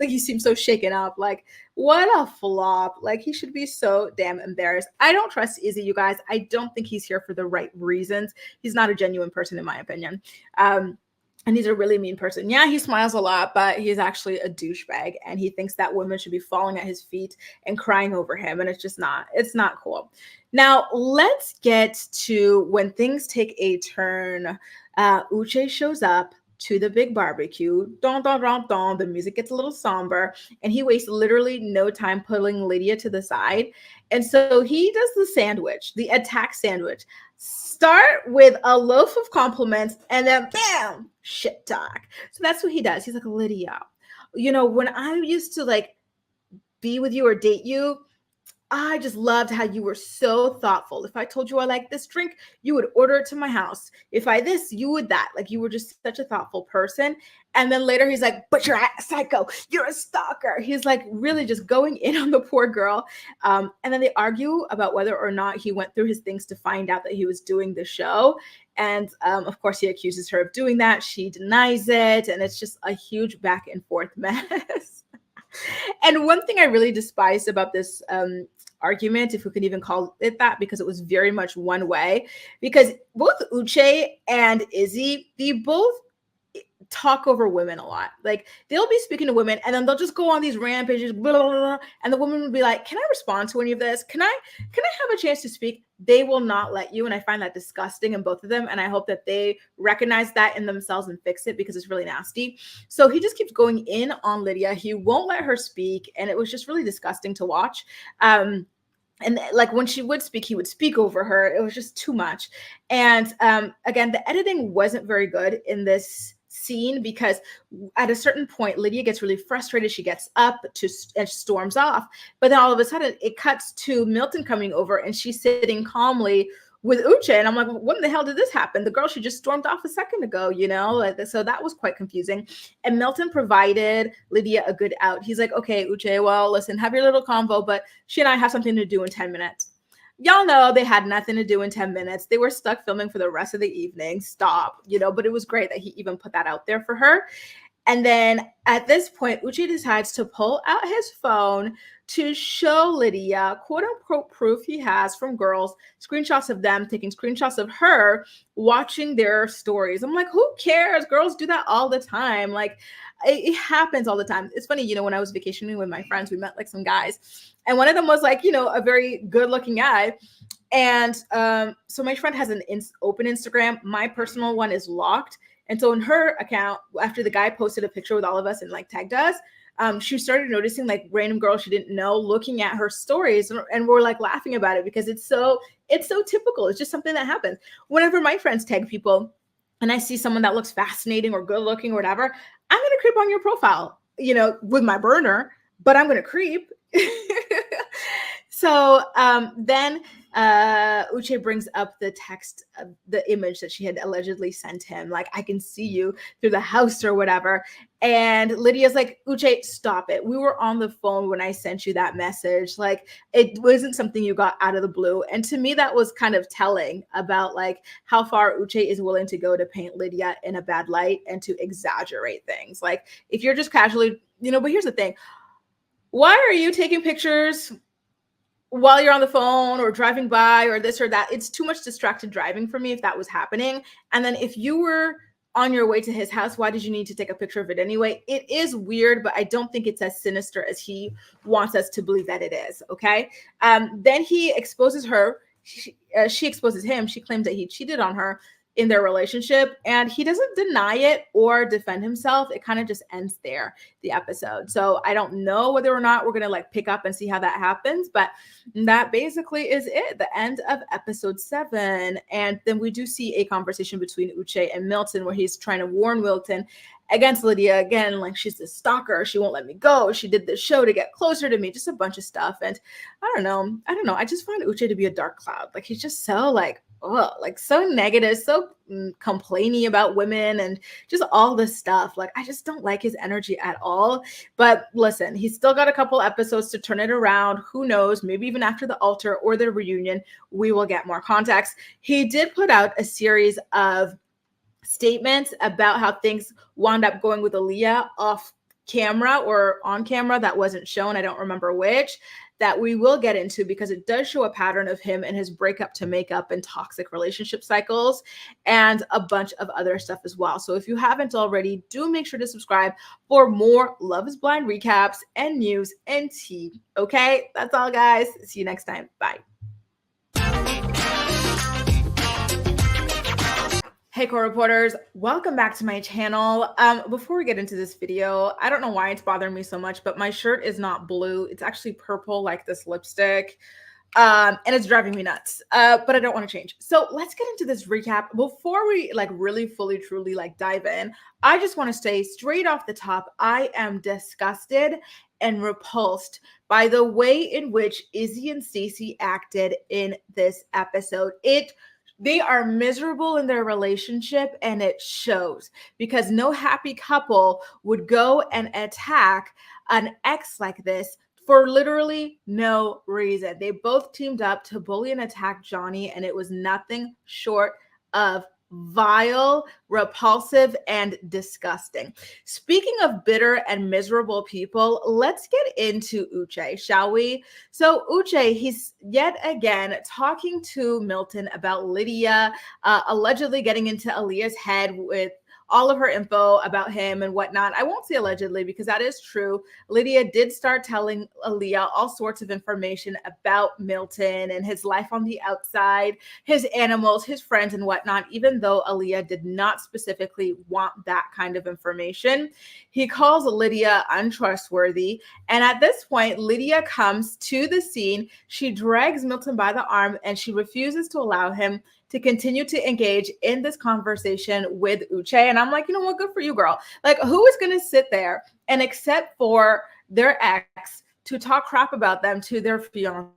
Like, you seem so shaken up. Like, what a flop. Like, he should be so damn embarrassed. I don't trust Izzy, you guys. I don't think he's here for the right reasons. He's not a genuine person, in my opinion. And he's a really mean person. Yeah, he smiles a lot, but he's actually a douchebag. And he thinks that women should be falling at his feet and crying over him. And it's not cool. Now, let's get to when things take a turn. Uche shows up to the big barbecue. Don, don, don, don. The music gets a little somber, and he wastes literally no time pulling Lydia to the side. And so he does the sandwich, the attack sandwich. Start with a loaf of compliments, and then bam, shit talk. So that's what he does. He's like, Lydia, when I used to like be with you or date you, I just loved how you were so thoughtful. If I told you I like this drink, you would order it to my house. If I this, you would that. Like, you were just such a thoughtful person. And then later he's like, but you're a psycho. You're a stalker. He's like really just going in on the poor girl. And then they argue about whether or not he went through his things to find out that he was doing the show. And of course, he accuses her of doing that. She denies it. And it's just a huge back and forth mess. And one thing I really despised about this argument, if we could even call it that, because it was very much one way, because both Uche and Izzy, they both talk over women a lot. Like they'll be speaking to women and then they'll just go on these rampages, blah, blah, blah, and the woman will be like, can I respond to any of this? Can I have a chance to speak? They will not let you. And I find that disgusting in both of them. And I hope that they recognize that in themselves and fix it, because it's really nasty. So he just keeps going in on Lydia. He won't let her speak. And it was just really disgusting to watch. And like when she would speak, he would speak over her. It was just too much. And again, the editing wasn't very good in this scene, because at a certain point Lydia gets really frustrated. She gets up and storms off, but then all of a sudden it cuts to Milton coming over and she's sitting calmly with Uche, and I'm like, when the hell did this happen? The girl, she just stormed off a second ago, you know? So that was quite confusing. And Milton provided Lydia a good out. He's like, okay, Uche, well, listen, have your little convo, but she and I have something to do in 10 minutes. Y'all know they had nothing to do in 10 minutes. They were stuck filming for the rest of the evening. Stop, you know, but it was great that he even put that out there for her. And then at this point, Uche decides to pull out his phone to show Lydia, quote unquote, proof he has from girls, screenshots of them taking screenshots of her watching their stories. I'm like, who cares? Girls do that all the time. Like, it happens all the time. It's funny, you know, when I was vacationing with my friends, we met like some guys, and one of them was like, you know, a very good looking guy. And so my friend has an open Instagram. My personal one is locked. And so in her account, after the guy posted a picture with all of us and like tagged us, she started noticing like random girls she didn't know looking at her stories, and we're like laughing about it because it's so typical. It's just something that happens. Whenever my friends tag people and I see someone that looks fascinating or good looking or whatever, I'm going to creep on your profile, you know, with my burner, but I'm going to creep. So then Uche brings up the text, the image that she had allegedly sent him, like, I can see you through the house or whatever. And Lydia's like, Uche, stop it. We were on the phone when I sent you that message. Like, it wasn't something you got out of the blue. And to me, that was kind of telling about like how far Uche is willing to go to paint Lydia in a bad light and to exaggerate things. Like, if you're just casually, you know, but here's the thing. Why are you taking pictures while you're on the phone or driving by or this or that? It's too much distracted driving for me if that was happening. And then if you were on your way to his house, why did you need to take a picture of it anyway? It is weird, but I don't think it's as sinister as he wants us to believe that it is. Okay. Then he exposes her. She exposes him. She claims that he cheated on her in their relationship, and he doesn't deny it or defend himself. It kind of just ends there, the episode. So I don't know whether or not we're going to like pick up and see how that happens, but that basically is it, the end of episode 7. And then we do see a conversation between Uche and Milton where he's trying to warn Milton against Lydia again, like, she's the stalker, she won't let me go, she did this show to get closer to me, just a bunch of stuff. And I don't know, I just find Uche to be a dark cloud. Like, he's just so like, oh, like so negative, so complaining about women and just all this stuff. Like, I just don't like his energy at all. But listen, he's still got a couple episodes to turn it around. Who knows, maybe even after the altar or the reunion, we will get more context. He did put out a series of statements about how things wound up going with Aaliyah off camera or on camera that wasn't shown. I don't remember which, that we will get into, because it does show a pattern of him and his breakup to makeup and toxic relationship cycles and a bunch of other stuff as well. So if you haven't already, do make sure to subscribe for more Love is Blind recaps and news and tea. Okay, that's all, guys. See you next time. Bye. Hey, core reporters, welcome back to my channel. Before we get into this video, I don't know why it's bothering me so much, but my shirt is not blue. It's actually purple, like this lipstick, and it's driving me nuts, but I don't want to change. So let's get into this recap. Before we like really fully, truly like dive in, I just want to say straight off the top, I am disgusted and repulsed by the way in which Izzy and Stacy acted in this episode. They are miserable in their relationship, and it shows, because no happy couple would go and attack an ex like this for literally no reason. They both teamed up to bully and attack Johnny, and it was nothing short of vile, repulsive, and disgusting. Speaking of bitter and miserable people, let's get into Uche, shall we? So Uche, he's yet again talking to Milton about Lydia, allegedly getting into Aaliyah's head with all of her info about him and whatnot. I won't say allegedly because that is true. Lydia did start telling Aaliyah all sorts of information about Milton and his life on the outside, his animals, his friends, and whatnot, even though Aaliyah did not specifically want that kind of information. He calls Lydia untrustworthy. And at this point, Lydia comes to the scene. She drags Milton by the arm and she refuses to allow him to continue to engage in this conversation with Uche. And I'm like, you know what? Good for you, girl. Like, who is going to sit there and accept for their ex to talk crap about them to their fiance?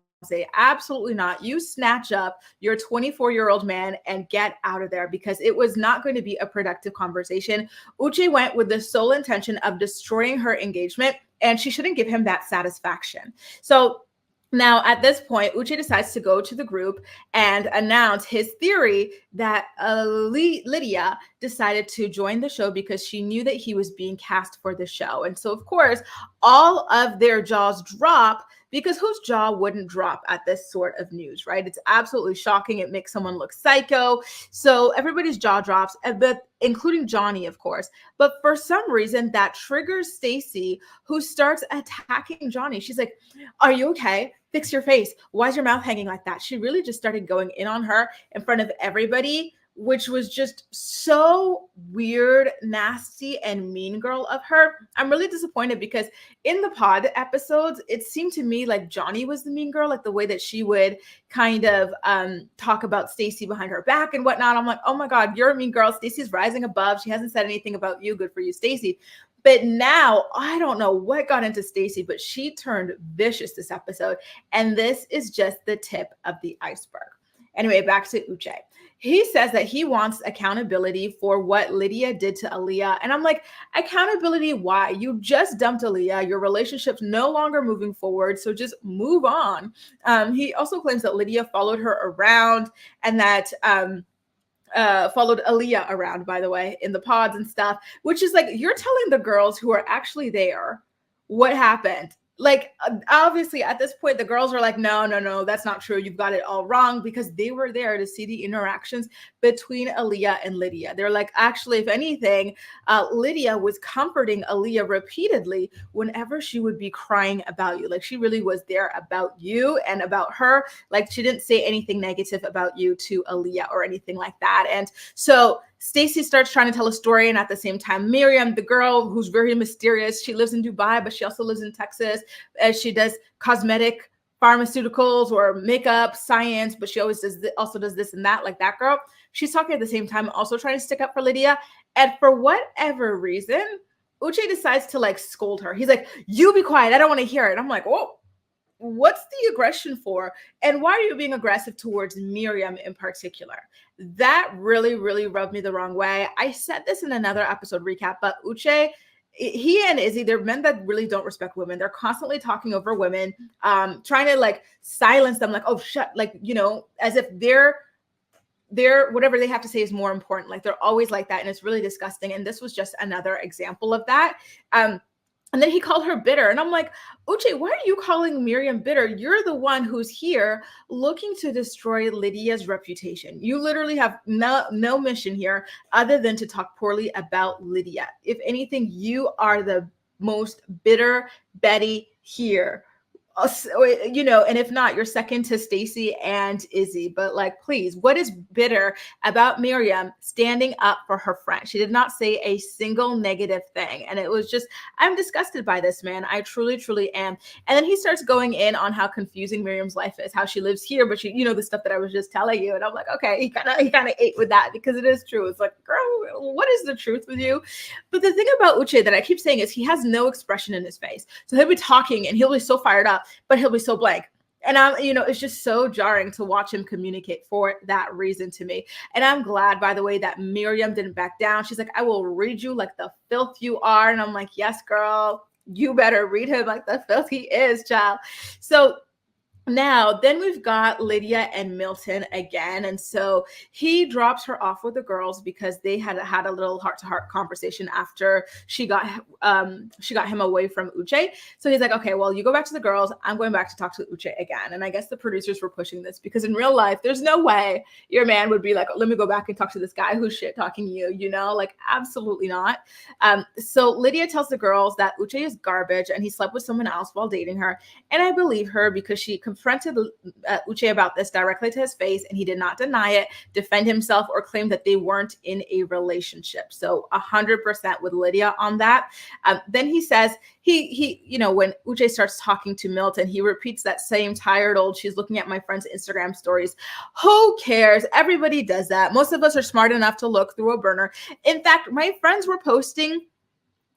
Absolutely not. You snatch up your 24-year-old man and get out of there because it was not going to be a productive conversation. Uche went with the sole intention of destroying her engagement, and she shouldn't give him that satisfaction. So now, at this point, Uche decides to go to the group and announce his theory that Lydia decided to join the show because she knew that he was being cast for the show. And so, of course, all of their jaws drop because whose jaw wouldn't drop at this sort of news, right? It's absolutely shocking. It makes someone look psycho. So everybody's jaw drops, but including Johnny, of course. But for some reason, that triggers Stacy, who starts attacking Johnny. She's like, "Are you okay? Fix your face. Why is your mouth hanging like that?" She really just started going in on her in front of everybody, which was just so weird, nasty, and mean girl of her. I'm really disappointed because in the pod episodes, it seemed to me like Johnny was the mean girl, like the way that she would kind of talk about Stacy behind her back and whatnot. I'm like, oh my God, you're a mean girl. Stacy's rising above. She hasn't said anything about you. Good for you, Stacy. But now I don't know what got into Stacy, but she turned vicious this episode. And this is just the tip of the iceberg. Anyway, back to Uche. He says that he wants accountability for what Lydia did to Aaliyah. And I'm like, accountability? Why? You just dumped Aaliyah. Your relationship's no longer moving forward. So just move on. He also claims that Lydia followed her around and that followed Aaliyah around, by the way, in the pods and stuff, which is like, you're telling the girls who are actually there what happened. Like, obviously, at this point, the girls are like, no, that's not true. You've got it all wrong, because they were there to see the interactions between Aaliyah and Lydia. They're like, actually, if anything, Lydia was comforting Aaliyah repeatedly whenever she would be crying about you. Like, she really was there about you and about her. Like, she didn't say anything negative about you to Aaliyah or anything like that. And so Stacy starts trying to tell a story, and at the same time, Miriam, the girl who's very mysterious, she lives in Dubai, but she also lives in Texas, as she does cosmetic pharmaceuticals or makeup science, but she always also does this and that, like that girl. She's talking at the same time, also trying to stick up for Lydia. And for whatever reason, Uche decides to like scold her. He's like, "You be quiet. I don't want to hear it." I'm like, "Whoa. What's the aggression for? And why are you being aggressive towards Miriam in particular?" That really, really rubbed me the wrong way. I said this in another episode recap, but Uche, he and Izzy, they're men that really don't respect women. They're constantly talking over women, trying to like silence them, like, "Oh, shut," like, you know, as if they're whatever they have to say is more important. Like, they're always like that, and it's really disgusting. And this was just another example of that. And then he called her bitter. And I'm like, Uche, why are you calling Miriam bitter? You're the one who's here looking to destroy Lydia's reputation. You literally have no mission here other than to talk poorly about Lydia. If anything, you are the most bitter Betty here. You know, and if not, you're second to Stacy and Izzy. But like, please, what is bitter about Miriam standing up for her friend? She did not say a single negative thing. And it was just, I'm disgusted by this, man. I truly, truly am. And then he starts going in on how confusing Miriam's life is, how she lives here, but she, you know, the stuff that I was just telling you. And I'm like, okay, he kind of ate with that, because it is true. It's like, girl, what is the truth with you? But the thing about Uche that I keep saying is he has no expression in his face. So he'll be talking and he'll be so fired up, but he'll be so blank. And you know, it's just so jarring to watch him communicate for that reason to me. And I'm glad, by the way, that Miriam didn't back down. She's like, "I will read you like the filth you are." And I'm like, yes, girl, you better read him like the filth he is, child. So Now, then we've got Lydia and Milton again. And so he drops her off with the girls because they had a little heart-to-heart conversation after she got him away from Uche. So he's like, okay, well, you go back to the girls. I'm going back to talk to Uche again. And I guess the producers were pushing this because in real life, there's no way your man would be like, let me go back and talk to this guy who's shit talking you, like absolutely not. So Lydia tells the girls that Uche is garbage and he slept with someone else while dating her. And I believe her because she confronted Uche about this directly to his face, and he did not deny it, defend himself, or claim that they weren't in a relationship. So 100% with Lydia on that. Then he says when Uche starts talking to Milton, he repeats that same tired old, she's looking at my friend's Instagram stories. Who cares? Everybody does that. Most of us are smart enough to look through a burner. In fact, my friends were posting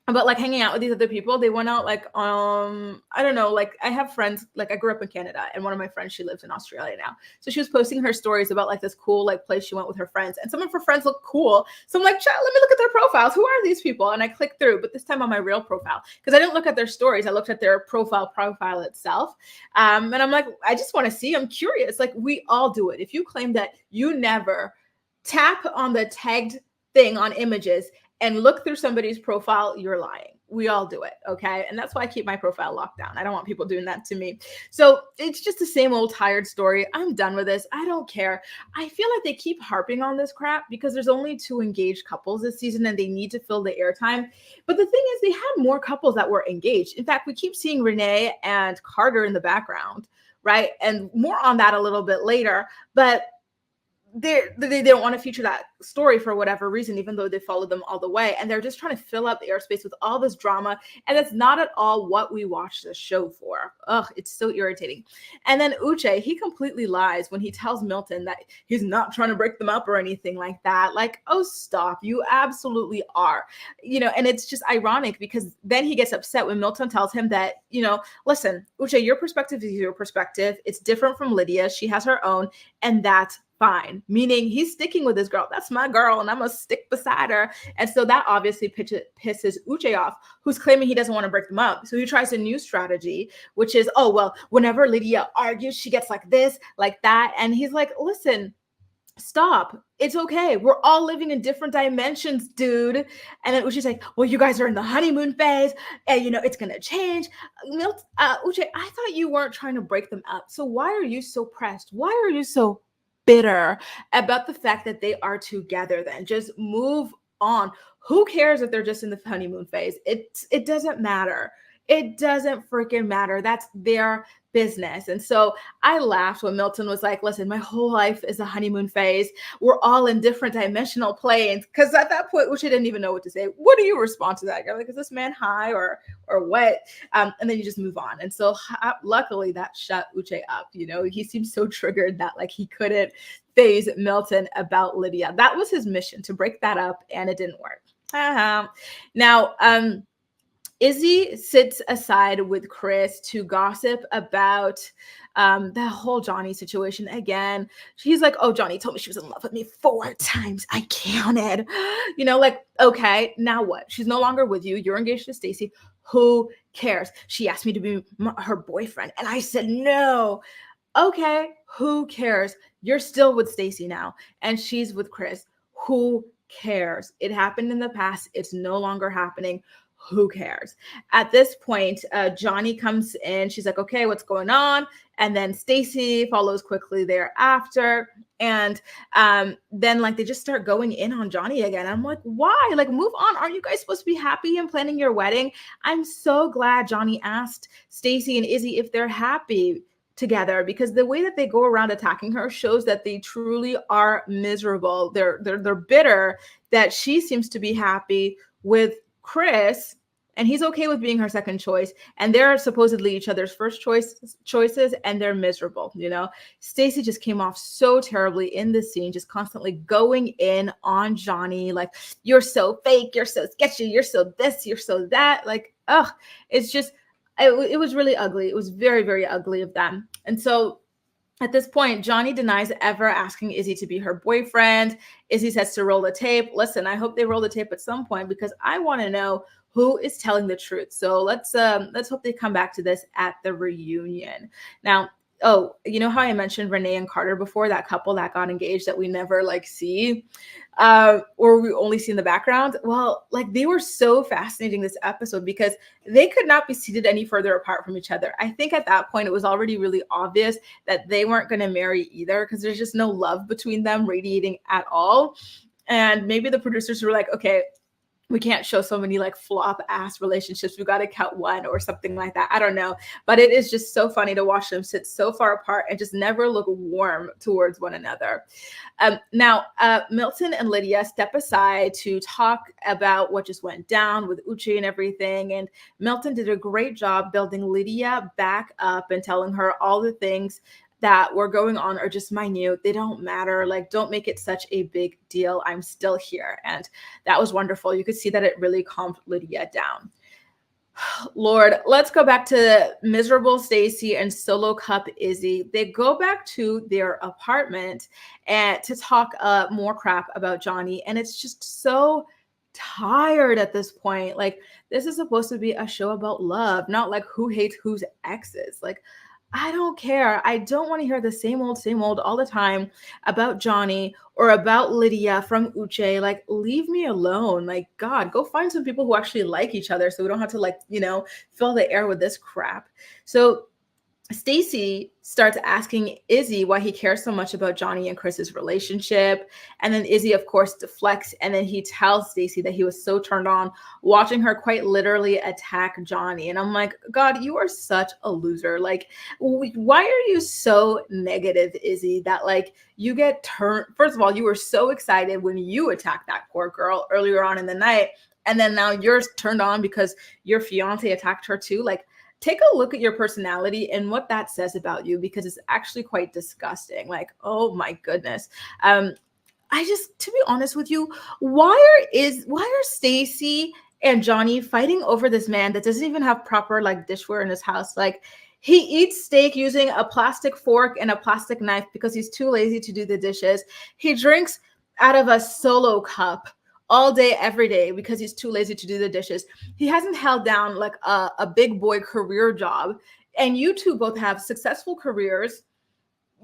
about like hanging out with these other people. They went out like, I don't know, like I have friends, like I grew up in Canada and one of my friends, she lives in Australia now. So she was posting her stories about like this cool like place she went with her friends, and some of her friends look cool. So I'm like, let me look at their profiles. Who are these people? And I clicked through, but this time on my real profile, because I didn't look at their stories. I looked at their profile itself. And I'm like, I just want to see, I'm curious. Like we all do it. If you claim that you never tap on the tagged thing on images and look through somebody's profile, you're lying. We all do it, okay? And that's why I keep my profile locked down. I don't want people doing that to me. So it's just the same old tired story. I'm done with this. I don't care. I feel like they keep harping on this crap because there's only 2 engaged couples this season and they need to fill the airtime. But the thing is, they had more couples that were engaged. In fact, we keep seeing Renee and Carter in the background, right? And more on that a little bit later. But they don't want to feature that story for whatever reason, even though they followed them all the way. And they're just trying to fill up the airspace with all this drama. And that's not at all what we watched the show for. Ugh, it's so irritating. And then Uche, he completely lies when he tells Milton that he's not trying to break them up or anything like that. Like, oh, stop. You absolutely are. And it's just ironic because then he gets upset when Milton tells him that, listen, Uche, your perspective is your perspective. It's different from Lydia. She has her own, and that's fine. Meaning he's sticking with this girl. That's my girl and I'm gonna stick beside her. And so that obviously pisses Uche off, who's claiming he doesn't want to break them up. So he tries a new strategy, which is, oh, well, whenever Lydia argues, she gets like this, like that. And he's like, listen, stop. It's okay. We're all living in different dimensions, dude. And then Uche's like, well, you guys are in the honeymoon phase and it's going to change. Uche, I thought you weren't trying to break them up. So why are you so pressed? Why are you so bitter about the fact that they are together? Then just move on. Who cares if they're just in the honeymoon phase? It doesn't matter. It doesn't freaking matter. That's their business. And so I laughed when Milton was like, listen, my whole life is a honeymoon phase. We're all in different dimensional planes. Because at that point, Uche didn't even know what to say. What do you respond to that? You're like, is this man high or what? And then you just move on. And so luckily that shut Uche up. He seemed so triggered that like he couldn't phase Milton about Lydia. That was his mission, to break that up, and it didn't work. Now, Izzy sits aside with Chris to gossip about the whole Johnny situation again. She's like, oh, Johnny told me she was in love with me 4 times. I counted. Okay, now what? She's no longer with you. You're engaged to Stacy. Who cares? She asked me to be her boyfriend, and I said no. Okay, who cares? You're still with Stacy now, and she's with Chris. Who cares? It happened in the past. It's no longer happening. Who cares? At this point, Johnny comes in. She's like, okay, what's going on? And then Stacy follows quickly thereafter. And then like they just start going in on Johnny again. I'm like, why? Like, move on. Aren't you guys supposed to be happy and planning your wedding? I'm so glad Johnny asked Stacy and Izzy if they're happy together, because the way that they go around attacking her shows that they truly are miserable. They're bitter that she seems to be happy with Chris and he's okay with being her second choice, and they're supposedly each other's first choices, and they're miserable. Stacy just came off so terribly in this scene, just constantly going in on Johnny, like, you're so fake, you're so sketchy, you're so this, you're so that. Like, it's just, it was really ugly. It was very, very ugly of them. And so at this point, Johnny denies ever asking Izzy to be her boyfriend. Izzy says to roll the tape. Listen, I hope they roll the tape at some point, because I want to know who is telling the truth. So let's hope they come back to this at the reunion. Now, Oh, you know how I mentioned Renee and Carter before, that couple that got engaged that we never like see, or we only see in the background? Well, like they were so fascinating this episode because they could not be seated any further apart from each other. I think at that point it was already really obvious that they weren't going to marry either because there's just no love between them radiating at all. And maybe the producers were like, okay, we can't show so many like flop ass relationships. We got to count one or something like that. I don't know. But it is just so funny to watch them sit so far apart and just never look warm towards one another. Now, Milton and Lydia step aside to talk about what just went down with Uche and everything. And Milton did a great job building Lydia back up and telling her all the things that were going on are just minute. They don't matter. Like, don't make it such a big deal. I'm still here. And that was wonderful. You could see that it really calmed Lydia down. Lord, let's go back to miserable Stacy and solo cup Izzy. They go back to their apartment and to talk more crap about Johnny. And it's just so tired at this point. Like, this is supposed to be a show about love, not like who hates whose exes. Like, I don't care. I don't want to hear the same old all the time about Johnny or about Lydia from Uche. Like, leave me alone. Like, God, go find some people who actually like each other so we don't have to, like, fill the air with this crap. So Stacy starts asking Izzy why he cares so much about Johnny and Chris's relationship. And then Izzy, of course, deflects. And then he tells Stacy that he was so turned on watching her quite literally attack Johnny. And I'm like, God, you are such a loser. Like, why are you so negative, Izzy, that like you get turned? First of all, you were so excited when you attacked that poor girl earlier on in the night. And then now you're turned on because your fiance attacked her too. Like, take a look at your personality and what that says about you, because it's actually quite disgusting. Like, oh my goodness. To be honest with you, why are Stacy and Johnny fighting over this man that doesn't even have proper like dishware in his house? Like, he eats steak using a plastic fork and a plastic knife because he's too lazy to do the dishes. He drinks out of a solo cup all day, every day, because he's too lazy to do the dishes. He hasn't held down like a big boy career job. And you two both have successful careers,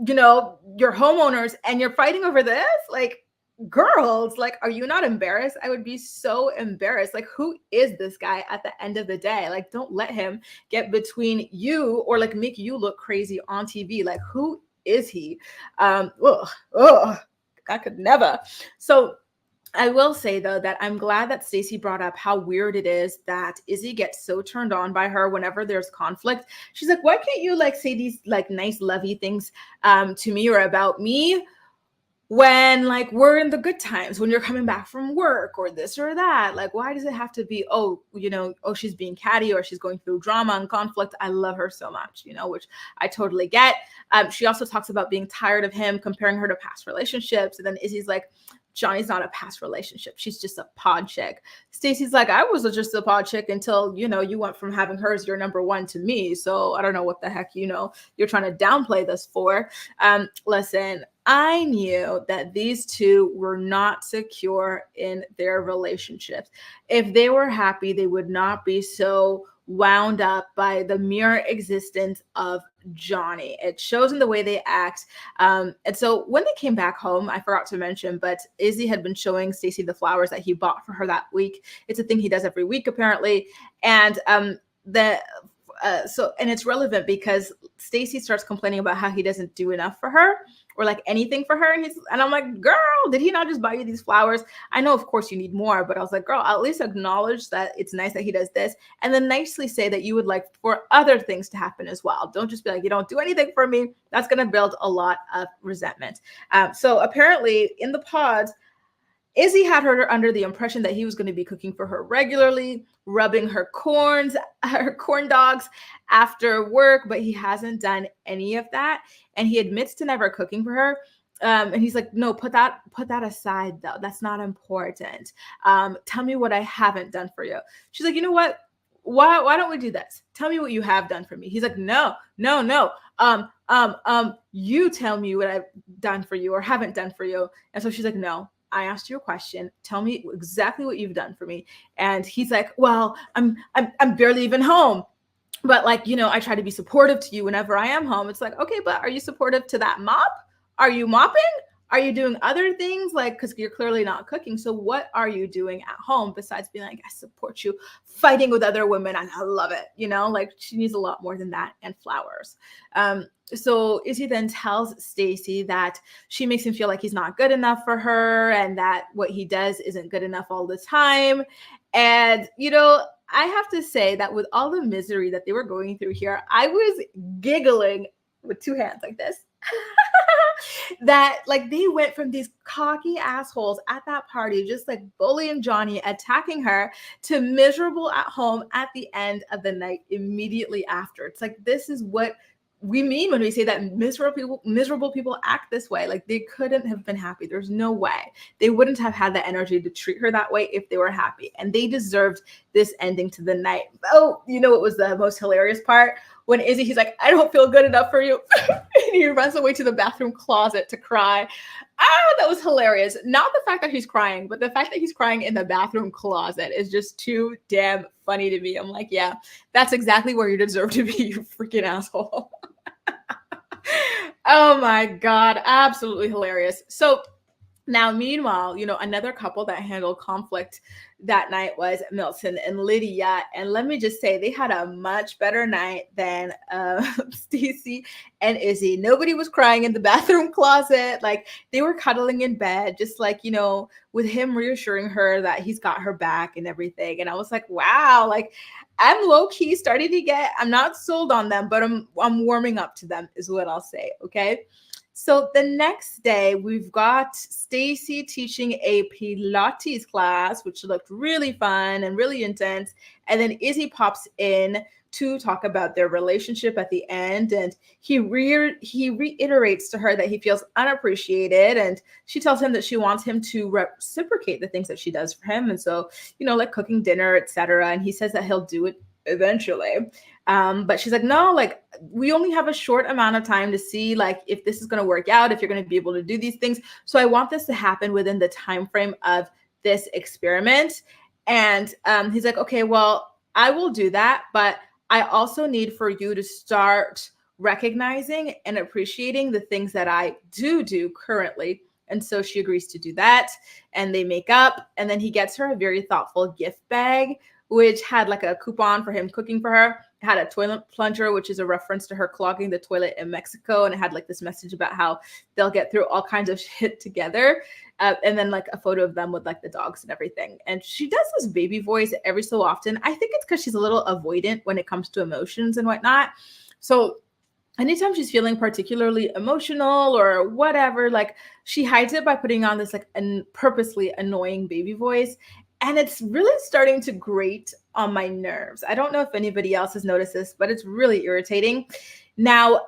you're homeowners, and you're fighting over this? Like, girls, like, are you not embarrassed? I would be so embarrassed. Like, who is this guy at the end of the day? Like, don't let him get between you or like make you look crazy on TV. Like, who is he? I could never. So I will say, though, that I'm glad that Stacy brought up how weird it is that Izzy gets so turned on by her whenever there's conflict. She's like, why can't you like say these like nice lovey things to me or about me when like we're in the good times, when you're coming back from work or this or that? Like, why does it have to be, she's being catty or she's going through drama and conflict? I love her so much, which I totally get. She also talks about being tired of him, comparing her to past relationships. And then Izzy's like, Johnny's not a past relationship. She's just a pod chick. Stacy's like, I was just a pod chick until, you went from having her as your number one to me. So I don't know what the heck, you're trying to downplay this for. Listen, I knew that these two were not secure in their relationships. If they were happy, they would not be so wound up by the mere existence of Johnny. It shows in the way they act. And so when they came back home, I forgot to mention, but Izzy had been showing Stacy the flowers that he bought for her that week. It's a thing he does every week, apparently. And and it's relevant because Stacy starts complaining about how he doesn't do enough for her or like anything for her. And I'm like, girl, did he not just buy you these flowers? I know, of course, you need more, but I was like, girl, at least acknowledge that it's nice that he does this, and then nicely say that you would like for other things to happen as well. Don't just be like, you don't do anything for me. That's going to build a lot of resentment. So apparently in the pods, Izzy had her under the impression that he was going to be cooking for her regularly, rubbing her corn dogs after work, but he hasn't done any of that. And he admits to never cooking for her. And he's like, no, put that aside though. That's not important. Tell me what I haven't done for you. She's like, you know what? Why don't we do this? Tell me what you have done for me. He's like, no. You tell me what I've done for you or haven't done for you. And so she's like, no. I asked you a question. Tell me exactly what you've done for me. And he's like, well, I'm barely even home. but like, you know, I try to be supportive to you whenever I am home. It's like, okay, but are you supportive to that mop? Are you mopping? Are you doing other things? Like, because you're clearly not cooking. So what are you doing at home besides being like, I support you, fighting with other women, and I love it, you know? Like, she needs a lot more than that, and flowers. So Izzy then tells Stacy that she makes him feel like he's not good enough for her, and that what he does isn't good enough all the time. And, you know, I have to say that with all the misery that they were going through here, I was giggling with two hands like this. That like they went from these cocky assholes at that party, just like bullying Johnny, attacking her, to miserable at home at the end of the night immediately after. It's like, this is what we mean when we say that miserable people act this way. Like, they couldn't have been happy. There's no way they wouldn't have had the energy to treat her that way if they were happy, and they deserved this ending to the night. Oh, you know what was the most hilarious part? When Izzy, he's like, I don't feel good enough for you. And he runs away to the bathroom closet to cry. Oh, that was hilarious. Not the fact that he's crying, but the fact that he's crying in the bathroom closet is just too damn funny to me. I'm like, yeah, that's exactly where you deserve to be, you freaking asshole. Oh my God, absolutely hilarious. So now, meanwhile, you know, another couple that handled conflict that night was Milton and Lydia. And let me just say, they had a much better night than Stacy and Izzy. Nobody was crying in the bathroom closet. Like, they were cuddling in bed, just like, you know, with him reassuring her that he's got her back and everything. And I was like, wow, like, I'm low key starting to I'm not sold on them, but I'm warming up to them is what I'll say. Okay. So the next day, we've got Stacy teaching a Pilates class, which looked really fun and really intense. And then Izzy pops in to talk about their relationship at the end. And he reiterates to her that he feels unappreciated. And she tells him that she wants him to reciprocate the things that she does for him. And so, you know, like cooking dinner, etc. And he says that he'll do it eventually. But she's like, no, like, we only have a short amount of time to see like if this is going to work out, if you're going to be able to do these things. So I want this to happen within the time frame of this experiment. And he's like, okay, well, I will do that, but I also need for you to start recognizing and appreciating the things that I do currently. And so she agrees to do that, and they make up, and then he gets her a very thoughtful gift bag, which had like a coupon for him cooking for her. It had a toilet plunger, which is a reference to her clogging the toilet in Mexico. And it had like this message about how they'll get through all kinds of shit together. And then like a photo of them with like the dogs and everything. And she does this baby voice every so often. I think it's because she's a little avoidant when it comes to emotions and whatnot. So anytime she's feeling particularly emotional or whatever, like, she hides it by putting on this like purposely annoying baby voice. And it's really starting to grate on my nerves. I don't know if anybody else has noticed this, but it's really irritating. Now,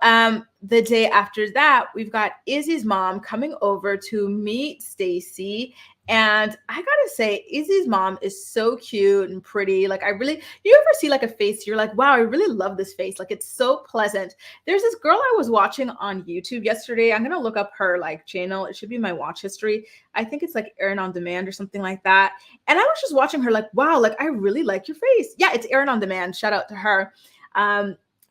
the day after that, we've got Izzy's mom coming over to meet Stacy. And I gotta say, Izzy's mom is so cute and pretty. Like, you ever see like a face, you're like, wow, I really love this face. Like, it's so pleasant. There's this girl I was watching on YouTube yesterday. I'm gonna look up her like channel. It should be my watch history. I think it's like Erin on Demand or something like that. And I was just watching her like, wow, like, I really like your face. Yeah, it's Erin on Demand. Shout out to her.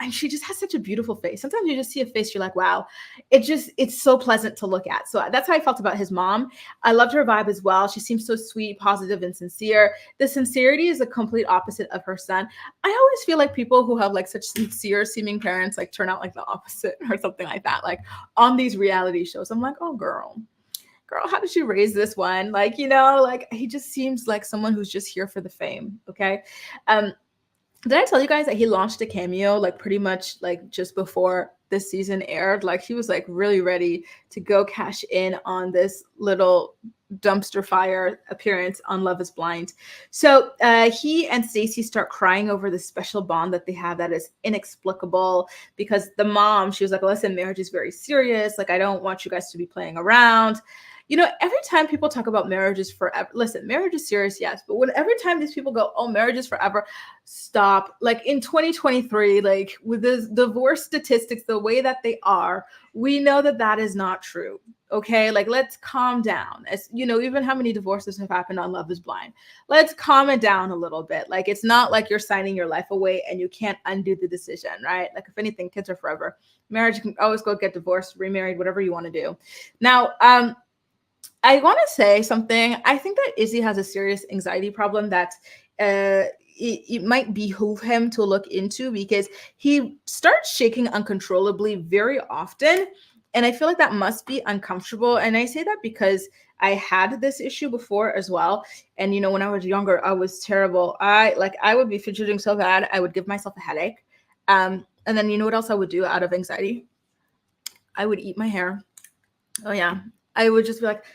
And she just has such a beautiful face. Sometimes you just see a face, you're like, wow, it's so pleasant to look at. So that's how I felt about his mom. I loved her vibe as well. She seems so sweet, positive, and sincere. The sincerity is the complete opposite of her son. I always feel like people who have like such sincere seeming parents like turn out like the opposite or something like that. Like on these reality shows, I'm like, oh, girl, how did you raise this one? Like, you know, like he just seems like someone who's just here for the fame. Okay. Did I tell you guys that he launched a Cameo like pretty much like just before this season aired? Like, he was like really ready to go cash in on this little dumpster fire appearance on Love is Blind. So he and Stacy start crying over the special bond that they have that is inexplicable, because the mom, she was like, listen, marriage is very serious. Like, I don't want you guys to be playing around. every time people talk about marriage is forever, listen, marriage is serious, yes, but when every time these people go, oh, marriage is forever, stop. Like in 2023, like with the divorce statistics the way that they are, we know that that is not true. Okay, like let's calm down. As even how many divorces have happened on Love is Blind. Let's calm it down a little bit. Like it's not like you're signing your life away and you can't undo the decision, right? Like if anything, kids are forever. Marriage, you can always go get divorced, remarried, whatever you want to do. Now, I want to say something. I think that Izzy has a serious anxiety problem that it might behoove him to look into, because he starts shaking uncontrollably very often. And I feel like that must be uncomfortable. And I say that because I had this issue before as well. And, when I was younger, I was terrible. I would be fidgeting so bad, I would give myself a headache. And then what else I would do out of anxiety? I would eat my hair. Oh, yeah. I would just be like,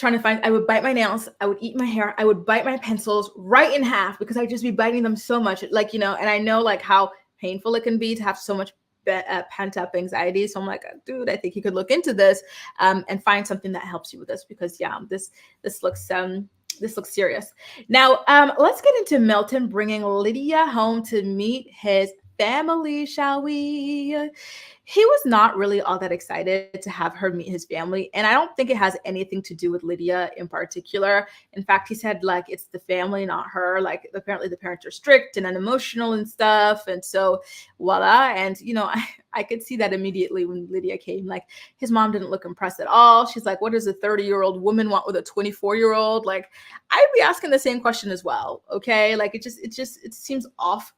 I would bite my nails, I would eat my hair, I would bite my pencils right in half because I'd just be biting them so much. And I know like how painful it can be to have so much pent up anxiety. So I'm like, dude, I think you could look into this and find something that helps you with this, because this looks serious. Now, let's get into Milton bringing Lydia home to meet his family, shall we? He was not really all that excited to have her meet his family. And I don't think it has anything to do with Lydia in particular. In fact, he said like it's the family, not her. Like apparently the parents are strict and unemotional and stuff. And so voila. And I could see that immediately when Lydia came. Like his mom didn't look impressed at all. She's like, what does a 30-year-old woman want with a 24-year-old? Like I'd be asking the same question as well. Okay. Like it seems off.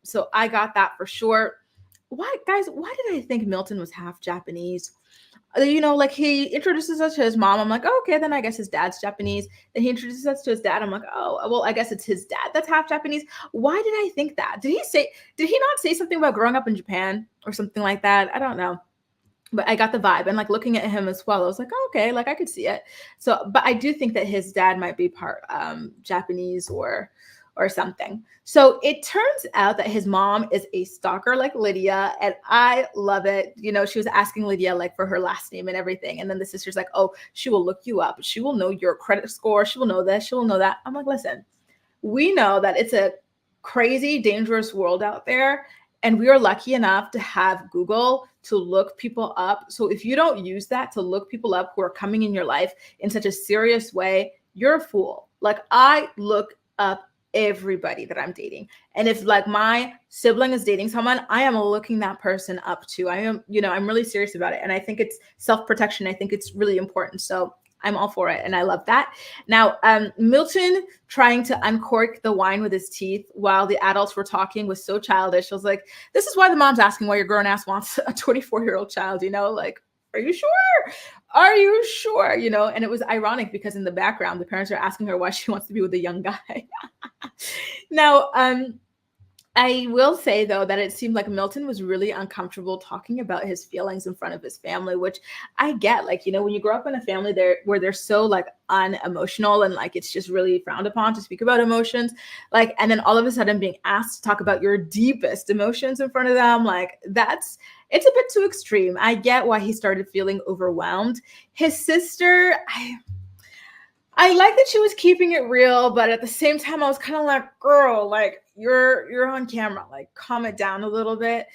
So I got that for sure. Why did I think Milton was half Japanese? Like he introduces us to his mom. I'm like, oh, okay, then I guess his dad's Japanese. Then he introduces us to his dad. I'm like, oh, well, I guess it's his dad that's half Japanese. Why did I think that? Did he not say something about growing up in Japan or something like that? I don't know. But I got the vibe, and like looking at him as well, I was like, oh, okay, like I could see it. So, but I do think that his dad might be part Japanese or something. So it turns out that his mom is a stalker like Lydia, and I love it. She was asking Lydia like for her last name and everything. And then the sister's like, oh, she will look you up. She will know your credit score. She will know this. She will know that. I'm like, listen, we know that it's a crazy, dangerous world out there. And we are lucky enough to have Google to look people up. So if you don't use that to look people up who are coming in your life in such a serious way, you're a fool. Like I look up everybody that I'm dating. And if like my sibling is dating someone, I am looking that person up too. I am, I'm really serious about it. And I think it's self-protection. I think it's really important. So I'm all for it. And I love that. Now, Milton trying to uncork the wine with his teeth while the adults were talking was so childish. I was like, this is why the mom's asking why your grown ass wants a 24-year-old child, like, are you sure? Are you sure? And it was ironic because in the background, the parents are asking her why she wants to be with a young guy. Now, I will say, though, that it seemed like Milton was really uncomfortable talking about his feelings in front of his family, which I get. Like, when you grow up in a family where they're so like unemotional and like it's just really frowned upon to speak about emotions, like, and then all of a sudden being asked to talk about your deepest emotions in front of them, like it's a bit too extreme. I get why he started feeling overwhelmed. His sister, I like that she was keeping it real, but at the same time, I was kind of like, girl, like you're on camera, like calm it down a little bit.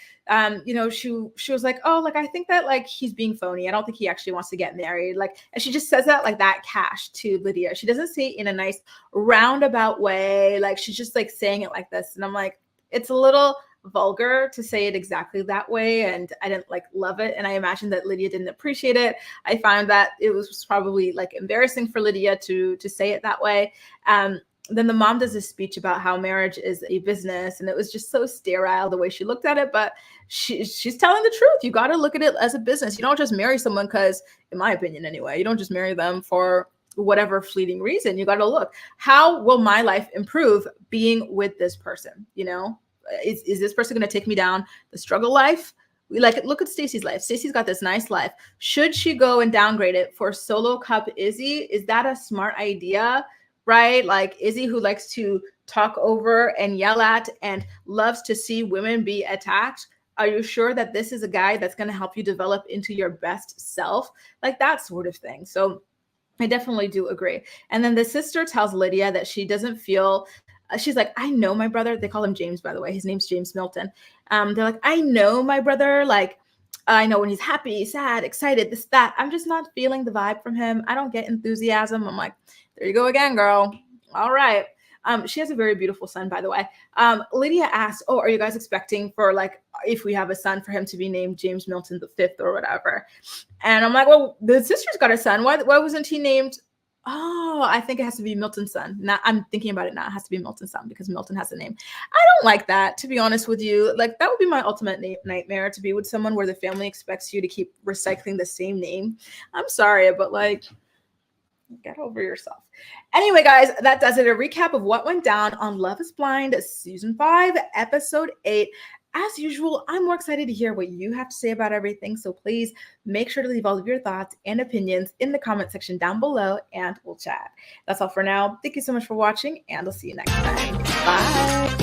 She was like, oh, like I think that like he's being phony. I don't think he actually wants to get married. Like, and she just says that like that cash to Lydia. She doesn't say it in a nice roundabout way. Like she's just like saying it like this. And I'm like, it's a little vulgar to say it exactly that way, and I didn't like love it, and I imagine that Lydia didn't appreciate it. I found that it was probably like embarrassing for Lydia to say it that way. Then the mom does a speech about how marriage is a business, and it was just so sterile the way she looked at it, but she's telling the truth. You got to look at it as a business. You don't just marry someone because, in my opinion anyway, you don't just marry them for whatever fleeting reason. You got to look, how will my life improve being with this person? Is this person going to take me down the struggle life? Like, look at Stacy's life. Stacy's got this nice life. Should she go and downgrade it for solo cup Izzy? Is that a smart idea? Right? Like Izzy, who likes to talk over and yell at and loves to see women be attacked. Are you sure that this is a guy that's going to help you develop into your best self? Like that sort of thing. So I definitely do agree. And then the sister tells Lydia that she doesn't feel, she's like, I know my brother. They call him James, by the way. His name's James Milton. They're like, I know my brother. Like, I know when he's happy, sad, excited, this, that. I'm just not feeling the vibe from him. I don't get enthusiasm. I'm like, there you go again, girl. All right. She has a very beautiful son, by the way. Lydia asked, oh, are you guys expecting for like, if we have a son, for him to be named James Milton the fifth or whatever? And I'm like, well, the sister's got a son. Why wasn't he named? Oh, I think it has to be Milton's son. Now I'm thinking about it now. It has to be Milton's son because Milton has a name. I don't like that, to be honest with you. Like that would be my ultimate nightmare, to be with someone where the family expects you to keep recycling the same name. I'm sorry, but like, get over yourself. Anyway, guys, that does it. A recap of what went down on Love is Blind season 5, episode 8. As usual, I'm more excited to hear what you have to say about everything. So please make sure to leave all of your thoughts and opinions in the comment section down below and we'll chat. That's all for now. Thank you so much for watching and I'll see you next time. Bye.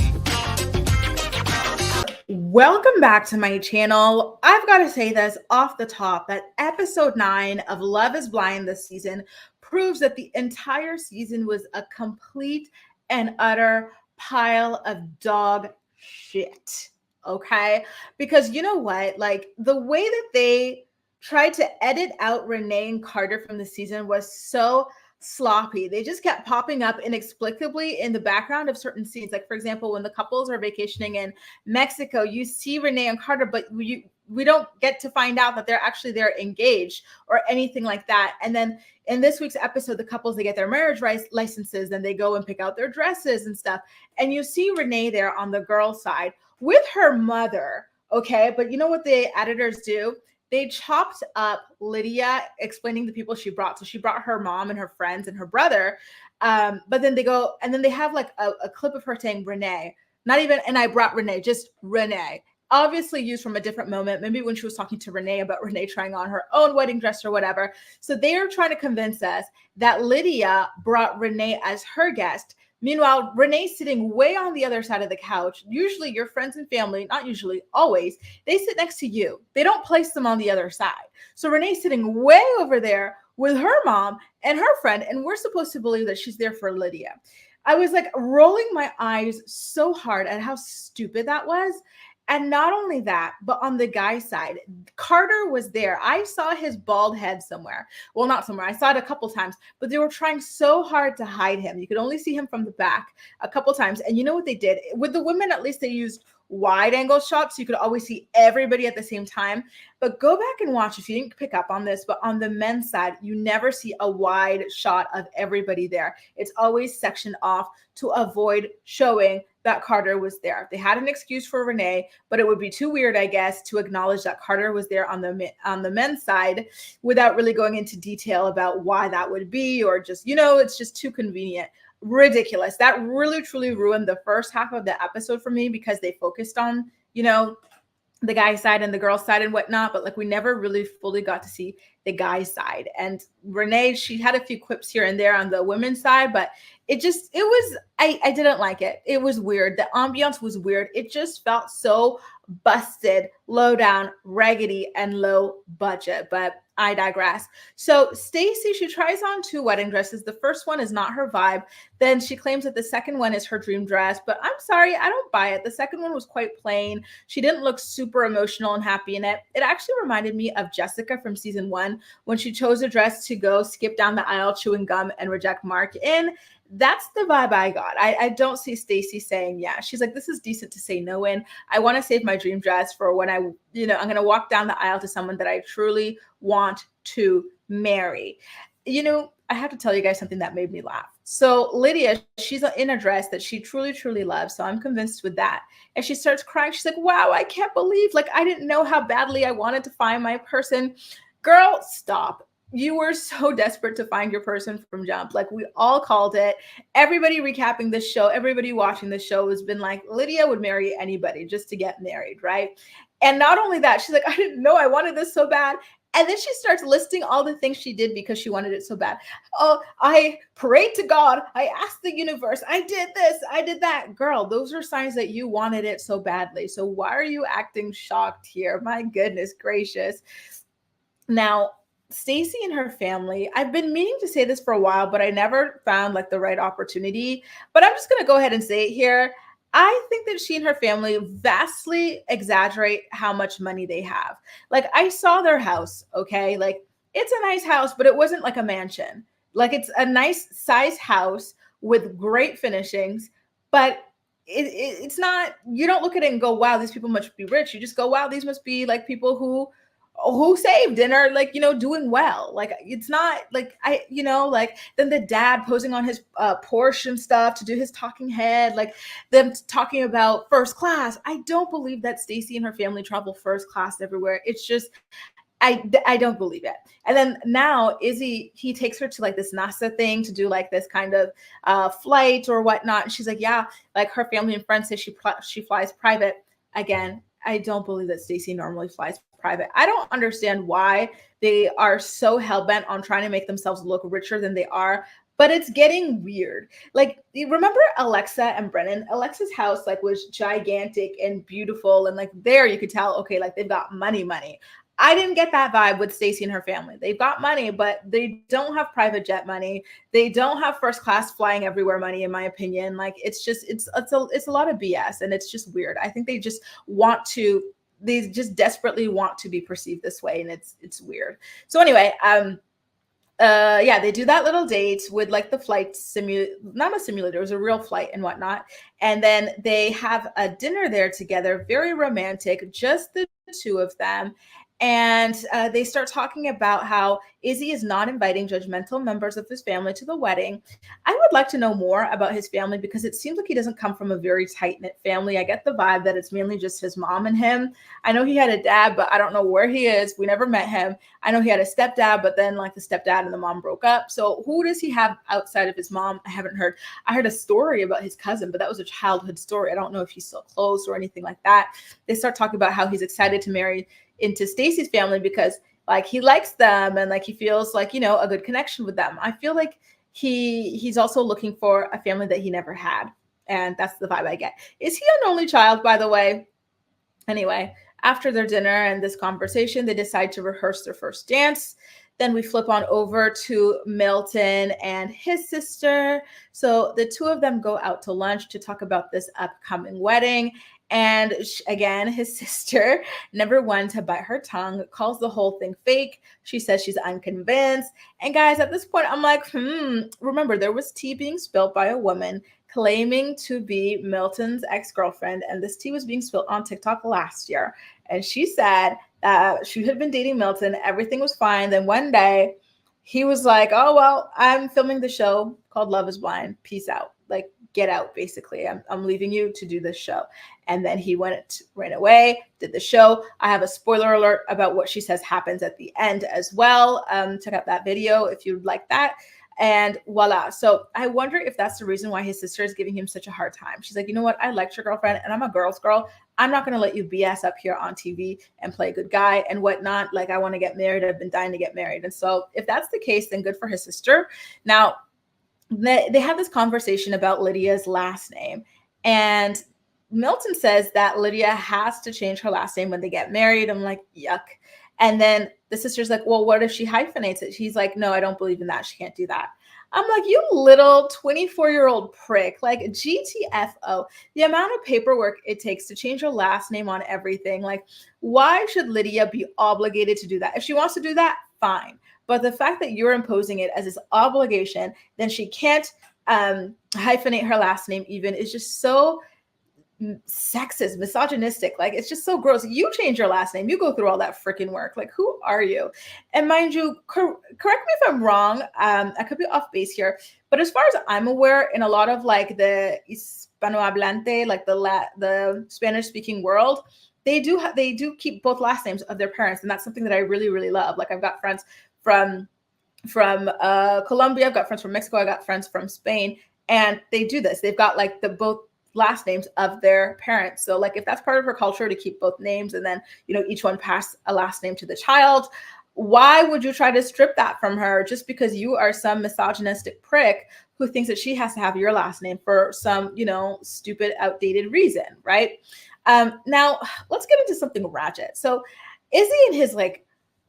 Welcome back to my channel. I've got to say this off the top that episode 9 of Love is Blind this season proves that the entire season was a complete and utter pile of dog shit. Okay? Because you know what? Like the way that they tried to edit out Renee and Carter from the season was so sloppy. They just kept popping up inexplicably in the background of certain scenes. Like, for example, when the couples are vacationing in Mexico, you see Renee and Carter, but we don't get to find out that they're engaged or anything like that. And then in this week's episode, the couples, they get their marriage licenses, then they go and pick out their dresses and stuff. And you see Renee there on the girl's side with her mother. Okay. But you know what the editors do? They chopped up Lydia explaining the people she brought. So she brought her mom and her friends and her brother. But then they have like a clip of her saying Renee, not even, and I brought Renee, just Renee. Obviously used from a different moment, maybe when she was talking to Renee about Renee trying on her own wedding dress or whatever. So they are trying to convince us that Lydia brought Renee as her guest. Meanwhile, Renee's sitting way on the other side of the couch. Usually your friends and family, not usually, always, they sit next to you. They don't place them on the other side. So Renee's sitting way over there with her mom and her friend, and we're supposed to believe that she's there for Lydia. I was like rolling my eyes so hard at how stupid that was. And not only that, but on the guy's side, Carter was there. I saw his bald head somewhere. Well, not somewhere. I saw it a couple times, but they were trying so hard to hide him. You could only see him from the back a couple times. And you know what they did? With the women, at least they used wide angle shots, so you could always see everybody at the same time. But go back and watch if you didn't pick up on this, but on the men's side, you never see a wide shot of everybody there. It's always sectioned off to avoid showing that Carter was there. They had an excuse for Renee, but it would be too weird, I guess, to acknowledge that Carter was there on the men's side without really going into detail about why that would be, or just, it's just too convenient. Ridiculous. That really truly ruined the first half of the episode for me because they focused on, the guy's side and the girl's side and whatnot, but like we never really fully got to see the guy's side. And Renee, she had a few quips here and there on the women's side, but I didn't like it. It was weird. The ambiance was weird. It just felt so busted, low down, raggedy, and low budget, but I digress. So Stacy, she tries on 2 wedding dresses. The first one is not her vibe. Then she claims that the second one is her dream dress, but I'm sorry, I don't buy it. The second one was quite plain. She didn't look super emotional and happy in it. It actually reminded me of Jessica from season 1 when she chose a dress to go skip down the aisle chewing gum and reject Mark in. That's the vibe I got. I don't see Stacy saying, yeah, she's like, this is decent to say no in. I want to save my dream dress for when I'm going to walk down the aisle to someone that I truly want to marry. I have to tell you guys something that made me laugh. So Lydia, she's in a dress that she truly, truly loves. So I'm convinced with that. And she starts crying. She's like, wow, I can't believe, I didn't know how badly I wanted to find my person. Girl, stop. You were so desperate to find your person from jump. Like we all called it. Everybody recapping this show, everybody watching this show has been like, Lydia would marry anybody just to get married, right? And not only that, she's like, I didn't know I wanted this so bad. And then she starts listing all the things she did because she wanted it so bad. Oh, I prayed to God. I asked the universe. I did this. I did that. Girl, those are signs that you wanted it so badly. So why are you acting shocked here? My goodness gracious. Now, Stacy and her family, I've been meaning to say this for a while, but I never found like the right opportunity. But I'm just going to go ahead and say it here. I think that she and her family vastly exaggerate how much money they have. Like, I saw their house, okay? Like, it's a nice house, but it wasn't like a mansion. Like, it's a nice size house with great finishings, but it's not, you don't look at it and go, wow, these people must be rich. You just go, wow, these must be like people who saved and are like, doing well. Like, it's not like, like, then the dad posing on his Porsche and stuff to do his talking head, like them talking about first class. I don't believe that Stacy and her family travel first class everywhere. It's just, I don't believe it. And then now Izzy, he takes her to like this NASA thing to do like this kind of flight or whatnot. And she's like, yeah, like her family and friends say she flies private. Again, I don't believe that Stacy normally flies private. I don't understand why they are so hell-bent on trying to make themselves look richer than they are, but it's getting weird. Like, you remember Alexa and Brennan? Alexa's house like was gigantic and beautiful, and like there you could tell, okay, like they've got money. I didn't get that vibe with Stacy and her family. They've got money, but they don't have private jet money. They don't have first class flying everywhere money, in my opinion. Like, it's just, it's a lot of BS, and it's just weird. I think they just desperately want to be perceived this way, and it's weird. So anyway, yeah, they do that little date with like the flight not a simulator, it was a real flight and whatnot. And then they have a dinner there together, very romantic, just the two of them. And they start talking about how Izzy is not inviting judgmental members of his family to the wedding. I would like to know more about his family because it seems like he doesn't come from a very tight-knit family. I get the vibe that it's mainly just his mom and him. I know he had a dad, but I don't know where he is. We never met him. I know he had a stepdad, but then like the stepdad and the mom broke up. So who does he have outside of his mom? I haven't heard. I heard a story about his cousin, but that was a childhood story. I don't know if he's still close or anything like that. They start talking about how he's excited to marry into Stacy's family because like he likes them and like he feels like, a good connection with them. I feel like he's also looking for a family that he never had. And that's the vibe I get. Is he an only child, by the way? Anyway, after their dinner and this conversation, they decide to rehearse their first dance. Then we flip on over to Milton and his sister. So the two of them go out to lunch to talk about this upcoming wedding. And again, his sister, number one, to bite her tongue, calls the whole thing fake. She says she's unconvinced. And guys, at this point, I'm like, remember, there was tea being spilled by a woman claiming to be Milton's ex-girlfriend. And this tea was being spilled on TikTok last year. And she said that she had been dating Milton. Everything was fine. Then one day he was like, oh, well, I'm filming the show called Love is Blind. Peace out. Like, get out, basically. I'm leaving you to do this show. And then he ran away, did the show. I have a spoiler alert about what she says happens at the end as well. Check out that video if you'd like that. And voila. So I wonder if that's the reason why his sister is giving him such a hard time. She's like, you know what? I liked your girlfriend and I'm a girl's girl. I'm not going to let you BS up here on TV and play a good guy and whatnot. Like, I want to get married. I've been dying to get married. And so if that's the case, then good for his sister. Now, they have this conversation about Lydia's last name. And Milton says that Lydia has to change her last name when they get married. I'm like, yuck. And then the sister's like, well, what if she hyphenates it? She's like, no, I don't believe in that. She can't do that. I'm like, you little 24-year-old prick, like GTFO, the amount of paperwork it takes to change your last name on everything. Like, why should Lydia be obligated to do that? If she wants to do that, fine. But the fact that you're imposing it as this obligation, then she can't hyphenate her last name even, is just so sexist, misogynistic. Like, it's just so gross. You change your last name, you go through all that freaking work. Like, who are you? And mind you, correct me if I'm wrong, I could be off base here, but as far as I'm aware, in a lot of like the Hispanohablante, like the Spanish speaking world, they do keep both last names of their parents, and that's something that I really, really love. Like, I've got friends from Colombia, I've got friends from Mexico, I got friends from Spain, and they do this. They've got like the both last names of their parents. So like, if that's part of her culture to keep both names and then, each one pass a last name to the child, why would you try to strip that from her just because you are some misogynistic prick who thinks that she has to have your last name for some, stupid, outdated reason, right? Now, let's get into something ratchet. So, Izzy and his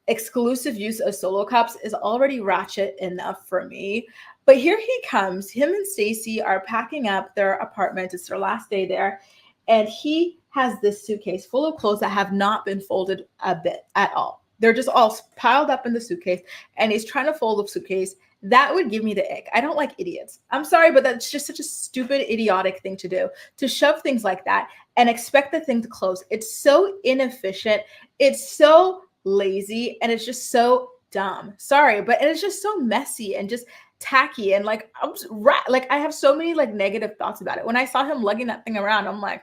exclusive use of solo cups is already ratchet enough for me. But here he comes. Him and Stacy are packing up their apartment. It's their last day there. And he has this suitcase full of clothes that have not been folded a bit at all. They're just all piled up in the suitcase. And he's trying to fold the suitcase. That would give me the ick. I don't like idiots. I'm sorry, but that's just such a stupid, idiotic thing to do, to shove things like that and expect the thing to close. It's so inefficient. It's so lazy, and it's just so dumb. Sorry, but it's just so messy and just tacky, and I have so many negative thoughts about it. When I saw him lugging that thing around, I'm like,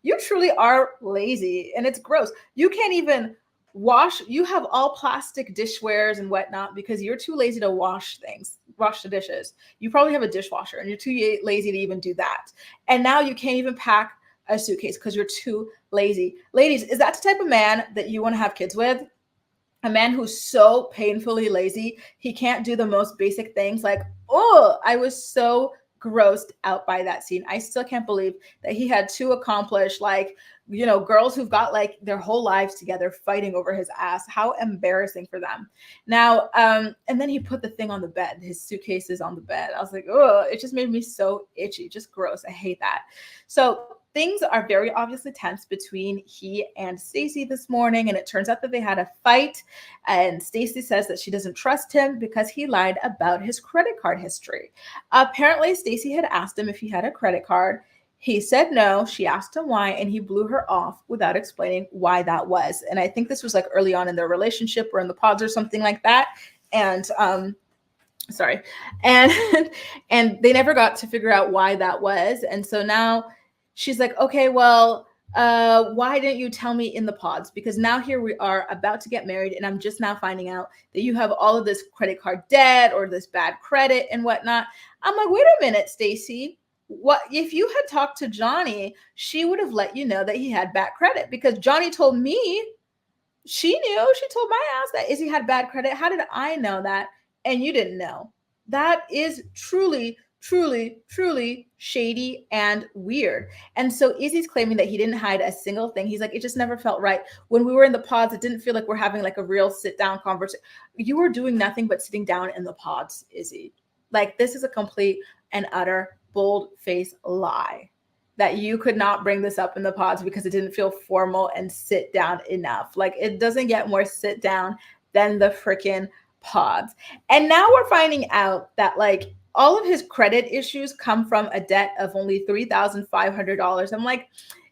you truly are lazy, and it's gross. You can't even wash. You have all plastic dishwares and whatnot because you're too lazy to wash the dishes. You probably have a dishwasher and you're too lazy to even do that. And now you can't even pack a suitcase because you're too lazy. Ladies, is that the type of man that you want to have kids with? A man who's so painfully lazy, he can't do the most basic things. I was so grossed out by that scene. I still can't believe that he had to accomplish girls who've got their whole lives together fighting over his ass. How embarrassing for them. Now, and then he put the thing on the bed. His suitcase is on the bed. I was like, oh, it just made me so itchy, just gross. I hate that. So things are very obviously tense between he and Stacy this morning, and it turns out that they had a fight, and Stacy says that she doesn't trust him because he lied about his credit card history. Apparently, Stacy had asked him if he had a credit card. He said no. She asked him why, and he blew her off without explaining why that was. And I think this was early on in their relationship or in the pods or something like that. And sorry. And they never got to figure out why that was. And so now she's like, okay, well, why didn't you tell me in the pods? Because now here we are about to get married, and I'm just now finding out that you have all of this credit card debt or this bad credit and whatnot. I'm like, wait a minute, Stacy. What if you had talked to Johnny? She would have let you know that he had bad credit, because Johnny told me. She knew. She told my ass that Izzy had bad credit. How did I know that? And you didn't know. That is truly, truly, truly shady and weird. And so Izzy's claiming that he didn't hide a single thing. He's like, it just never felt right. When we were in the pods, it didn't feel like we're having a real sit down conversation. You were doing nothing but sitting down in the pods, Izzy. This is a complete and utter bold-faced lie that you could not bring this up in the pods because it didn't feel formal and sit down enough. It doesn't get more sit down than the freaking pods. And now we're finding out that all of his credit issues come from a debt of only $3,500. I'm like,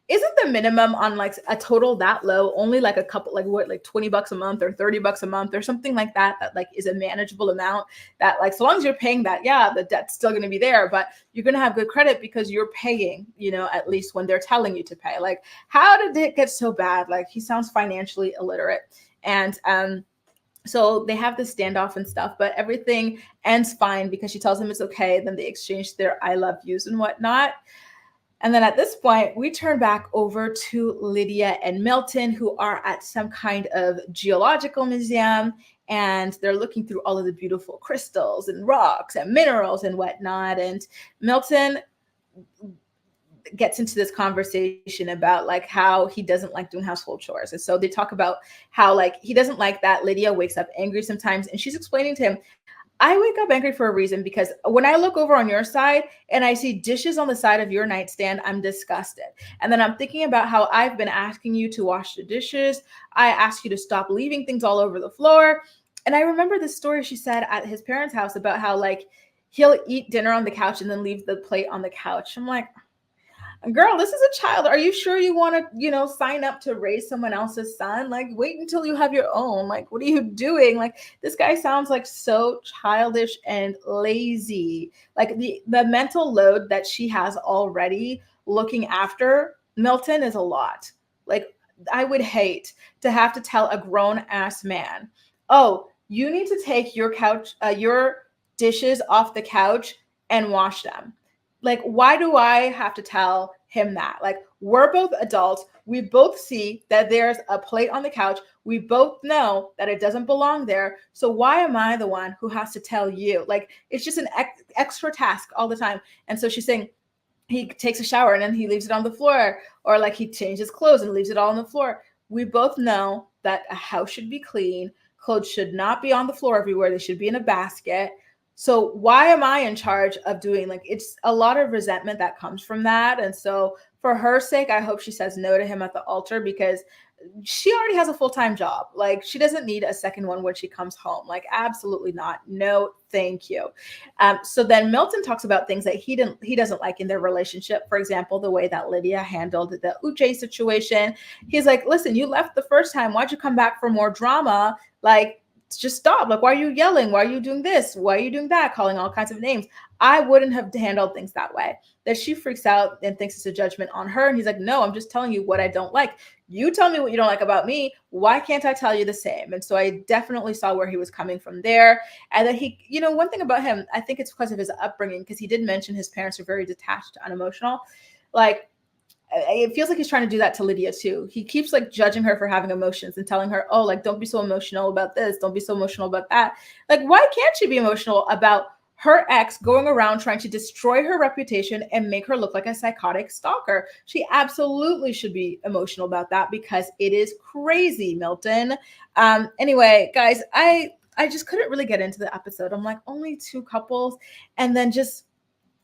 isn't the minimum on a total that low only a couple, $20 a month or $30 a month or something like that is a manageable amount that so long as you're paying that, yeah, the debt's still going to be there, but you're going to have good credit because you're paying, at least when they're telling you to pay. How did it get so bad? He sounds financially illiterate. And so they have this standoff and stuff, but everything ends fine because she tells him it's okay. Then they exchange their I love yous and whatnot. And then at this point, we turn back over to Lydia and Milton, who are at some kind of geological museum, and they're looking through all of the beautiful crystals and rocks and minerals and whatnot. And Milton gets into this conversation about how he doesn't like doing household chores. And so they talk about how he doesn't like that Lydia wakes up angry sometimes. And she's explaining to him, I wake up angry for a reason, because when I look over on your side and I see dishes on the side of your nightstand, I'm disgusted. And then I'm thinking about how I've been asking you to wash the dishes. I asked you to stop leaving things all over the floor. And I remember the story she said at his parents' house about how he'll eat dinner on the couch and then leave the plate on the couch. I'm like, girl, this is a child. Are you sure you want to, sign up to raise someone else's son? Wait until you have your own. What are you doing? This guy sounds so childish and lazy. The mental load that she has already looking after Milton is a lot. I would hate to have to tell a grown ass man, oh, you need to take your dishes off the couch and wash them. Why do I have to tell him that? We're both adults. We both see that there's a plate on the couch. We both know that it doesn't belong there. So why am I the one who has to tell you? Like, it's just an extra task all the time. And so she's saying, he takes a shower and then he leaves it on the floor, or like he changes clothes and leaves it all on the floor. We both know that a house should be clean. Clothes should not be on the floor everywhere. They should be in a basket. So why am I in charge of doing, like, it's a lot of resentment that comes from that. And so for her sake, I hope she says no to him at the altar, because she already has a full-time job. Like, she doesn't need a second one when she comes home. Like, absolutely not. No, thank you. So then Milton talks about things that he doesn't like in their relationship. For example, the way that Lydia handled the Uche situation. He's like, listen, you left the first time. Why'd you come back for more drama? Like, just stop. Like, why are you yelling? Why are you doing this? Why are you doing that? Calling all kinds of names. I wouldn't have handled things that way. That she freaks out and thinks it's a judgment on her. And he's like, no, I'm just telling you what I don't like. You tell me what you don't like about me. Why can't I tell you the same? And so I definitely saw where he was coming from there. And that he, one thing about him, I think it's because of his upbringing, because he did mention his parents are very detached and unemotional. Like, it feels like he's trying to do that to Lydia too. He keeps like judging her for having emotions and telling her, oh, like, don't be so emotional about this. Don't be so emotional about that. Like, why can't she be emotional about her ex going around trying to destroy her reputation and make her look like a psychotic stalker? She absolutely should be emotional about that, because it is crazy, Milton. Anyway, guys, I just couldn't really get into the episode. I'm like, only 2 couples. And then just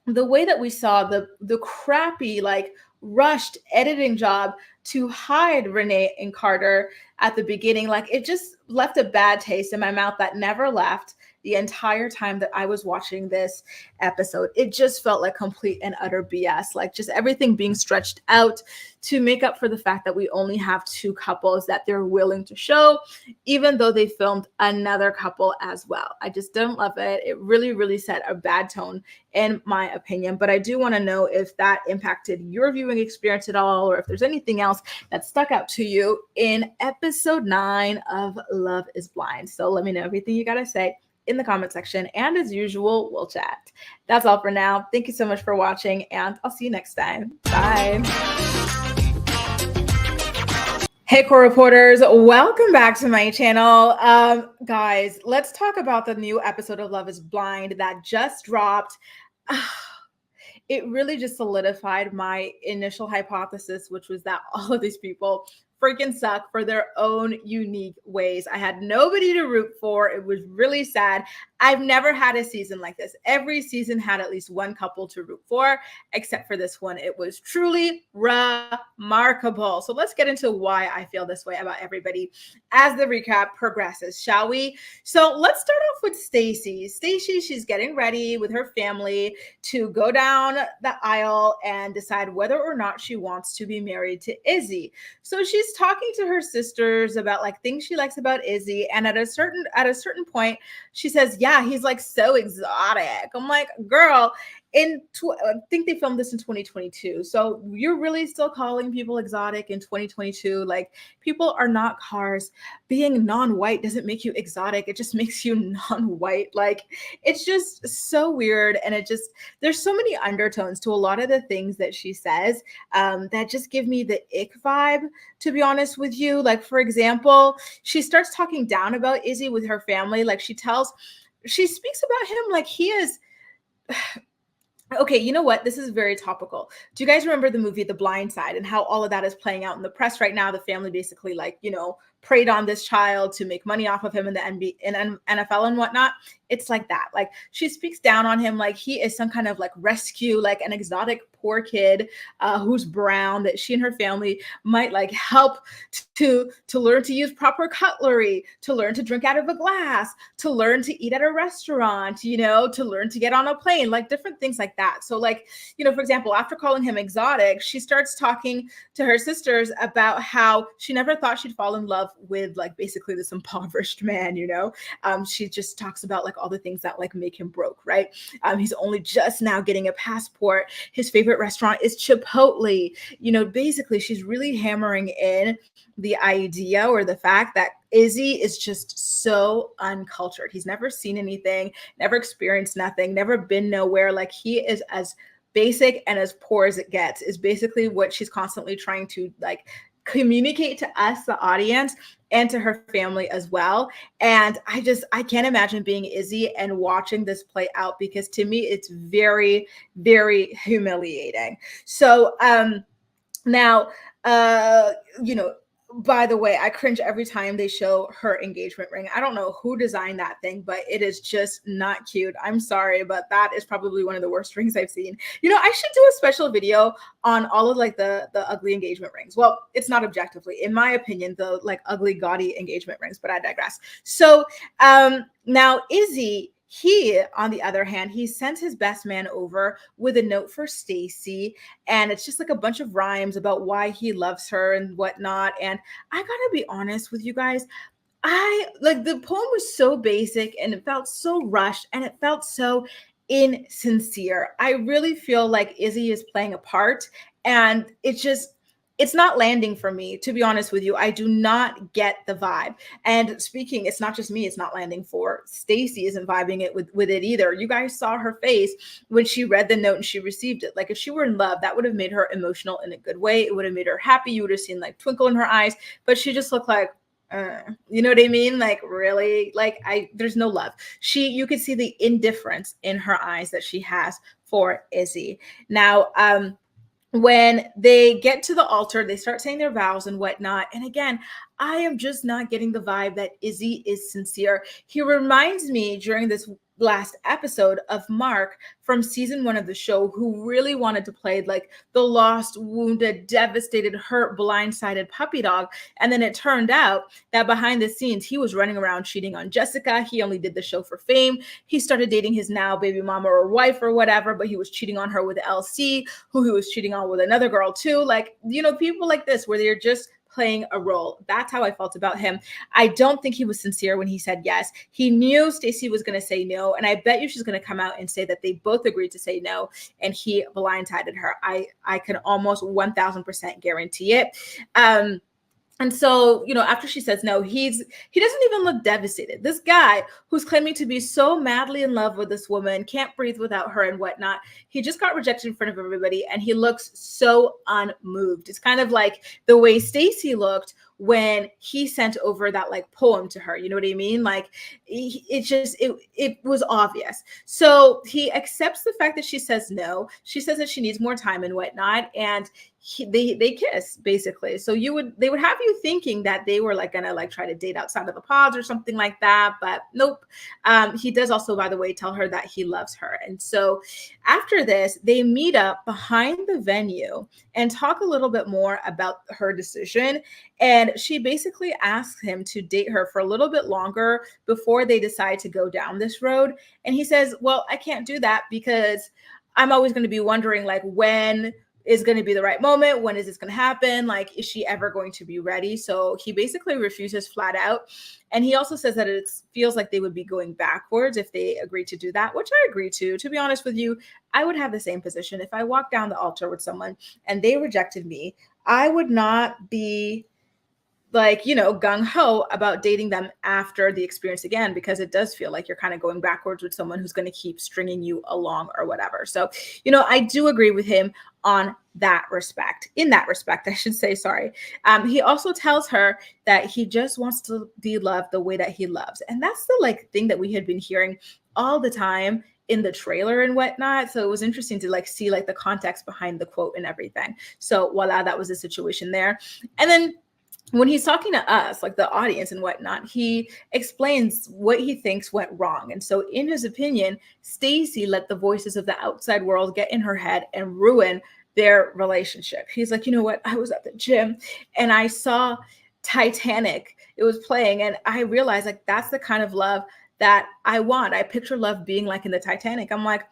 the way that we saw the crappy, like, rushed editing job to hide Renee and Carter at the beginning, like, it just left a bad taste in my mouth that never left the entire time that I was watching this episode. It just felt like complete and utter BS, like just everything being stretched out to make up for the fact that we only have 2 couples that they're willing to show, even though they filmed another couple as well. I just didn't love it. It really, really set a bad tone in my opinion. But I do want to know if that impacted your viewing experience at all, or if there's anything else that stuck out to you in episode 9 of Love is Blind. So let me know everything you got to say in the comment section. And as usual, we'll chat. That's all for now. Thank you so much for watching, and I'll see you next time. Bye. Hey, core reporters, welcome back to my channel. Guys, let's talk about the new episode of Love is Blind that just dropped. It really just solidified my initial hypothesis, which was that all of these people freaking suck for their own unique ways. I had nobody to root for. It was really sad. I've never had a season like this. Every season had at least one couple to root for, except for this one. It was truly remarkable. So let's get into why I feel this way about everybody as the recap progresses, shall we? So let's start off with Stacy. Stacy, she's getting ready with her family to go down the aisle and decide whether or not she wants to be married to Izzy. So she's talking to her sisters about like things she likes about Izzy, and at a certain point she says, yeah, he's like so exotic. I'm like, girl, I think they filmed this in 2022. So you're really still calling people exotic in 2022? Like, people are not cars. Being non-white doesn't make you exotic. It just makes you non-white. Like, it's just so weird. And there's so many undertones to a lot of the things that she says that just give me the ick vibe, to be honest with you. Like, for example, she starts talking down about Izzy with her family. Like, she speaks about him like he is... Okay, you know what? This is very topical. Do you guys remember the movie The Blind Side and how all of that is playing out in the press right now? The family basically, like, preyed on this child to make money off of him in the NFL and whatnot. It's like that. Like, she speaks down on him like he is some kind of like rescue, like an exotic poor kid who's brown, that she and her family might like help to learn to use proper cutlery, to learn to drink out of a glass, to learn to eat at a restaurant, to learn to get on a plane, like different things like that. So like, for example, after calling him exotic, she starts talking to her sisters about how she never thought she'd fall in love with like basically this impoverished man. She just talks about like all the things that like make him broke, right? He's only just now getting a passport. His favorite restaurant is Chipotle. Basically she's really hammering in the idea or the fact that Izzy is just so uncultured. He's never seen anything, never experienced nothing, never been nowhere. Like, he is as basic and as poor as it gets is basically what she's constantly trying to like communicate to us, the audience, and to her family as well. And I can't imagine being Izzy and watching this play out, because to me it's very, very humiliating. So now, you know, by the way, I cringe every time they show her engagement ring. I don't know who designed that thing, but it is just not cute. I'm sorry, but that is probably one of the worst rings I've seen. You know, I should do a special video on all of like the ugly engagement rings. Well, it's not objectively, in my opinion, the like ugly, gaudy engagement rings, but I digress. So now Izzy, he, on the other hand, he sent his best man over with a note for Stacy, and it's just like a bunch of rhymes about why he loves her and whatnot. And I gotta be honest with you guys, I like the poem was so basic and it felt so rushed and it felt so insincere. I really feel like Izzy is playing a part, and it's not landing for me, to be honest with you. I do not get the vibe. And speaking, it's not just me, it's not landing for Stacy, isn't vibing it with it either. You guys saw her face when she read the note and she received it. Like if she were in love, that would have made her emotional in a good way. It would have made her happy. You would have seen like twinkle in her eyes, but she just looked like, you know what I mean? Like really, like there's no love. You could see the indifference in her eyes that she has for Izzy. Now, when they get to the altar, they start saying their vows and whatnot. And again, I am just not getting the vibe that Izzy is sincere. He reminds me during this last episode of Mark from season 1 of the show, who really wanted to play like the lost, wounded, devastated, hurt, blindsided puppy dog. And then it turned out that behind the scenes, he was running around cheating on Jessica. He only did the show for fame. He started dating his now baby mama or wife or whatever, but he was cheating on her with LC, who he was cheating on with another girl too. Like, you know, people like this where they're just playing a role. That's how I felt about him. I don't think he was sincere when he said yes. He knew Stacy was going to say no, and I bet you she's going to come out and say that they both agreed to say no, and he blindsided her. I can almost 1000% guarantee it. And so, you know, after she says no, he doesn't even look devastated. This guy who's claiming to be so madly in love with this woman, can't breathe without her and whatnot, he just got rejected in front of everybody, and he looks so unmoved. It's kind of like the way Stacy looked when he sent over that like poem to her. You know what I mean? Like it was obvious. So he accepts the fact that she says no. She says that she needs more time and whatnot, and they kiss basically. So they would have you thinking that they were like gonna like try to date outside of the pods or something like that, but nope. He does also, by the way, tell her that he loves her. And so after this, they meet up behind the venue and talk a little bit more about her decision. And she basically asks him to date her for a little bit longer before they decide to go down this road. And he says, well, I can't do that because I'm always going to be wondering like when is going to be the right moment. When is this going to happen? Like, is she ever going to be ready? So he basically refuses flat out. And he also says that it feels like they would be going backwards if they agree to do that, which I agree to. To be honest with you, I would have the same position. If I walked down the altar with someone and they rejected me, I would not be like, you know, gung-ho about dating them after the experience again, because it does feel like you're kind of going backwards with someone who's going to keep stringing you along or whatever. So, you know, I do agree with him on that respect. In that respect, I should say, sorry. He also tells her that he just wants to be loved the way that he loves. And that's the like thing that we had been hearing all the time in the trailer and whatnot. So it was interesting to like see like the context behind the quote and everything. So voila, that was the situation there. And then when he's talking to us, like the audience and whatnot, he explains what he thinks went wrong. And so in his opinion, Stacy let the voices of the outside world get in her head and ruin their relationship. He's like, you know what? I was at the gym and I saw Titanic. It was playing, and I realized like that's the kind of love that I want. I picture love being like in the Titanic. I'm like,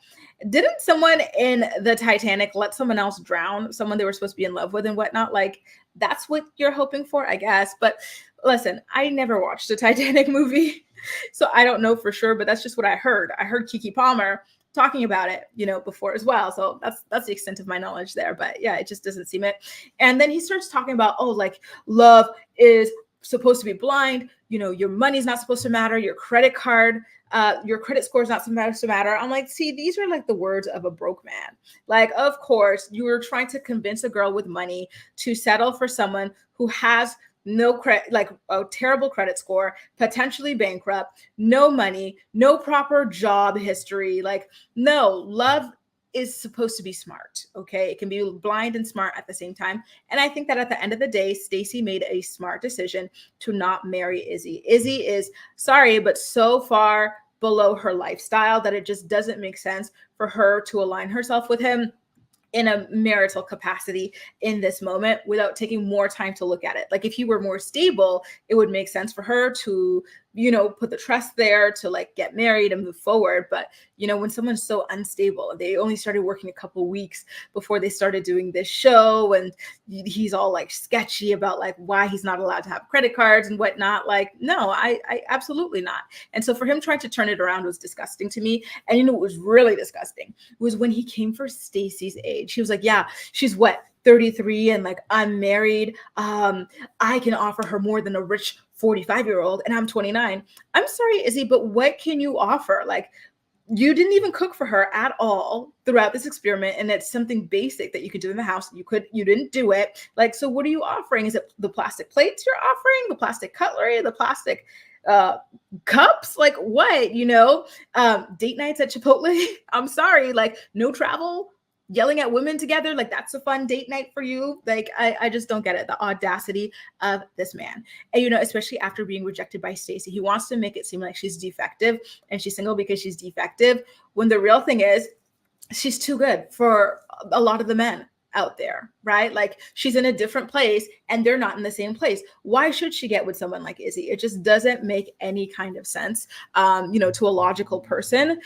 didn't someone in the Titanic let someone else drown, someone they were supposed to be in love with and whatnot? Like, that's what you're hoping for, I guess. But listen, I never watched the Titanic movie, so I don't know for sure, but that's just what I heard. I heard Keke Palmer talking about it, you know, before as well. So that's the extent of my knowledge there. But yeah, it just doesn't seem it. And then he starts talking about, oh, like love is supposed to be blind. Your money's not supposed to matter. Your credit score is not supposed to matter. I'm like, see, these are like the words of a broke man. Like, of course, you were trying to convince a girl with money to settle for someone who has no credit, like a terrible credit score, potentially bankrupt, no money, no proper job history. Like, no, love is supposed to be smart. Okay. It can be blind and smart at the same time. And I think that at the end of the day, Stacy made a smart decision to not marry Izzy. Izzy is, sorry, but so far below her lifestyle that it just doesn't make sense for her to align herself with him in a marital capacity in this moment without taking more time to look at it. Like, if he were more stable, it would make sense for her to, put the trust there to like get married and move forward. But, when someone's so unstable, they only started working a couple weeks before they started doing this show, and he's all like sketchy about like why he's not allowed to have credit cards and whatnot. Like, no, I absolutely not. And so for him trying to turn it around was disgusting to me. And what was really disgusting was when he came for Stacy's age. He was like, yeah, she's what, 33, and like, I'm married. I can offer her more than a rich 45-year-old, and I'm 29. I'm sorry, Izzy, but what can you offer? Like, you didn't even cook for her at all throughout this experiment, and it's something basic that you could do in the house. You didn't do it. Like, so what are you offering? Is it the plastic plates you're offering, the plastic cutlery, the plastic cups? Like, what? Date nights at Chipotle? I'm sorry, like, no travel, yelling at women together, like that's a fun date night for you. Like, I just don't get it. The audacity of this man. And, especially after being rejected by Stacy, he wants to make it seem like she's defective and she's single because she's defective, when the real thing is she's too good for a lot of the men out there, right? Like, she's in a different place and they're not in the same place. Why should she get with someone like Izzy? It just doesn't make any kind of sense, to a logical person.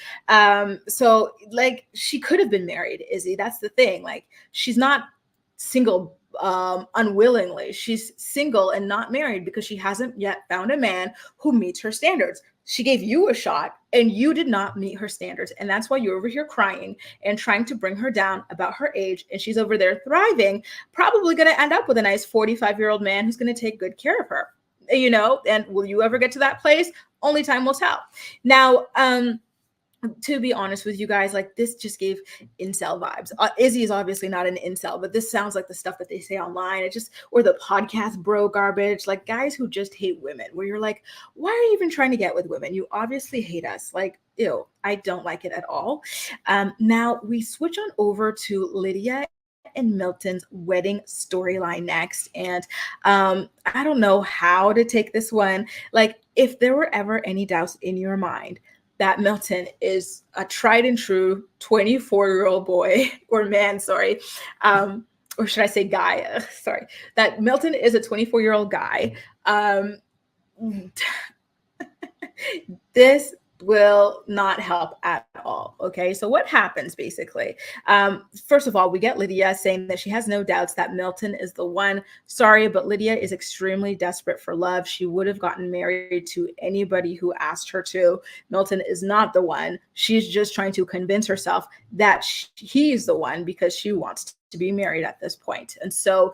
So like, she could have been married, Izzy. That's the thing. Like, she's not single unwillingly. She's single and not married because she hasn't yet found a man who meets her standards. She gave you a shot and you did not meet her standards. And that's why you're over here crying and trying to bring her down about her age. And she's over there thriving, probably going to end up with a nice 45-year-old man who's going to take good care of her, and will you ever get to that place? Only time will tell. Now, to be honest with you guys, like, this just gave incel vibes. Izzy is obviously not an incel, but this sounds like the stuff that they say online. Or the podcast bro garbage, like guys who just hate women, where you're like, why are you even trying to get with women? You obviously hate us. Like, ew, I don't like it at all. Now we switch on over to Lydia and Milton's wedding storyline next. And I don't know how to take this one. Like, if there were ever any doubts in your mind that Milton is a tried and true 24-year-old boy or man, sorry. Or should I say guy? Sorry. That Milton is a 24-year-old guy. This will not help at all. Okay. So what happens basically? First of all, we get Lydia saying that she has no doubts that Milton is the one. Sorry, but Lydia is extremely desperate for love. She would have gotten married to anybody who asked her to. Milton is not the one. She's just trying to convince herself that he's the one because she wants to be married at this point. And so,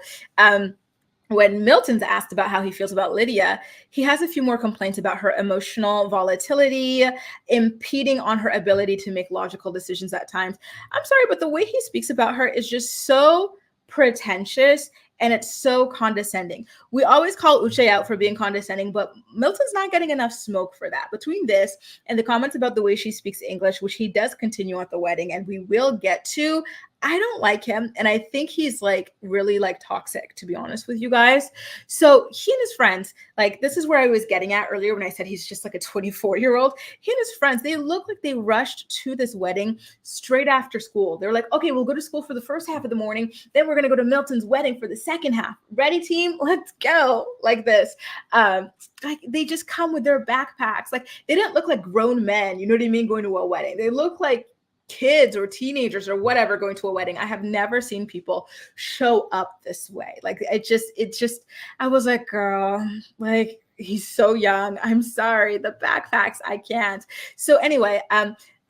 when Milton's asked about how he feels about Lydia, he has a few more complaints about her emotional volatility, impeding on her ability to make logical decisions at times. I'm sorry, but the way he speaks about her is just so pretentious and it's so condescending. We always call Uche out for being condescending, but Milton's not getting enough smoke for that. Between this and the comments about the way she speaks English, which he does continue at the wedding, and we will get to, I don't like him. And I think he's like really like toxic, to be honest with you guys. So he and his friends, like, this is where I was getting at earlier when I said he's just like a 24-year-old. He and his friends, they look like they rushed to this wedding straight after school. They're like, okay, we'll go to school for the first half of the morning. Then we're going to go to Milton's wedding for the second half. Ready, team? Let's go. Like this. Like, they just come with their backpacks. Like, they didn't look like grown men, you know what I mean, going to a wedding. They look like kids or teenagers or whatever going to a wedding. I have never seen people show up this way. Like, it just, I was like, girl, like, he's so young. I'm sorry. The backpacks, I can't. So anyway,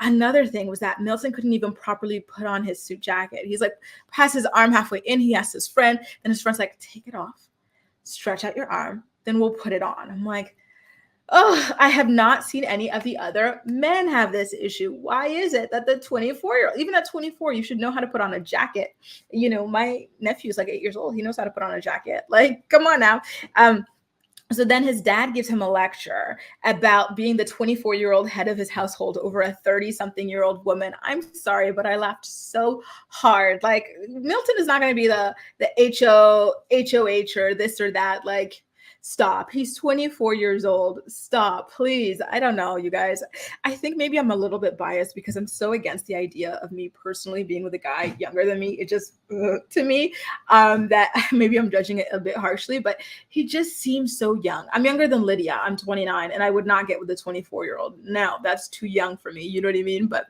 another thing was that Milton couldn't even properly put on his suit jacket. He's like, has his arm halfway in. He asked his friend, and his friend's like, take it off. stretch out your arm, then we'll put it on. I'm like, oh, I have not seen any of the other men have this issue. Why is it that the 24-year-old, even at 24, you should know how to put on a jacket? My nephew's like 8 years old. He knows how to put on a jacket. Like, come on now. So then his dad gives him a lecture about being the 24-year-old head of his household over a 30-something-year-old woman. I'm sorry, but I laughed so hard. Like, Milton is not going to be the HOH or this or that. Like, stop. He's 24 years old. Stop, please. I don't know, you guys. I think maybe I'm a little bit biased because I'm so against the idea of me personally being with a guy younger than me. It just, to me, that maybe I'm judging it a bit harshly, but he just seems so young. I'm younger than Lydia. I'm 29, and I would not get with a 24-year-old. No, that's too young for me. You know what I mean? But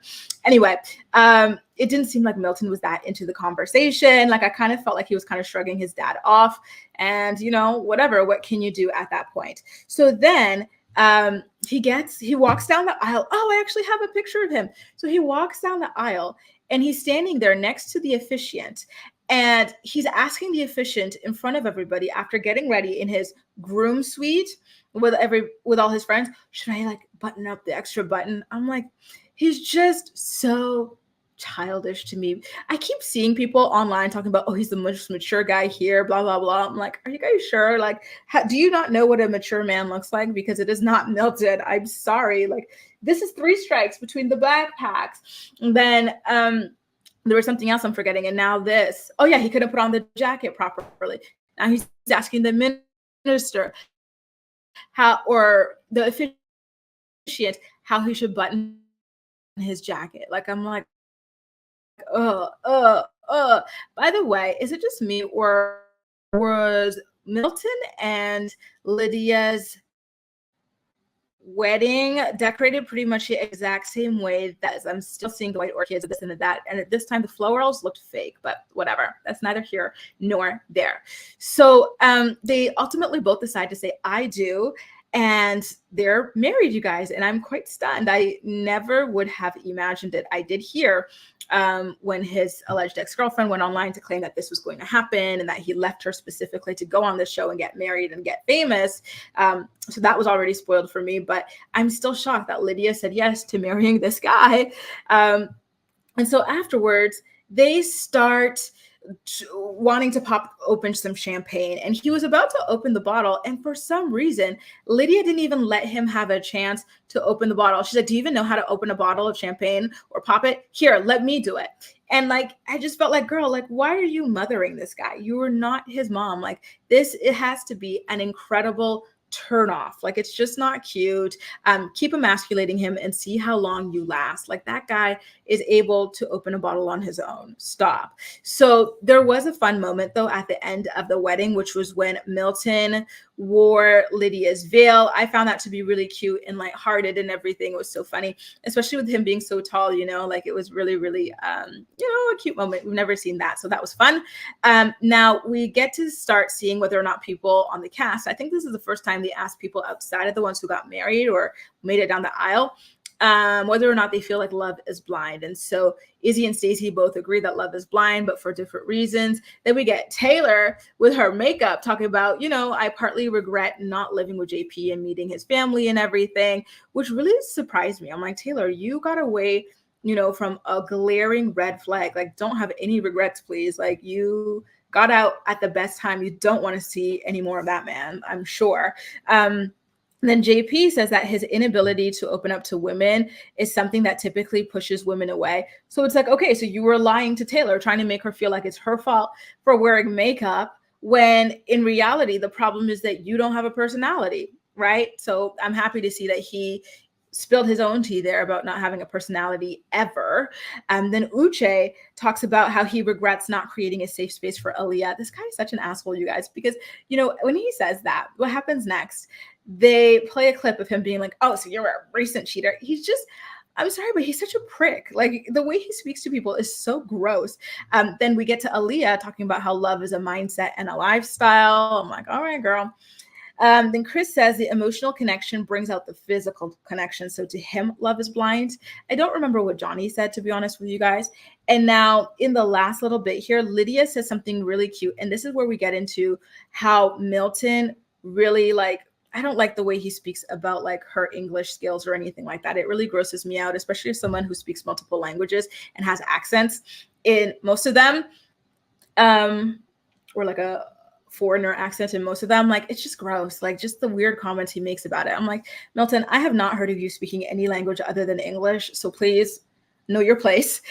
anyway, it didn't seem like Milton was that into the conversation. Like, I kind of felt like he was kind of shrugging his dad off, and whatever, what can you do at that point? So then he walks down the aisle. Oh, I actually have a picture of him. So he walks down the aisle, and he's standing there next to the officiant, and he's asking the officiant in front of everybody after getting ready in his groom suite with all his friends, should I like button up the extra button? I'm like, he's just so childish to me. I keep seeing people online talking about, oh, he's the most mature guy here, blah, blah, blah. I'm like, are you guys sure? Like, do you not know what a mature man looks like? Because it is not Milton. I'm sorry. Like, this is 3 strikes between the backpacks. And then there was something else I'm forgetting. And now this. Oh, yeah, he couldn't put on the jacket properly. Now he's asking the minister or the officiant how he should button his jacket. Like, I'm like, by the way, is it just me, or was Milton and Lydia's wedding decorated pretty much the exact same way that I'm still seeing the white orchids, this and that, and at this time the florals looked fake, but whatever, that's neither here nor there. So they ultimately both decide to say I do, and they're married, you guys, and I'm quite stunned. I never would have imagined it. I did hear when his alleged ex-girlfriend went online to claim that this was going to happen and that he left her specifically to go on the show and get married and get famous. So that was already spoiled for me, but I'm still shocked that Lydia said yes to marrying this guy. And so afterwards, they start wanting to pop open some champagne, and he was about to open the bottle, and for some reason Lydia didn't even let him have a chance to open the bottle. She's like, do you even know how to open a bottle of champagne or pop it? Here, let me do it. And like, I just felt like, girl, like, why are you mothering this guy? You are not his mom. Like, it has to be an incredible turn off. Like, it's just not cute. Keep emasculating him and see how long you last. Like, that guy is able to open a bottle on his own. Stop. So there was a fun moment though at the end of the wedding, which was when Milton wore Lydia's veil. I found that to be really cute and lighthearted and everything. It was so funny, especially with him being so tall, like it was really, really, a cute moment. We've never seen that. So that was fun. Now we get to start seeing whether or not people on the cast, I think this is the first time they asked people outside of the ones who got married or made it down the aisle, whether or not they feel like love is blind. And so Izzy and Stacy both agree that love is blind, but for different reasons. Then we get Taylor with her makeup talking about, I partly regret not living with JP and meeting his family and everything, which really surprised me. I'm like, Taylor, you got away, from a glaring red flag. Like, don't have any regrets, please. Like, you got out at the best time. You don't want to see any more of that man, I'm sure. Then JP says that his inability to open up to women is something that typically pushes women away. So it's like, okay, so you were lying to Taylor, trying to make her feel like it's her fault for wearing makeup, when in reality, the problem is that you don't have a personality, right? So I'm happy to see that he spilled his own tea there about not having a personality ever. Then Uche talks about how he regrets not creating a safe space for Aaliyah. This guy is such an asshole, you guys, because, when he says that, what happens next? They play a clip of him being like, oh, so you're a recent cheater. He's just, I'm sorry, but he's such a prick. Like, the way he speaks to people is so gross. Then we get to Aaliyah talking about how love is a mindset and a lifestyle. I'm like, all right, girl. Then Chris says the emotional connection brings out the physical connection. So to him, Love is Blind. I don't remember what Johnny said, to be honest with you guys. And now in the last little bit here, Lydia says something really cute. And this is where we get into how Milton really I don't like the way he speaks about like her English skills or anything like that. It really grosses me out, especially as someone who speaks multiple languages and has accents in most of them, or like a foreigner accent in most of them. Like, it's just gross. Like, just the weird comments he makes about it. I'm like, Milton, I have not heard of you speaking any language other than English, so please know your place.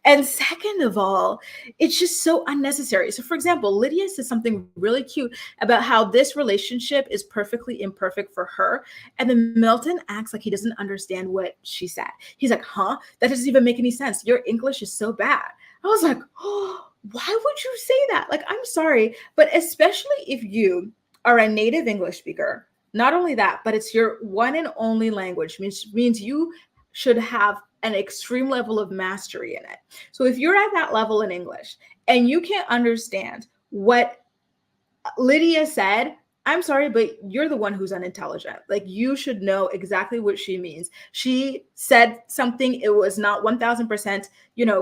And second of all, it's just so unnecessary. So for example, Lydia says something really cute about how this relationship is perfectly imperfect for her. And then Milton acts like he doesn't understand what she said. He's like, huh? That doesn't even make any sense. Your English is so bad. I was like, oh, why would you say that? Like, I'm sorry, but especially if you are a native English speaker, not only that, but it's your one and only language, means you should have an extreme level of mastery in it. So if you're at that level in English and you can't understand what Lydia said, I'm sorry, but you're the one who's unintelligent. Like, you should know exactly what she means. She said something, it was not 1000%,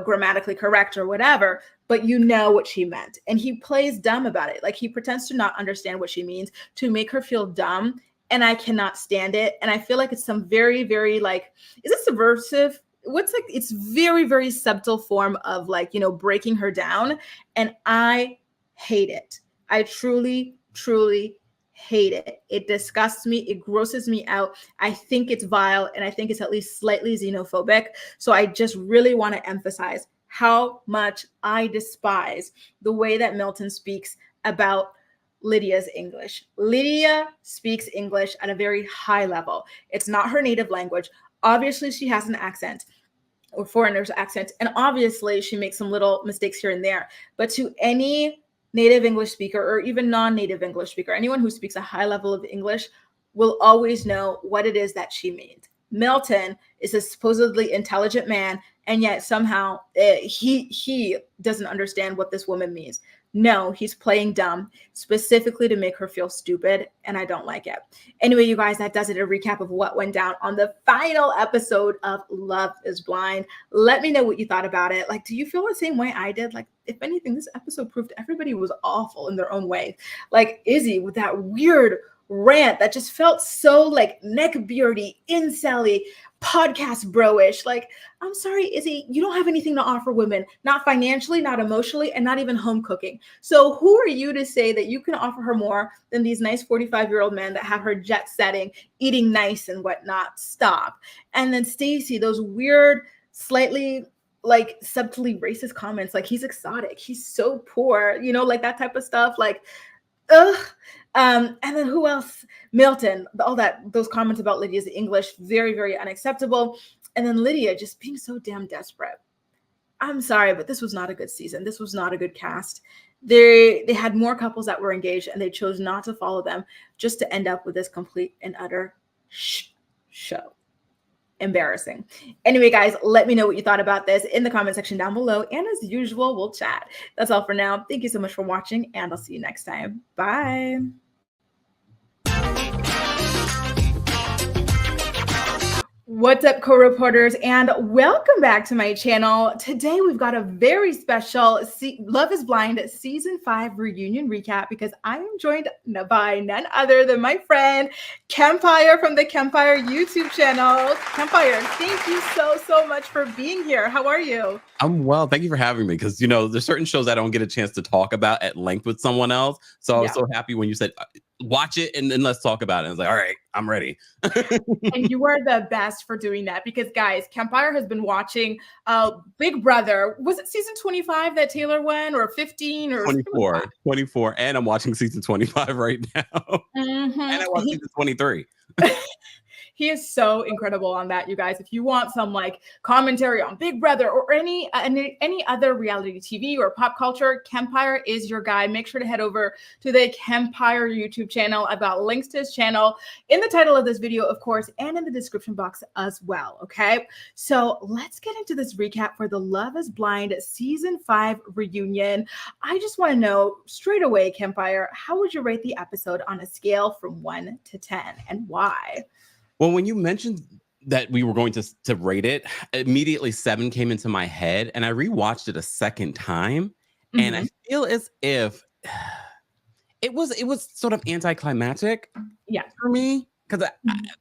grammatically correct or whatever, but you know what she meant. And he plays dumb about it. Like, he pretends to not understand what she means to make her feel dumb. And I cannot stand it. And I feel like it's some very, very is it subversive? It's very, very subtle form of breaking her down. And I hate it. I truly, truly hate it. It disgusts me. It grosses me out. I think it's vile, and I think it's at least slightly xenophobic. So I just really want to emphasize how much I despise the way that Milton speaks about Lydia's English. Lydia speaks English at a very high level. It's not her native language. Obviously, she has an accent or foreigner's accent, and obviously she makes some little mistakes here and there. But to any native English speaker or even non-native English speaker, anyone who speaks a high level of English will always know what it is that she means. Milton is a supposedly intelligent man, and yet somehow he doesn't understand what this woman means. No, he's playing dumb specifically to make her feel stupid, and I don't like it. Anyway, you guys, that does it. A recap of what went down on the final episode of Love is Blind. Let me know what you thought about it. Like, do you feel the same way I did? Like, if anything, this episode proved everybody was awful in their own way. Like Izzy with that weird rant that just felt so like neckbeardy, incel-y, podcast bro-ish. Like, I'm sorry, Izzy, you don't have anything to offer women, not financially, not emotionally, and not even home cooking. So who are you to say that you can offer her more than these nice 45-year-old men that have her jet setting, eating nice and whatnot? Stop. And then Stacy, those weird, slightly subtly racist comments, like he's exotic, he's so poor, like that type of stuff. Like, ugh. And then who else? Milton, those comments about Lydia's English, very, very unacceptable. And then Lydia just being so damn desperate. I'm sorry, but this was not a good season. This was not a good cast. They had more couples that were engaged, and they chose not to follow them just to end up with this complete and utter show. Embarrassing. Anyway, guys, let me know what you thought about this in the comment section down below. And as usual, we'll chat. That's all for now. Thank you so much for watching, and I'll see you next time. Bye. What's up, co-reporters, and welcome back to my channel. Today we've got a very special Love is Blind Season 5 reunion recap, because I am joined by none other than my friend Compilation from the Compilation YouTube channel. Compilation, thank you so much for being here. How are you? I'm well. Thank you for having me, because there's certain shows I don't get a chance to talk about at length with someone else. So I was so happy when you said watch it and then let's talk about it. I was like, all right, I'm ready. And you are the best for doing that, because guys, Compilation has been watching Big Brother. Was it season 25 that Taylor won, or 15 or 24, and I'm watching season 25 right now. And I watched season 23. He is so incredible on that, you guys. If you want some like commentary on Big Brother or any other reality TV or pop culture, Kempire is your guy. Make sure to head over to the Kempire YouTube channel. I've got links to his channel in the title of this video, of course, and in the description box as well. Okay, so let's get into this recap for the Love is Blind Season 5 reunion. I just want to know straight away, Kempire, how would you rate the episode on a scale from 1 to 10 and why? Well, when you mentioned that we were going to rate it, immediately 7 came into my head, and I rewatched it a second time, and I feel as if it was sort of anticlimactic, for me, because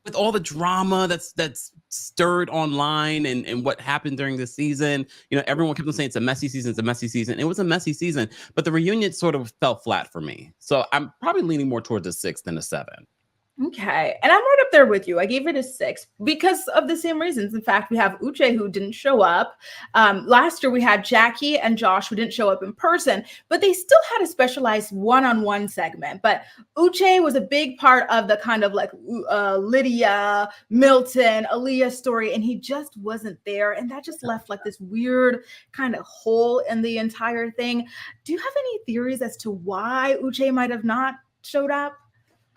with all the drama that's stirred online and what happened during the season, everyone kept on saying it's a messy season, it's a messy season. It was a messy season, but the reunion sort of fell flat for me. So I'm probably leaning more towards a 6 than a 7. Okay. And I'm right up there with you. I gave it a 6 because of the same reasons. In fact, we have Uche who didn't show up. Last year we had Jackie and Josh who didn't show up in person, but they still had a specialized one-on-one segment. But Uche was a big part of the kind of like Lydia, Milton, Aaliyah story, and he just wasn't there. And that just left like this weird kind of hole in the entire thing. Do you have any theories as to why Uche might have not showed up?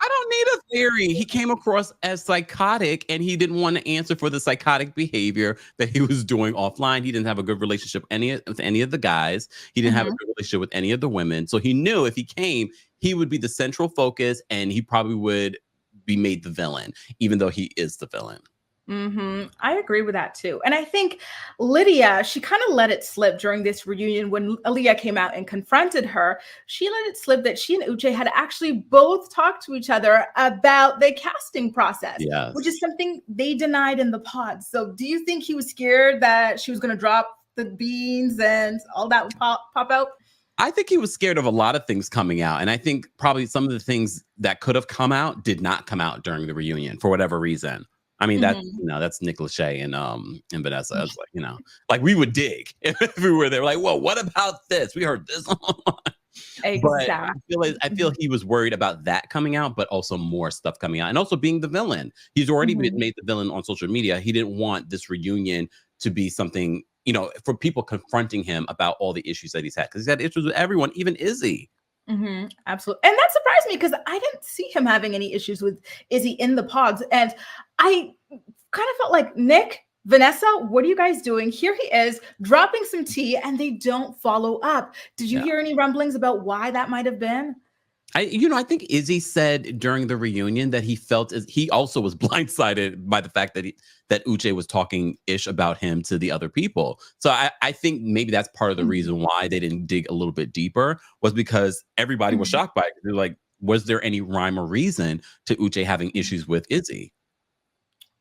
I don't need a theory. He came across as psychotic, and he didn't want to answer for the psychotic behavior that he was doing offline. He didn't have a good relationship with any of the guys. He didn't have a good relationship with any of the women. So he knew if he came, he would be the central focus, and he probably would be made the villain, even though he is the villain. I agree with that too. And I think Lydia, she kind of let it slip during this reunion when Aaliyah came out and confronted her. She let it slip that she and Uche had actually both talked to each other about the casting process, which is something they denied in the pod. So do you think he was scared that she was going to drop the beans and all that would pop out? I think he was scared of a lot of things coming out. And I think probably some of the things that could have come out did not come out during the reunion for whatever reason. I mean, that's Nick Lachey and Vanessa. It's like, like we would dig if we were there. Like, well, what about this? We heard this. Exactly. But I feel he was worried about that coming out, but also more stuff coming out, and also being the villain. He's already been made the villain on social media. He didn't want this reunion to be something, for people confronting him about all the issues that he's had, because he's had issues with everyone, even Izzy. Absolutely. And that surprised me because I didn't see him having any issues with Izzy in the pods. And I kind of felt like, Nick, Vanessa, what are you guys doing? Here he is dropping some tea and they don't follow up. Did you hear any rumblings about why that might have been? I think Izzy said during the reunion that he felt as he also was blindsided by the fact that Uche was talking ish about him to the other people. So I think maybe that's part of the reason why they didn't dig a little bit deeper, was because everybody was shocked by it. They're like, was there any rhyme or reason to Uche having issues with Izzy?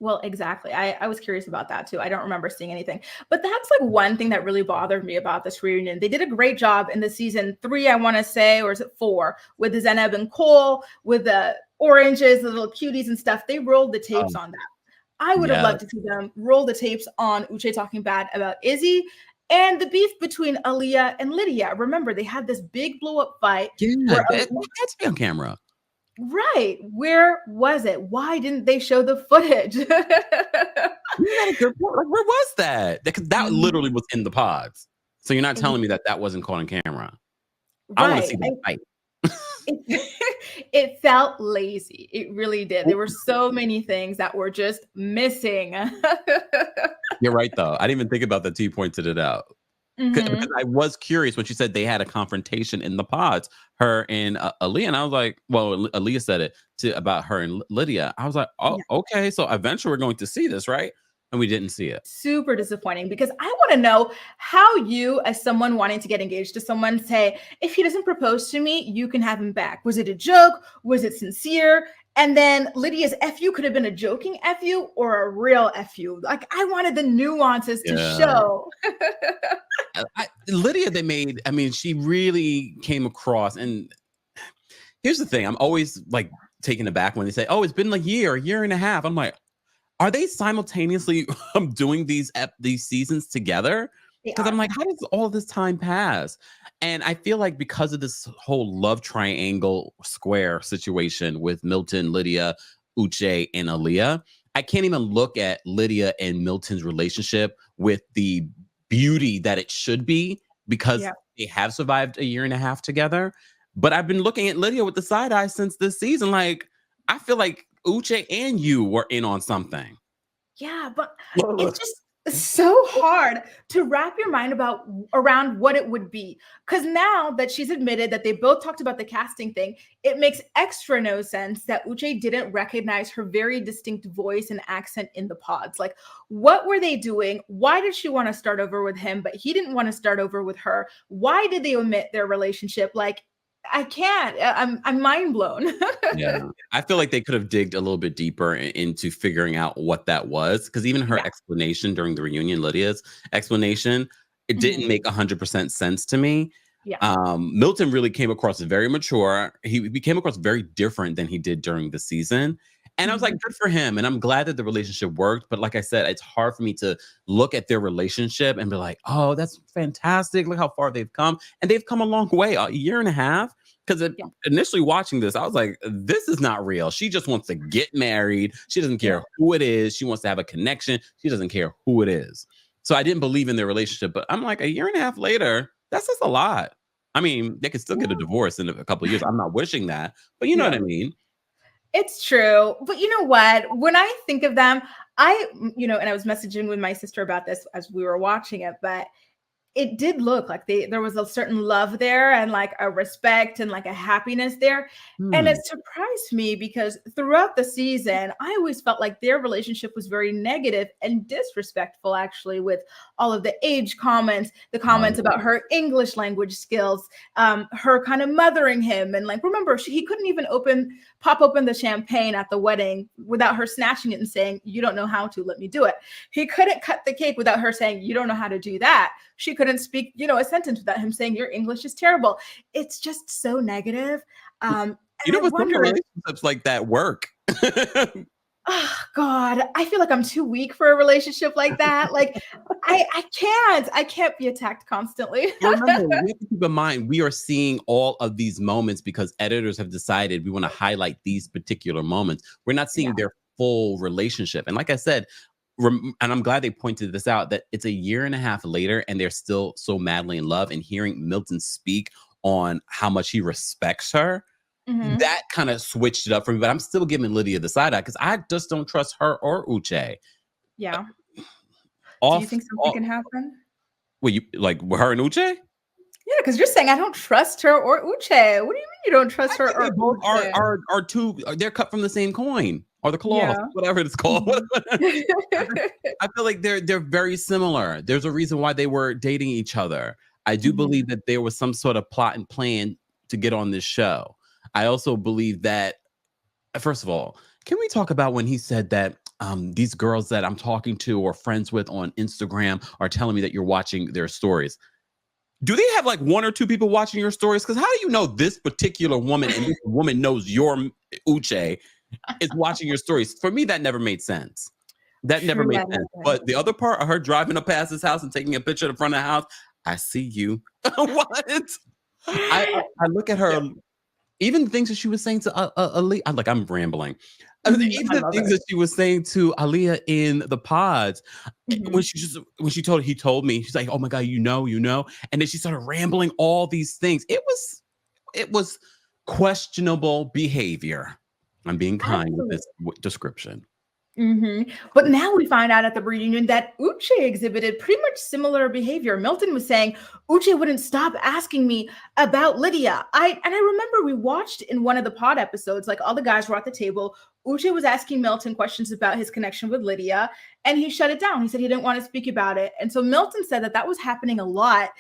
Well, exactly. I was curious about that too. I don't remember seeing anything, but that's like one thing that really bothered me about this reunion. They did a great job in the season 3, I want to say, or is it 4, with the Zeneb and Cole, with the oranges, the little cuties and stuff. They rolled the tapes on that. I would have loved to see them roll the tapes on Uche talking bad about Izzy and the beef between Aaliyah and Lydia. Remember, they had this big blow up fight. Yeah, that's on camera. Right. Where was it? Why didn't they show the footage? You had a good point. Like, where was that? Because that literally was in the pods. So you're not telling me that wasn't caught on camera. Right. I want to see the fight. It felt lazy. It really did. There were so many things that were just missing. You're right, though. I didn't even think about the T pointed it out. Because I was curious when she said they had a confrontation in the pods, her and Aaliyah, and I was like, well, Aaliyah said it about her and Lydia. I was like, oh, okay, so eventually we're going to see this, right? And we didn't see it. Super disappointing, because I want to know how you, as someone wanting to get engaged to someone, say, if he doesn't propose to me, you can have him back. Was it a joke? Was it sincere? And then Lydia's FU could have been a joking FU or a real FU. Like, I wanted the nuances to show. Lydia, she really came across. And here's the thing. I'm always like taken aback when they say, oh, it's been like a year and a half. I'm like, are they simultaneously doing these seasons together? Because I'm like, how does all this time pass? And I feel like because of this whole love triangle square situation with Milton, Lydia, Uche, and Aaliyah, I can't even look at Lydia and Milton's relationship with the beauty that it should be because Yeah. they have survived a year and a half together. But I've been looking at Lydia with the side eye since this season. Like, I feel like Uche and you were in on something. Yeah, but it's just so hard to wrap your mind around what it would be. Because now that she's admitted that they both talked about the casting thing, it makes extra no sense that Uche didn't recognize her very distinct voice and accent in the pods. Like, what were they doing? Why did she want to start over with him, but he didn't want to start over with her? Why did they omit their relationship? Like, I can't. I'm mind blown. Yeah. I feel like they could have digged a little bit deeper into figuring out what that was. Because even her Yeah. explanation during the reunion, Lydia's explanation, it didn't Mhm. make 100% sense to me. Yeah. Milton really came across as very mature. He became across very different than he did during the season. And I was like, Mhm. good for him. And I'm glad that the relationship worked. But like I said, it's hard for me to look at their relationship and be like, oh, that's fantastic. Look how far they've come. And they've come a long way, a year and a half. Because Yeah. initially watching this, I was like, this is not real. She just wants to get married. She doesn't Yeah. care who it is. She wants to have a connection. She doesn't care who it is. So I didn't believe in their relationship. But I'm like, a year and a half later, that's just a lot. I mean, they could still get a divorce in a couple of years. I'm not wishing that, but you know what Yeah. I mean? It's true. But you know what? When I think of them, and I was messaging with my sister about this as we were watching it, but it did look like there was a certain love there and like a respect and like a happiness there. And it Hmm. surprised me because throughout the season, I always felt like their relationship was very negative and disrespectful, actually, with all of the age comments, the comments about her English language skills, her kind of mothering him. And like, remember, he couldn't even pop open the champagne at the wedding without her snatching it and saying, "You don't know how to, let me do it." He couldn't cut the cake without her saying, "You don't know how to do that." She couldn't speak, a sentence without him saying, "Your English is terrible." It's just so negative. And You know I what? Some wonder, relationships like that work. oh God, I feel like I'm too weak for a relationship like that. Like I can't be attacked constantly. But remember, we have to keep in mind we are seeing all of these moments because editors have decided we want to highlight these particular moments. We're not seeing Yeah. their full relationship. And like I said, and I'm glad they pointed this out that it's a year and a half later and they're still so madly in love. And hearing Milton speak on how much he respects her, Mhm. that kind of switched it up for me. But I'm still giving Lydia the side eye because I just don't trust her or Uche. Yeah. Do you Off, think something off. can happen? Well, you like her and Uche? Yeah, because you're saying I don't trust her or Uche. What do you mean you don't trust I her think they or both are Uche? are two. They're cut from the same coin or the cloth, Yeah. whatever it's called. Mhm. I feel like they're very similar. There's a reason why they were dating each other. I do believe Mhm. that there was some sort of plot and plan to get on this show. I also believe that first of all, can we talk about when he said that these girls that I'm talking to or friends with on Instagram are telling me that you're watching their stories? Do they have like one or two people watching your stories? Because how do you know this particular woman and this woman knows your Uche is watching your stories? For me, that never made sense. That never True, made I sense. love But the other part of her driving up past his house and taking a picture of the front of the house, I see you. What? I, that. I look at Yeah. her, even the things that she was saying to Aaliyah. I'm rambling. I Even the love things it. that she was saying to Aaliyah in the pods, Mhm. when she told he told me, she's like, "Oh my god, you know," and then she started rambling all these things. It was questionable behavior. I'm being kind with Absolutely. this description. But now we find out at the reunion that Uche exhibited pretty much similar behavior. Milton was saying Uche wouldn't stop asking me about Lydia. I remember we watched in one of the pod episodes, like all the guys were at the table. Uche was asking Milton questions about his connection with Lydia, and he shut it down. He said he didn't want to speak about it, and so Milton said that was happening a lot.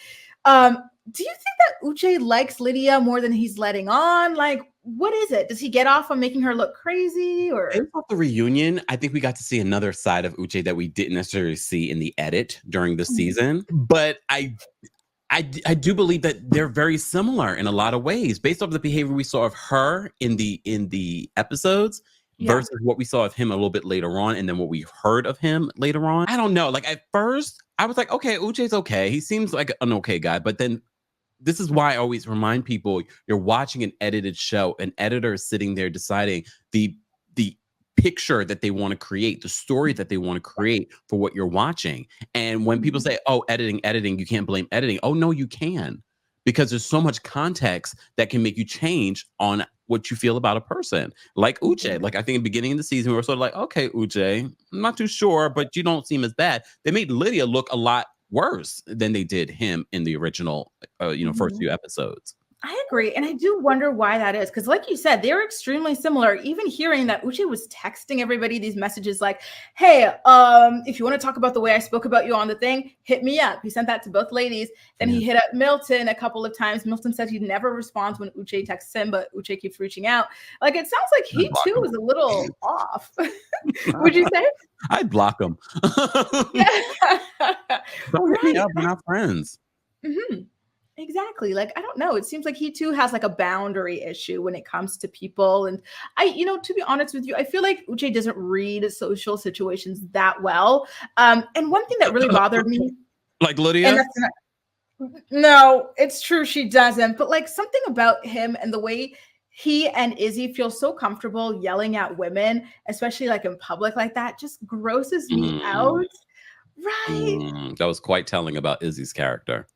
Um, do you think that Uche likes Lydia more than he's letting on? Like, what is it? Does he get off on making her look crazy, or? Based off the reunion, I think we got to see another side of Uche that we didn't necessarily see in the edit during the season. But I do believe that they're very similar in a lot of ways, based off the behavior we saw of her in the episodes Yeah. versus what we saw of him a little bit later on, and then what we heard of him later on. I don't know. Like at first, I was like, okay, Uche's okay. He seems like an okay guy, but then this is why I always remind people you're watching an edited show. An editor is sitting there deciding the picture that they want to create, the story that they want to create for what you're watching. And when people say, oh, editing, you can't blame editing. Oh, no, you can. Because there's so much context that can make you change on what you feel about a person. Like Uche. Like I think in the beginning of the season, we were sort of like, okay, Uche, I'm not too sure, but you don't seem as bad. They made Lydia look a lot worse than they did him in the original, first few episodes. I agree. And I do wonder why that is. Because like you said, they're extremely similar. Even hearing that Uche was texting everybody these messages like, hey, if you want to talk about the way I spoke about you on the thing, hit me up. He sent that to both ladies. Then he hit up Milton a couple of times. Milton says he never responds when Uche texts him, but Uche keeps reaching out. Like, it sounds like he too was a little off. Would you say? I'd block him. Don't hit me up. We're not friends. Mm-hmm. Exactly. Like, I don't know. It seems like he too has like a boundary issue when it comes to people. And to be honest with you, I feel like Uche doesn't read social situations that well. And one thing that really bothered me. Like Lydia? No, it's true. She doesn't. But like something about him and the way he and Izzy feel so comfortable yelling at women, especially like in public like that, just grosses me out. Right. That was quite telling about Izzy's character.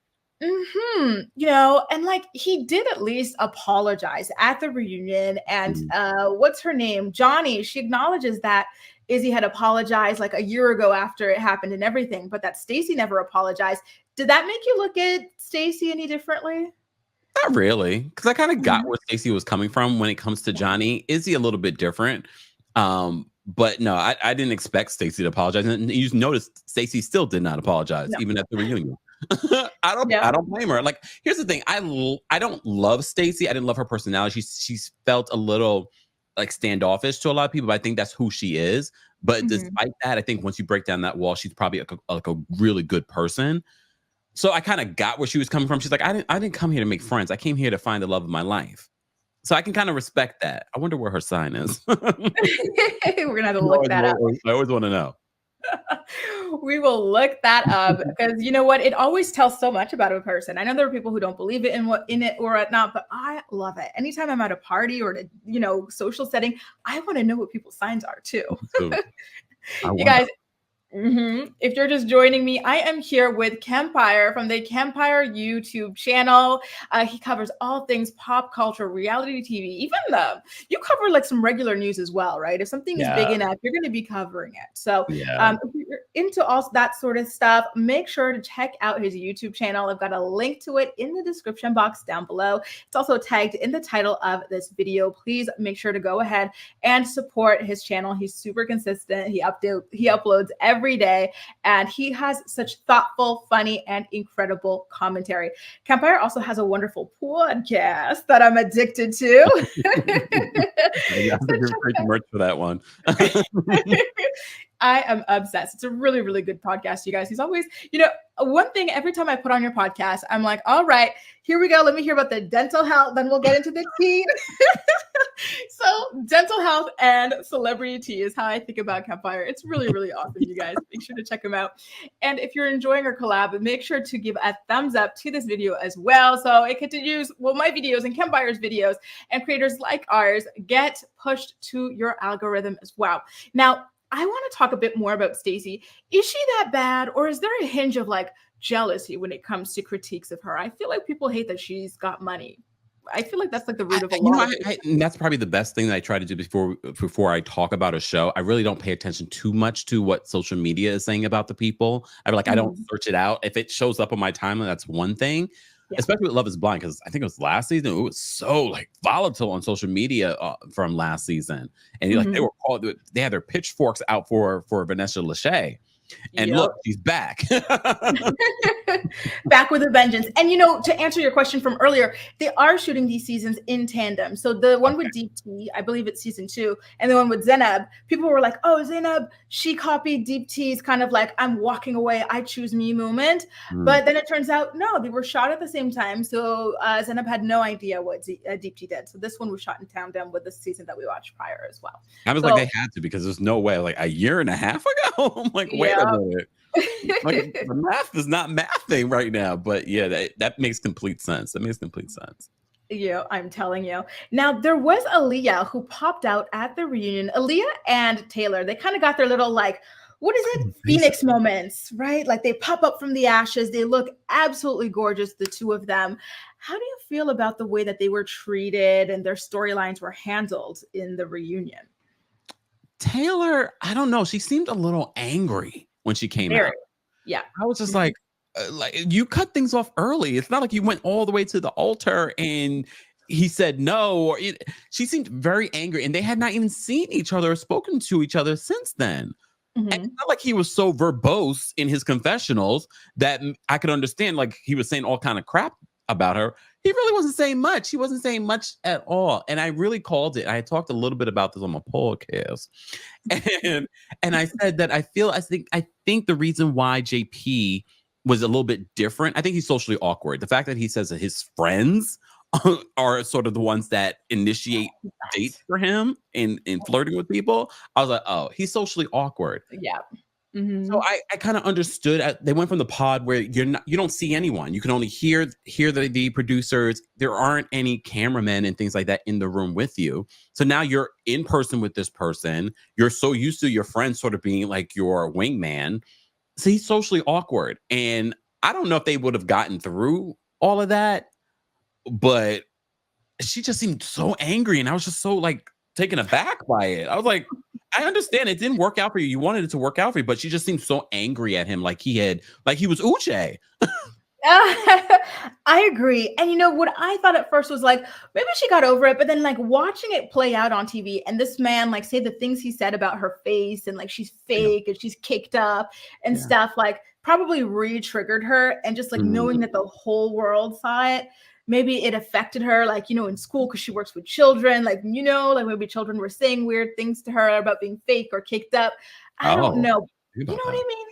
And like he did at least apologize at the reunion. And what's her name? Johnny. She acknowledges that Izzy had apologized like a year ago after it happened and everything, but that Stacy never apologized. Did that make you look at Stacy any differently? Not really, because I kind of got where Stacy was coming from when it comes to Johnny. Izzy a little bit different. But no, I didn't expect Stacy to apologize. And you noticed Stacy still did not apologize, even at the reunion. I don't blame her. Like, here's the thing. I don't love Stacy. I didn't love her personality. She's felt a little like standoffish to a lot of people, but I think that's who she is. But despite that, I think once you break down that wall, she's probably like a really good person. So I kind of got where she was coming from. She's like, I didn't come here to make friends. I came here to find the love of my life. So I can kind of respect that. I wonder where her sign is. We're gonna have to look that up. I always want to know. We will look that up because you know what? It always tells so much about a person. I know there are people who don't believe it in it or whatnot, but I love it. Anytime I'm at a party or a social setting, I want to know what people's signs are too. You guys. If you're just joining me, I am here with Compilation from the Compilation YouTube channel. He covers all things pop culture, reality TV, even you cover like some regular news as well, right? If something is big enough, you're going to be covering it. So if you're into all that sort of stuff, make sure to check out his YouTube channel. I've got a link to it in the description box down below. It's also tagged in the title of this video. Please make sure to go ahead and support his channel. He's super consistent. He uploads every day, and he has such thoughtful, funny, and incredible commentary. Compilation also has a wonderful podcast that I'm addicted to. Yeah, great merch for that one. I am obsessed. It's a really, really good podcast, you guys. He's always, one thing every time I put on your podcast, I'm like, all right, here we go. Let me hear about the dental health. Then we'll get into the tea. So dental health and celebrity tea is how I think about Compilation. It's really, really awesome, you guys. Make sure to check them out. And if you're enjoying our collab, make sure to give a thumbs up to this video as well. So it continues, my videos and Compilations's videos and creators like ours get pushed to your algorithm as well. Now, I want to talk a bit more about Stacy. Is she that bad, or is there a hinge of like jealousy when it comes to critiques of her? I feel like people hate that she's got money. I feel like that's like the root of a lot. And that's probably the best thing that I try to do before I talk about a show. I really don't pay attention too much to what social media is saying about the people. I don't search it out. If it shows up on my timeline, that's one thing. Yeah. Especially with Love Is Blind, because I think it was last season. It was so like volatile on social media from last season, and they had their pitchforks out for Vanessa Lachey. And look, she's back. Back with a vengeance. And, to answer your question from earlier, they are shooting these seasons in tandem. So the one with Deep T, I believe it's season 2, and the one with Zainab, people were like, oh, Zainab, she copied Deep T's kind of like, I'm walking away, I choose me moment. But then it turns out, no, they were shot at the same time. So Zainab had no idea what Deep T did. So this one was shot in tandem with the season that we watched prior as well. I was like, they had to, because there's no way, like a year and a half ago. I'm like, wait a minute. Like, the math is not mathing right now, but yeah, that makes complete sense. That makes complete sense. Yeah, I'm telling you. Now, there was Aaliyah who popped out at the reunion. Aaliyah and Taylor, they kind of got their little like, what is it? Phoenix moments, right? Like they pop up from the ashes. They look absolutely gorgeous, the two of them. How do you feel about the way that they were treated and their storylines were handled in the reunion? Taylor, I don't know. She seemed a little angry when she came Very. out. Yeah. I was just Mhm. like you cut things off early. It's not like you went all the way to the altar and he said no. She seemed very angry, and they had not even seen each other or spoken to each other since then. And it's Mhm. not like he was so verbose in his confessionals that I could understand. Like he was saying all kind of crap about her. He really wasn't saying much. He wasn't saying much at all. And I really called it. I talked a little bit about this on my podcast, and I said that I think the reason why JP was a little bit different. I think he's socially awkward. The fact that he says that his friends are sort of the ones that initiate dates Right. for him in flirting with people. I was like, oh, he's socially awkward. Yeah. So Mhm. I kind of understood. They went from the pod where you don't see anyone. You can only hear the producers. There aren't any cameramen and things like that in the room with you. So now you're in person with this person. You're so used to your friends sort of being like your wingman. So he's socially awkward, and I don't know if they would have gotten through all of that, but she just seemed so angry, and I was just so like taken aback by it. I was like, I understand it didn't work out for you. You wanted it to work out for you, but she just seemed so angry at him, like he was Uche. I agree. And you know what I thought at first was like maybe she got over it, but then like watching it play out on TV and this man like say the things he said about her face and like she's Yeah, fake and she's kicked up and yeah. stuff like probably re-triggered her and just like knowing Mm, that the whole world saw it, maybe it affected her like in school because she works with children, like like maybe children were saying weird things to her about being fake or kicked up. I don't oh, know. think You know about what that. I mean?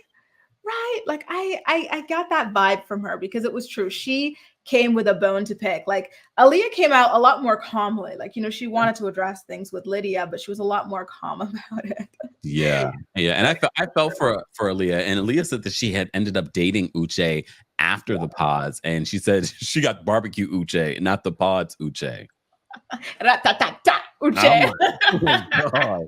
Right. Like I got that vibe from her because it was true. She came with a bone to pick. Like Aaliyah came out a lot more calmly. Like, she Yeah. wanted to address things with Lydia, but she was a lot more calm about it. Yeah, yeah, and I felt for Aaliyah, and Aaliyah said that she had ended up dating Uche after the pods, and she said she got barbecue Uche, not the pods Uche. Ra-ta-ta-ta, Oh Uche. my, oh my god.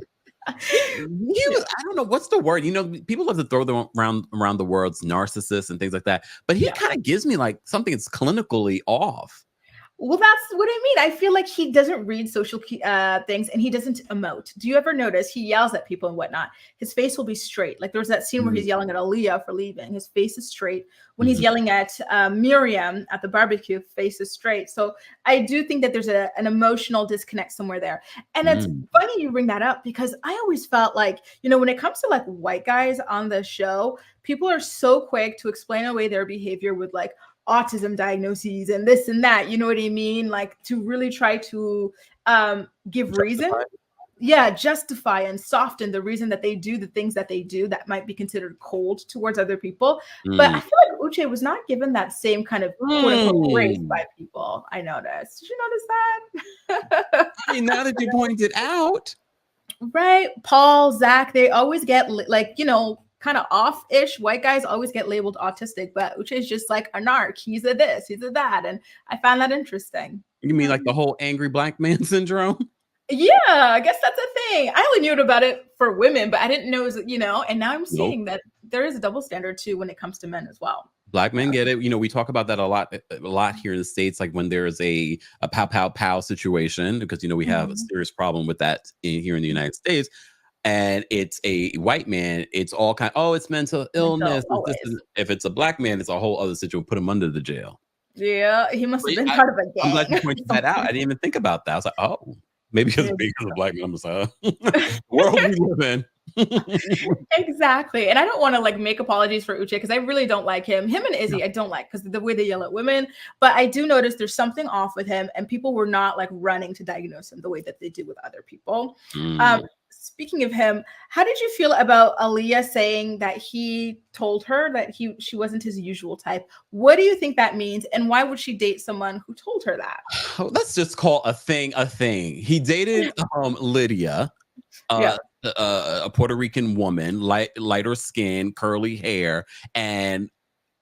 He Yeah. was, I don't know what's the word. People love to throw them around the words narcissist and things like that. But he Yeah. kind of gives me like something that's clinically off. Well, that's what I mean. I feel like he doesn't read social things and he doesn't emote. Do you ever notice he yells at people and whatnot? His face will be straight. Like there's that scene where he's Mm, yelling at Aaliyah for leaving. His face is straight. When he's mhm, yelling at Miriam at the barbecue, face is straight. So I do think that there's an emotional disconnect somewhere there. And it's mm. funny you bring that up because I always felt like, when it comes to like white guys on the show, people are so quick to explain away their behavior with like, autism diagnoses and this and that, you know what I mean, like to really try to give reason, Justify. yeah, justify and soften the reason that they do the things that they do that might be considered cold towards other people. But I Mm. feel like Uche was not given that same kind of quote unquote grace Mm. by people. I noticed. Did you notice that? I mean, now that you pointed it out, Right, Paul, Zach, they always get like kind of off-ish. White guys always get labeled autistic, but Uche is just like a narc. He's a this, he's a that, and I found that interesting. you mean like the whole angry black man syndrome? Yeah, I guess that's a thing. I only knew about it for women, but I didn't know, and now I'm Nope. seeing that there is a double standard too when it comes to men as well. Black men Yeah. get it. We talk about that a lot here in the States, like when there's a pow pow pow situation, because we have a Mhm. serious problem with that here in the United States. And it's a white man, it's all kind oh, it's mental Mental, illness. always. If it's a black man, it's a whole other situation. Put him under the jail. Yeah, he must But have yeah, been part of a I'm glad you gang. pointed that out. I didn't even think about that. I was like, oh, maybe because Yeah. being a black man, I'm just the world we live in. Exactly. And I don't want to like make apologies for Uche because I really don't like him. Him and Izzy, I don't like because the way they yell at women. But I do notice there's something off with him, and people were not like running to diagnose him the way that they do with other people. Mm. Speaking of him, how did you feel about Aaliyah saying that he told her that she wasn't his usual type? What do you think that means, and why would she date someone who told her that? Let's just call a thing a thing. He dated Lydia, Yeah. uh, a Puerto Rican woman, lighter skin, curly hair, and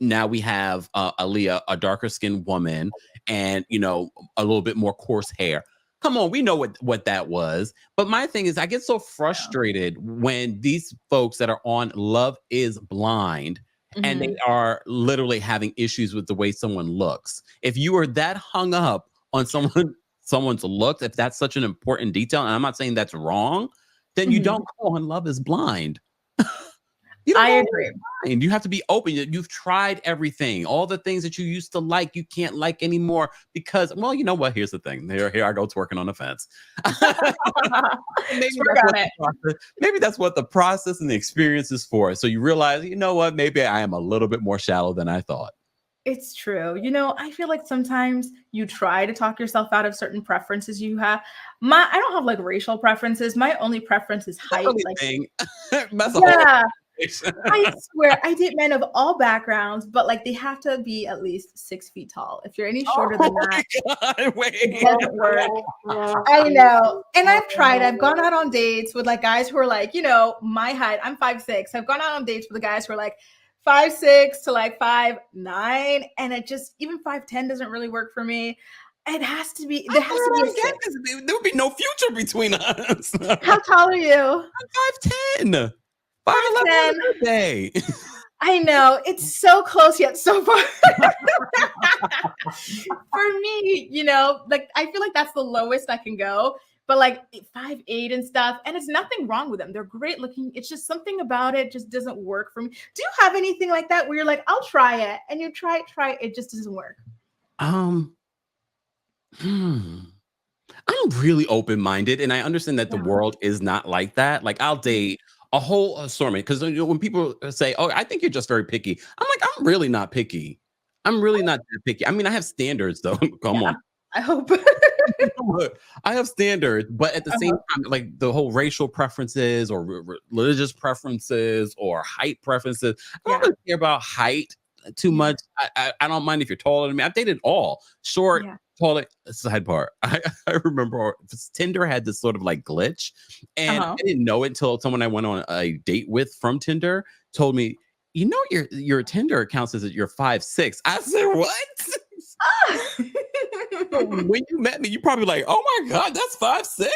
now we have Aaliyah, a darker skinned woman. and, a little bit more coarse hair. Come on, we know what that was. But my thing is, I get so frustrated when these folks that are on Love is Blind and they are literally having issues with the way someone looks. If you are that hung up on someone's looks, if that's such an important detail, and I'm not saying that's wrong, then you don't go on Love is Blind. You don't I agree. You have to be open. You've tried everything. All the things that you used to like, you can't like anymore because, well, you know what? Here's the thing. Here I go twerking on the fence. Maybe that's what the process and the experience is for. So you realize, you know what? Maybe I am a little bit more shallow than I thought. It's true. I feel like sometimes you try to talk yourself out of certain preferences you have. I don't have like racial preferences. My only preference is height. I swear I date men of all backgrounds, but like they have to be at least 6 feet tall. If you're any shorter than that, it doesn't work. I know. And I've tried. I've gone out on dates with like guys who are like, my height. I'm 5'6". I've gone out on dates with the guys who are like 5'6" to like 5'9", and it just even 5'10" doesn't really work for me. It has to be. There has to be a 6. There would be no future between us. How tall are you? I'm 5'10". 5'11" day. I know. It's so close yet so far. For me, like I feel like that's the lowest I can go. But like 5'8" and stuff, and it's nothing wrong with them. They're great looking. It's just something about it just doesn't work for me. Do you have anything like that where you're like, I'll try it, and you try it just doesn't work? I'm really open-minded, and I understand that the world is not like that. Like I'll date a whole assortment because when people say, "Oh, I think you're just very picky," I'm like, I'm really not picky. I'm really not that picky. I mean, I have standards though. Come on. I hope. I have standards, but at the same time, like the whole racial preferences or religious preferences or height preferences, I don't really care about height too much. I don't mind if you're taller than me. I've dated all short. Tall. Sidebar. I remember Tinder had this sort of like glitch, and I didn't know it until someone I went on a date with from Tinder told me, your Tinder account says that you're 5'6". I said, what? When you met me, you probably like, oh my God, that's 5'6".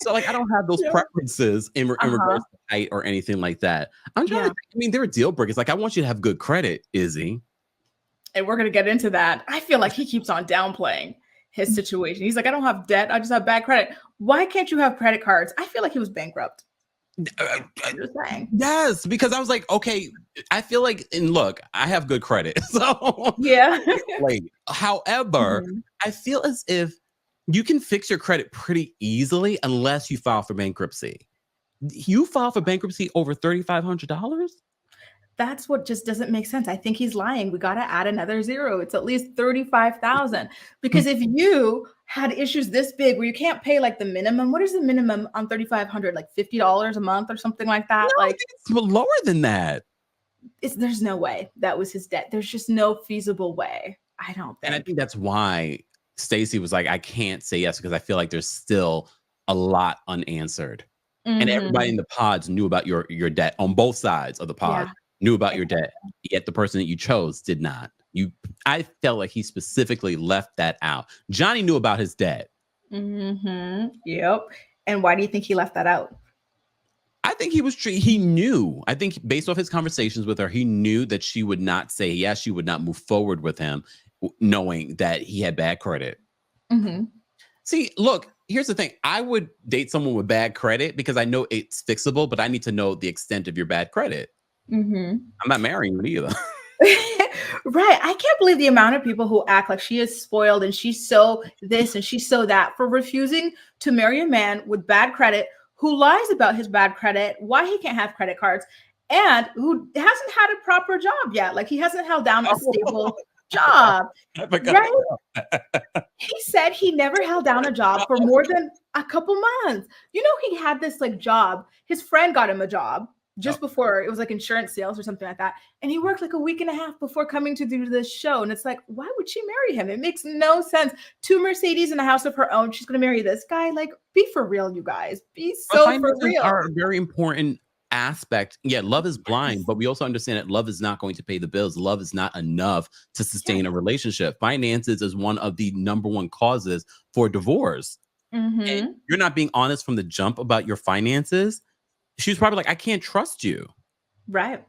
So like, I don't have those preferences in regards to height or anything like that. I'm trying to think, I mean, there are deal breakers. Like I want you to have good credit, Izzy. And we're going to get into that. I feel like he keeps on downplaying his situation. He's like, I don't have debt. I just have bad credit. Why can't you have credit cards? I feel like he was bankrupt. Just saying. Yes, because I was like, okay, I feel like, and look, I have good credit. So yeah. However, I feel as if you can fix your credit pretty easily unless you file for bankruptcy. You file for bankruptcy over $3,500? That's what just doesn't make sense. I think he's lying. We got to add another zero. It's at least 35,000. Because if you had issues this big where you can't pay like the minimum, what is the minimum on 3,500? Like $50 a month or something like that? No, like it's lower than that. There's no way that was his debt. There's just no feasible way. I don't think. And I think that's why Stacy was like, I can't say yes because I feel like there's still a lot unanswered. And everybody in the pods knew about your debt on both sides of the pod. Yeah. Knew about your debt, yet the person that you chose did not. I felt like he specifically left that out. Johnny knew about his debt. Yep. And why do you think he left that out? I think he knew. I think based off his conversations with her, he knew that she would not say yes. She would not move forward with him, knowing that he had bad credit. See, look, here's the thing. I would date someone with bad credit because I know it's fixable, but I need to know the extent of your bad credit. I'm not marrying you either. Right. I can't believe the amount of people who act like she is spoiled and she's so this and she's so that for refusing to marry a man with bad credit who lies about his bad credit, why he can't have credit cards, and who hasn't had a proper job yet. Like he hasn't held down a stable job. Right? He said he never held down a job for more than a couple months. He had this like job. His friend got him a job just before. It was like insurance sales or something like that. And he worked like a week and a half before coming to do this show. And it's like, why would she marry him? It makes no sense. 2 Mercedes and a house of her own. She's going to marry this guy. Like, be for real, you guys. Be so for real. Are very important aspect, love is blind, but we also understand that love is not going to pay the bills. Love is not enough to sustain a relationship. Finances is one of the number one causes for divorce. And you're not being honest from the jump about your finances. She was probably like, I can't trust you. Right.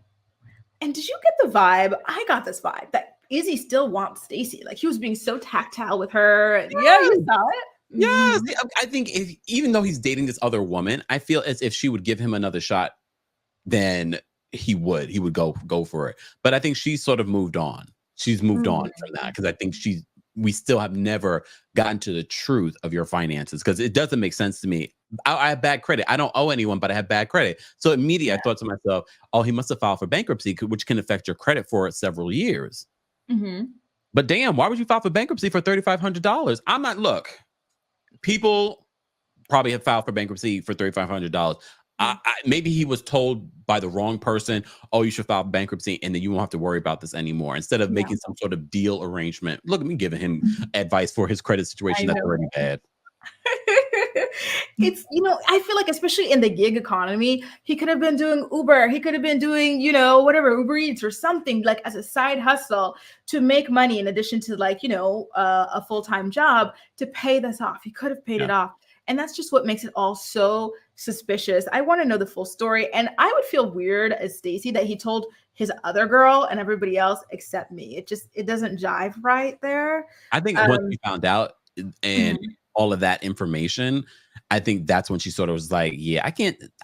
And did you get the vibe? I got this vibe that Izzy still wants Stacy. Like he was being so tactile with her. Yeah, you saw it. Yes. I think even though he's dating this other woman, I feel as if she would give him another shot, then he would go for it. But I think she's sort of moved on. She's moved on from that because I think we still have never gotten to the truth of your finances because it doesn't make sense to me. I have bad credit. I don't owe anyone, but I have bad credit. So immediately I thought to myself, oh, he must have filed for bankruptcy, which can affect your credit for several years. But damn, why would you file for bankruptcy for $3,500? I'm not, look, people probably have filed for bankruptcy for $3,500. Maybe he was told by the wrong person, oh, you should file bankruptcy and then you won't have to worry about this anymore. Instead of making some sort of deal arrangement. Look at me giving him advice for his credit situation that's already bad. It's, I feel like especially in the gig economy, he could have been doing Uber. He could have been doing, whatever, Uber Eats or something like as a side hustle to make money in addition to a full-time job to pay this off. He could have paid it off. And that's just what makes it all so suspicious. I want to know the full story. And I would feel weird as Stacy that he told his other girl and everybody else except me. It doesn't jive right there. I think once we found out and all of that information, I think that's when she sort of was like, yeah,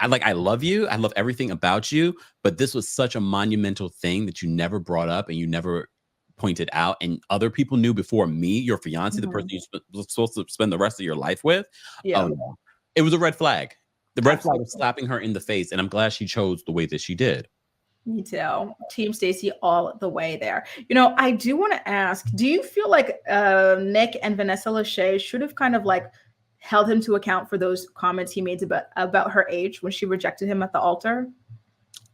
I love you. I love everything about you. But this was such a monumental thing that you never brought up and you never pointed out, and other people knew before me, your fiance, the person you're supposed to spend the rest of your life with. It was a red flag. The red flag was slapping her in the face, and I'm glad she chose the way that she did. Me too. Team Stacy all the way there. I do want to ask, do you feel like Nick and Vanessa Lachey should have kind of held him to account for those comments he made about her age when she rejected him at the altar?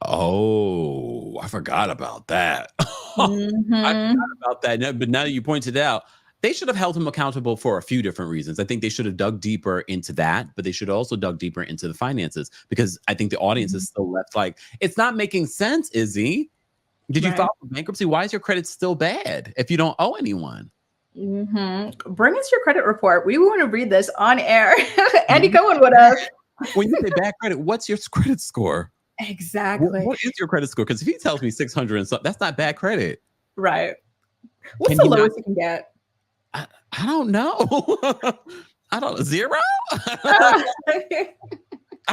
Oh, I forgot about that. I forgot about that. But now you pointed out, they should have held him accountable for a few different reasons. I think they should have dug deeper into that, but they should also dug deeper into the finances because I think the audience is still left like, it's not making sense, Izzy. Did you file for bankruptcy? Why is your credit still bad if you don't owe anyone? Bring us your credit report. We want to read this on air. Andy Cohen would have. When you say bad credit, what's your credit score? Exactly. What is your credit score? Because if he tells me 600 and something, that's not bad credit. Right. What's the lowest you can get? I don't know. I don't 0. I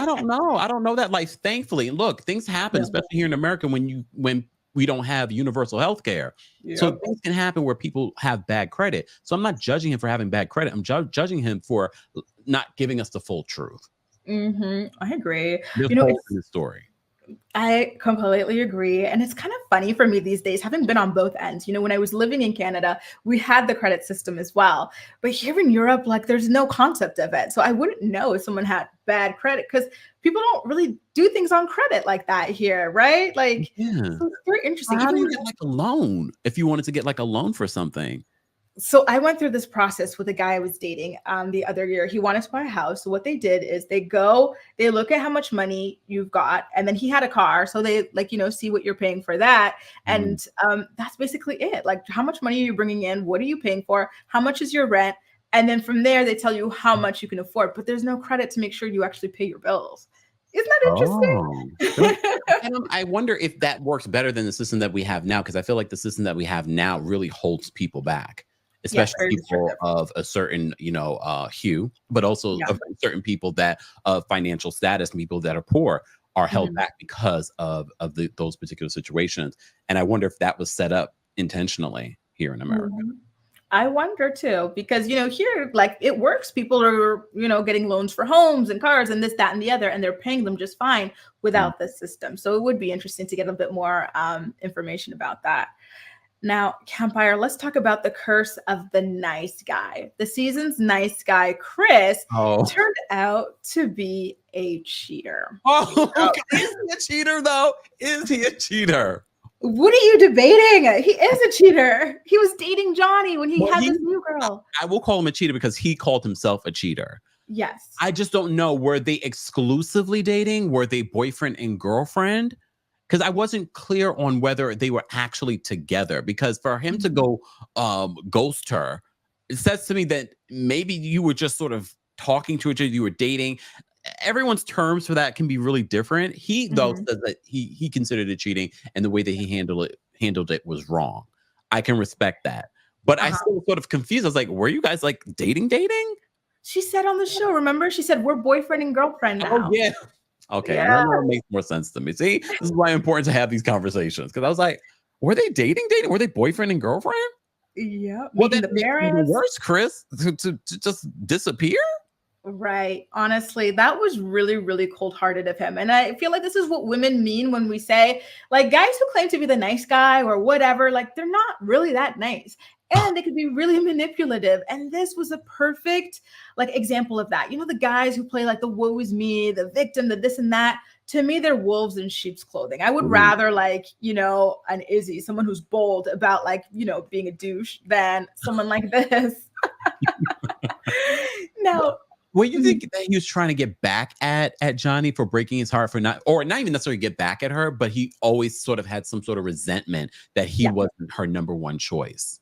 don't know. I don't know that life. Thankfully, look, things happen, especially here in America when we don't have universal health care. So things can happen where people have bad credit. So I'm not judging him for having bad credit. I'm judging him for not giving us the full truth. I agree. There's holes in the story. I completely agree. And it's kind of funny for me these days, having been on both ends. When I was living in Canada, we had the credit system as well. But here in Europe, there's no concept of it. So I wouldn't know if someone had bad credit because people don't really do things on credit like that here, right? So it's very interesting. How do you get a loan if you wanted to get a loan for something? So I went through this process with a guy I was dating the other year. He wanted to buy a house. So what they did is they look at how much money you've got. And then he had a car. So they see what you're paying for that. And that's basically it. How much money are you bringing in? What are you paying for? How much is your rent? And then from there, they tell you how much you can afford. But there's no credit to make sure you actually pay your bills. Isn't that interesting? I wonder if that works better than the system that we have now. Because I feel like the system that we have now really holds people back. Especially people of a certain, hue, but also of certain people that of financial status, people that are poor are held back because of those particular situations. And I wonder if that was set up intentionally here in America. I wonder too, because, here, it works. People are, getting loans for homes and cars and this, that, and the other, and they're paying them just fine without the system. So it would be interesting to get a bit more information about that. Now, Campfire, let's talk about the curse of the nice guy. The season's nice guy, Chris, turned out to be a cheater. Is he a cheater, though? Is he a cheater? What are you debating? He is a cheater. He was dating Johnny when he had this new girl. I will call him a cheater because he called himself a cheater. Yes. I just don't know. Were they exclusively dating? Were they boyfriend and girlfriend? Because I wasn't clear on whether they were actually together. Because for him to go ghost her, it says to me that maybe you were just sort of talking to each other, you were dating. Everyone's terms for that can be really different. He though says that he considered it cheating, and the way that he handled it was wrong. I can respect that, but I still sort of confused. I was like, were you guys like dating? She said on the show, remember? She said, we're boyfriend and girlfriend now. Oh, yeah. Okay. Yeah. Now it makes more sense to me. See, this is why it's important to have these conversations. Because I was like, were they dating? Were they boyfriend and girlfriend? Yeah. Well, then it makes it even worse, Chris, to just disappear. Right. Honestly, that was really, really cold-hearted of him. And I feel like this is what women mean when we say, like, guys who claim to be the nice guy or whatever, like, they're not really that nice. And they could be really manipulative. And this was a perfect, like, example of that. You know, the guys who play, like, the woe is me, the victim, the this and that. To me, they're wolves in sheep's clothing. I would rather, like, you know, an Izzy, someone who's bold about, like, you know, being a douche than someone like this. Now, well, you think that he was trying to get back at Johnny for breaking his heart for not even necessarily get back at her, but he always sort of had some sort of resentment that he wasn't her number one choice.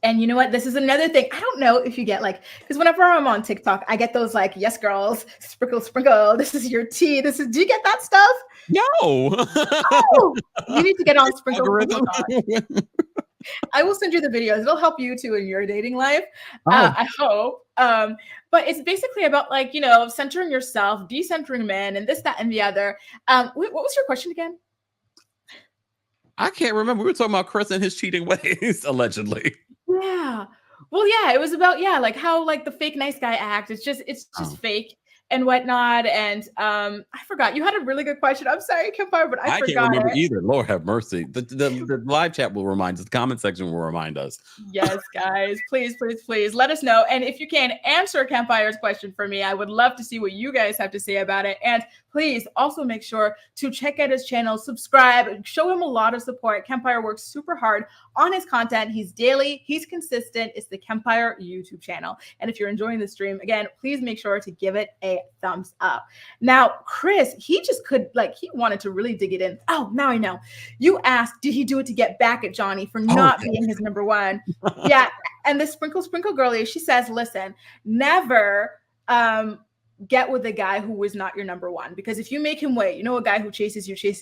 And you know what? This is another thing. I don't know if you get like, because whenever I'm on TikTok, I get those like, yes, girls, sprinkle, sprinkle. This is your tea. Do you get that stuff? No. Oh, you need to get on sprinkle. I will send you the videos. It'll help you too in your dating life. I hope. But it's basically about like, you know, centering yourself, decentering men and this, that, and the other. What was your question again? I can't remember. We were talking about Chris and his cheating ways, allegedly. Yeah. Well, yeah, it was about, like how like the fake nice guy act. It's just fake and whatnot. And I forgot. You had a really good question. I'm sorry, Campfire, but I forgot. Can't remember either. Lord have mercy. The live chat will remind us. The comment section will remind us. Yes, guys. Please, please, please let us know. And if you can answer Campfire's question for me, I would love to see what you guys have to say about it. And please also make sure to check out his channel, subscribe, show him a lot of support. Campfire works super hard on his content. He's daily, he's consistent. It's the Campfire YouTube channel. And if you're enjoying the stream, again, please make sure to give it a thumbs up. Now, Chris, he just could, like, he wanted to really dig it in. Oh, now I know. You asked, did he do it to get back at Johnny for not being his number one? Yeah. And the sprinkle girlie, she says, listen, never get with a guy who was not your number one, because if you make him wait, you know, a guy who chases you, he's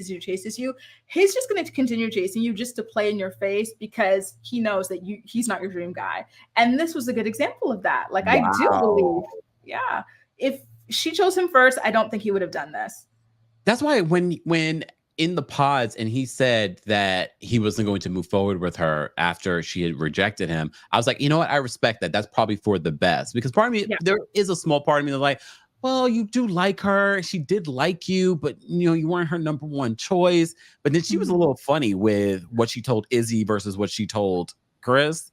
just going to continue chasing you just to play in your face because he knows that he's not your dream guy. And this was a good example of that. Like, I do believe, if she chose him first, I don't think he would have done this. That's why when in the pods and he said that he wasn't going to move forward with her after she had rejected him, I was like, you know what? I respect that. That's probably for the best, because part of me, there is a small part of me that's like, well, you do like her. She did like you, but you know, you weren't her number one choice. But then she was a little funny with what she told Izzy versus what she told Chris.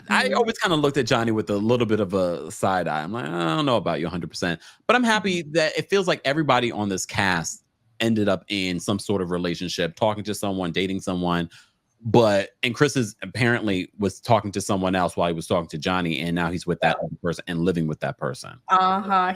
I always kind of looked at Johnny with a little bit of a side eye. I'm like, I don't know about you 100%, but I'm happy that it feels like everybody on this cast ended up in some sort of relationship, talking to someone, dating someone. And Chris apparently was talking to someone else while he was talking to Johnny, and now he's with that other person and living with that person.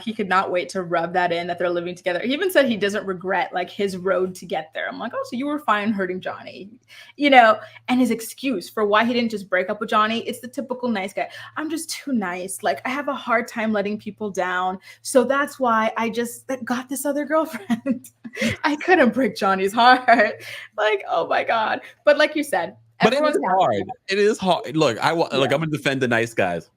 He could not wait to rub that in, that they're living together. He even said he doesn't regret like his road to get there. I'm like, oh, so you were fine hurting Johnny, you know? And his excuse for why he didn't just break up with Johnny, it's the typical nice guy. I'm just too nice. Like, I have a hard time letting people down. So that's why I just got this other girlfriend. I couldn't break Johnny's heart. Like, oh my God. But like you said, but it is hard. It is hard. Look, I'm gonna defend the nice guys.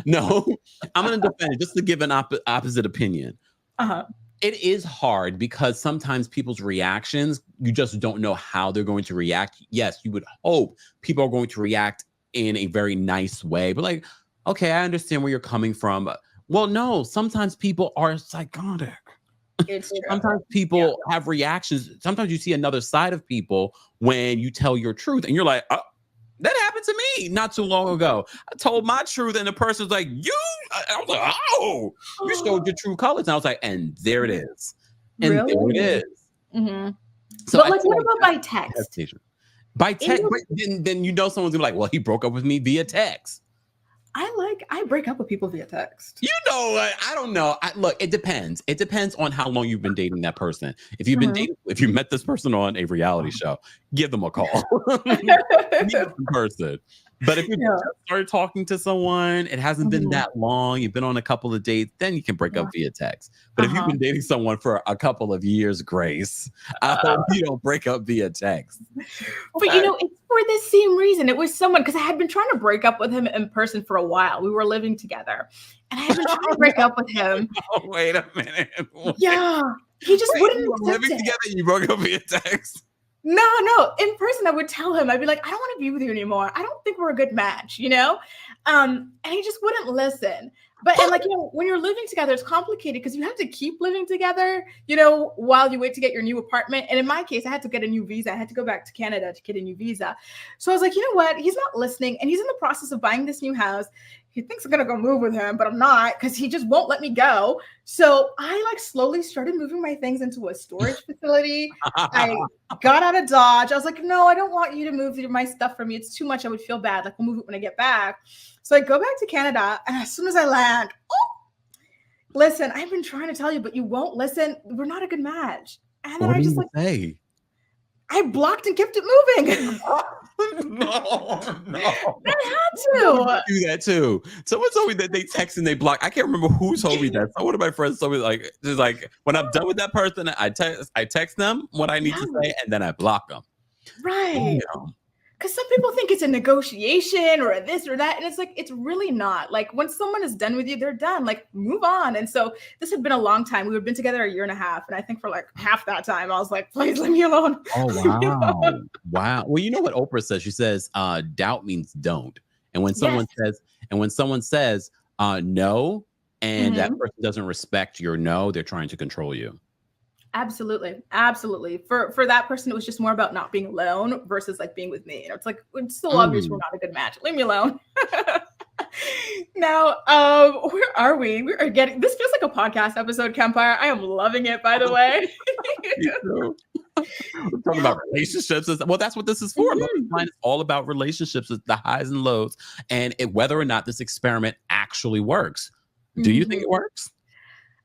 No, I'm gonna defend it just to give an opposite opinion. It is hard because sometimes people's reactions, you just don't know how they're going to react. Yes, you would hope people are going to react in a very nice way, but like, okay, I understand where you're coming from. Well, no, sometimes people are psychotic. Sometimes people have reactions. Sometimes you see another side of people when you tell your truth, and you're like, oh, that happened to me not too long ago. I told my truth, and the person's like, I was like, oh, you showed your true colors. And I was like, and there it is. And there it is. Mm-hmm. So, but like, what about by text? By text, then you know someone's gonna be like, well, he broke up with me via text. I break up with people via text. You know what? I don't know. Look, it depends. It depends on how long you've been dating that person. If you've been dating, if you met this person on a reality show, give them a call. Meet them in person. But if you just started talking to someone, it hasn't been that long, you've been on a couple of dates, then you can break up via text. But if you've been dating someone for a couple of years, Grace, I hope you don't break up via text. But you know, it's for the same reason. It was someone, because I had been trying to break up with him in person for a while. We were living together, and I had been trying to break up with him. Oh, wait a minute. Yeah, he just wouldn't accept living it. together. You broke up via text. No. In person, I would tell him, I'd be like, I don't want to be with you anymore. I don't think we're a good match, you know? And he just wouldn't listen. But and like, you know, when you're living together, it's complicated because you have to keep living together, you know, while you wait to get your new apartment. And in my case, I had to get a new visa. I had to go back to Canada to get a new visa. So I was like, you know what? He's not listening. And he's in the process of buying this new house. He thinks I'm going to go move with him, but I'm not, because he just won't let me go. So I like slowly started moving my things into a storage facility. I got out of Dodge. I was like, no, I don't want you to move my stuff for me. It's too much. I would feel bad. Like, we'll move it when I get back. So I go back to Canada, and as soon as I land, listen, I've been trying to tell you, but you won't listen. We're not a good match. And then What I just say? I blocked and kept it moving. No. I had to do that too. Someone told me that they text and they block. I can't remember who told me that. So one of my friends told me just like when I'm done with that person, I text them what I need to say, and then I block them. Right. Because some people think it's a negotiation or a this or that. And it's like, it's really not. Like, when someone is done with you, they're done. Like, move on. And so this had been a long time. We had been together a year and a half. And I think for like half that time, I was like, please leave me alone. Oh, wow. Wow. Well, you know what Oprah says? She says, doubt means don't. And when someone says no, and that person doesn't respect your no, they're trying to control you. Absolutely. For that person, it was just more about not being alone versus like being with me. You know, it's like, it's so obvious we're not a good match. Leave me alone. Now, where are we? We are getting, this feels like a podcast episode, Campfire. I am loving it, by the way. We're talking about relationships. Well, that's what this is for. It's all about relationships, the highs and lows, and whether or not this experiment actually works. Do you think it works?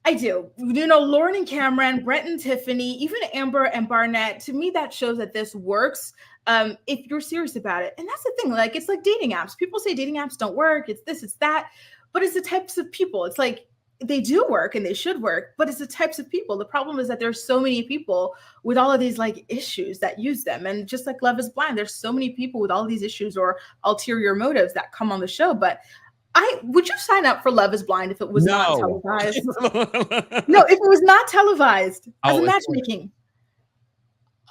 I do. You know, Lauren and Cameron, Brett and Tiffany, even Amber and Barnett, to me, that shows that this works if you're serious about it. And that's the thing. Like, it's like dating apps. People say dating apps don't work. It's this, it's that. But it's the types of people. It's like, they do work and they should work, but it's the types of people. The problem is that there's so many people with all of these like issues that use them. And just like Love is Blind, there's so many people with all these issues or ulterior motives that come on the show. But would you sign up for Love is Blind if it was not televised? No, if it was not televised as a matchmaking.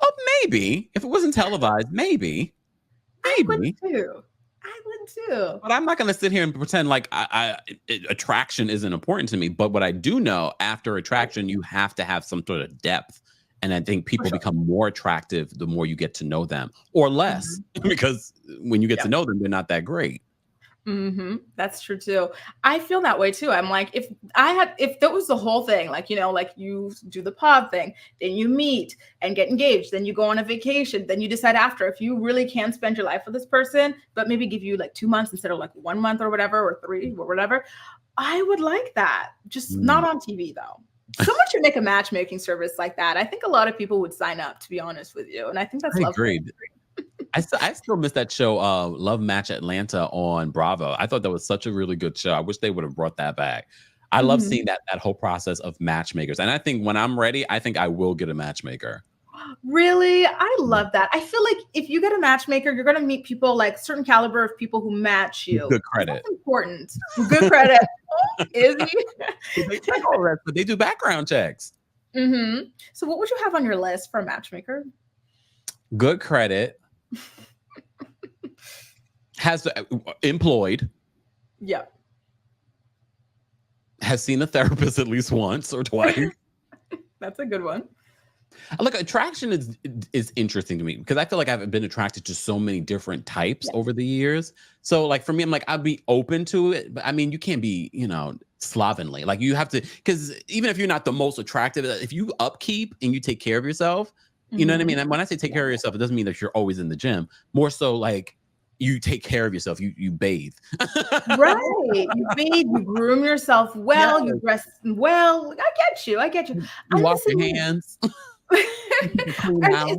Oh, maybe. If it wasn't televised, maybe. I would too. But I'm not going to sit here and pretend like attraction isn't important to me. But what I do know, after attraction, you have to have some sort of depth. And I think people become more attractive the more you get to know them, or less, because when you get to know them, they're not that great. That's true too. I feel that way too. I'm like, if that was the whole thing, like, you know, like you do the pod thing, then you meet and get engaged, then you go on a vacation, then you decide after if you really can spend your life with this person, but maybe give you like 2 months instead of like 1 month or whatever, or 3 or whatever. I would like that. Just not on TV though. Someone should make a matchmaking service like that. I think a lot of people would sign up, to be honest with you. And I think that's lovely. I still miss that show, Love Match Atlanta on Bravo. I thought that was such a really good show. I wish they would have brought that back. I love seeing that whole process of matchmakers. And I think when I'm ready, I think I will get a matchmaker. Really? I love that. I feel like if you get a matchmaker, you're going to meet people like certain caliber of people who match you. Good credit. That's important. Good credit. Izzy. They check all that, but they do background checks. So what would you have on your list for a matchmaker? Good credit. Has employed. Yeah. Has seen a therapist at least once or twice. That's a good one. Look, attraction is interesting to me because I feel like I've been attracted to so many different types over the years. So like for me, I'm like, I'd be open to it. But I mean, you can't be, you know, slovenly. Like you have to, because even if you're not the most attractive, if you upkeep and you take care of yourself, you know what I mean? And when I say take care of yourself, it doesn't mean that you're always in the gym. More so like you take care of yourself. You bathe. Right. You bathe, you groom yourself well, you dress well. I get you. I get you. You I'm wash the your same way. hands. Clean Is house.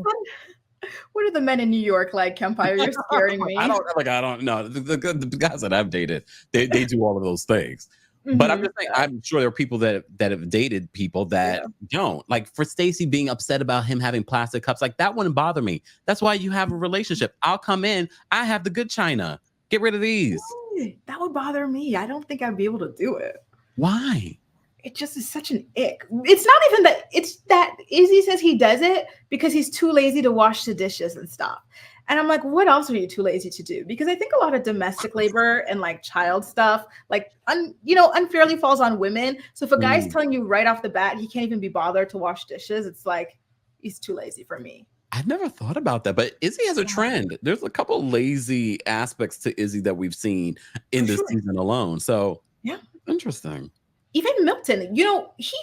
what are the men in New York like, Compile? You're scaring me. I don't know. The guys that I've dated, they do all of those things. But I'm Mhm. just saying, I'm sure there are people that have dated people that don't. Like for Stacy being upset about him having plastic cups, like that wouldn't bother me. That's why you have a relationship. I'll come in. I have the good china. Get rid of these. That would bother me. I don't think I'd be able to do it. Why? It just is such an ick. It's not even that. It's that Izzy says he does it because he's too lazy to wash the dishes and stuff. And I'm like, what else are you too lazy to do? Because I think a lot of domestic labor and like child stuff, like unfairly falls on women. So if a guy's telling you right off the bat he can't even be bothered to wash dishes, it's like he's too lazy for me. I've never thought about that, but Izzy has a trend. There's a couple lazy aspects to Izzy that we've seen in this season alone. So yeah, interesting. Even Milton, he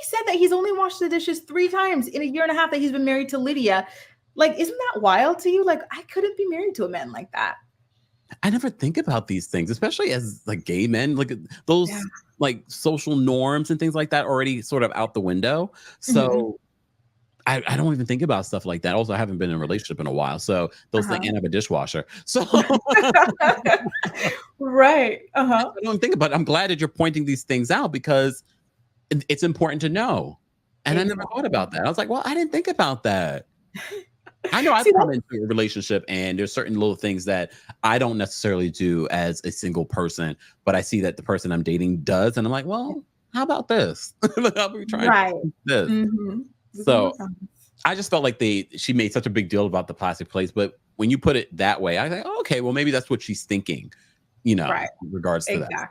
said that he's only washed the dishes 3 times in a year and a half that he's been married to Lydia. Like, isn't that wild to you? Like, I couldn't be married to a man like that. I never think about these things, especially as like gay men, like those like social norms and things like that already sort of out the window. So I don't even think about stuff like that. Also, I haven't been in a relationship in a while. So those things, and I have a dishwasher. So right. I don't think about it. I'm glad that you're pointing these things out because it's important to know. And I never thought about that. I was like, well, I didn't think about that. I know I've come into a relationship and there's certain little things that I don't necessarily do as a single person, but I see that the person I'm dating does. And I'm like, well, how about this? How we try this? So I just felt like she made such a big deal about the plastic plates, but when you put it that way, I think, oh, okay, well, maybe that's what she's thinking, in regards to that.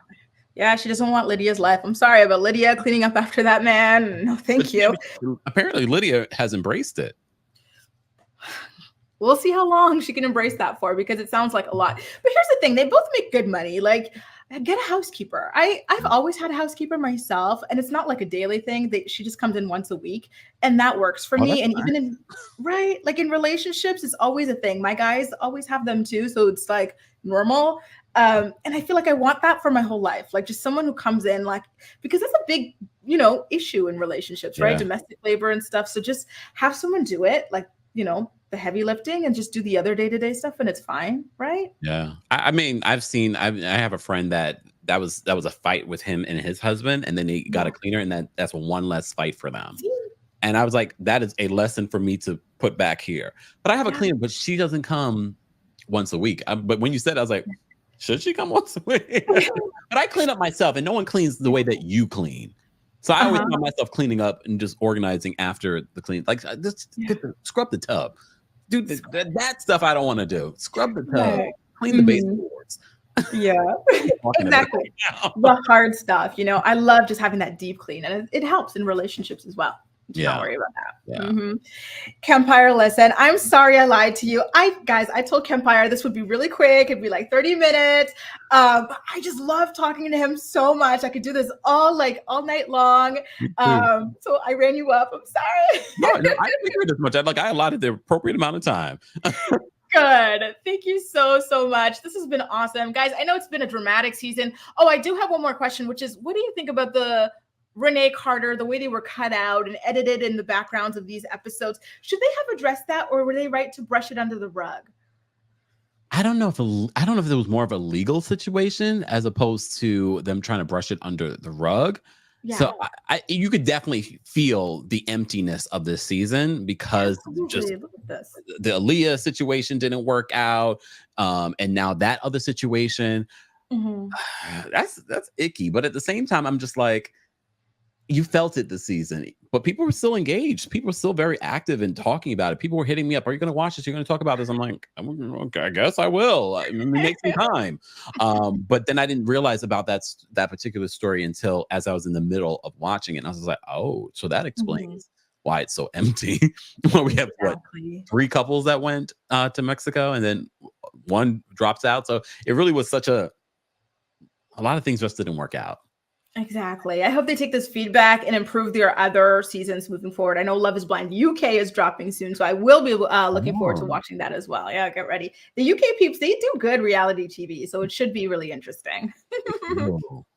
Yeah, she doesn't want Lydia's life. I'm sorry, but Lydia cleaning up after that man, no, thank you. Apparently, Lydia has embraced it. We'll see how long she can embrace that for, because it sounds like a lot. But here's the thing, they both make good money. Like, get a housekeeper. I've always had a housekeeper myself, and it's not like a daily thing. She just comes in once a week, and that works for me. And even in like in relationships, it's always a thing. My guys always have them too, so it's like normal. And I feel like I want that for my whole life, like just someone who comes in, like, because that's a big issue in relationships, right? Domestic labor and stuff. So just have someone do it, like the heavy lifting, and just do the other day-to-day stuff, and it's fine, right? Yeah. I mean, I have a friend that was a fight with him and his husband, and then he got a cleaner, and that's one less fight for them. And I was like, that is a lesson for me to put back here. But I have a cleaner, but she doesn't come once a week. But when you said, I was like, should she come once a week? But I clean up myself, and no one cleans the way that you clean. So I always find myself cleaning up and just organizing after the clean. Like, just scrub the tub. Dude, that stuff I don't want to do. Scrub the tub, clean the baseboards. Yeah, exactly. The hard stuff. I love just having that deep clean, and it helps in relationships as well. Don't worry about that. Kempire, listen, I'm sorry I lied to you. I told Kempire this would be really quick. It'd be like 30 minutes. But I just love talking to him so much. I could do this all night long. So I ran you up. I'm sorry. No, I didn't figure this much. I allotted the appropriate amount of time. Good. Thank you so much. This has been awesome. Guys, I know it's been a dramatic season. Oh, I do have one more question, which is, what do you think about the Renee Carter, the way they were cut out and edited in the backgrounds of these episodes? Should they have addressed that, or were they right to brush it under the rug? I don't know if it was more of a legal situation as opposed to them trying to brush it under the rug. Yeah. So you could definitely feel the emptiness of this season because just the Aaliyah situation didn't work out, and now that other situation, that's icky. But at the same time, I'm just like, you felt it this season, but people were still engaged. People were still very active in talking about it. People were hitting me up. Are you going to watch this? You're going to talk about this? I'm like, okay, I guess I will. Make some time. But then I didn't realize about that particular story until as I was in the middle of watching it. And I was like, oh, so that explains why it's so empty. Well, we have 3 couples that went to Mexico, and then one drops out. So it really was such a lot of things just didn't work out. Exactly. I hope they take this feedback and improve their other seasons moving forward. I know Love is Blind UK is dropping soon, so I will be looking forward to watching that as well. Yeah, get ready. The UK peeps, they do good reality TV, so it should be really interesting.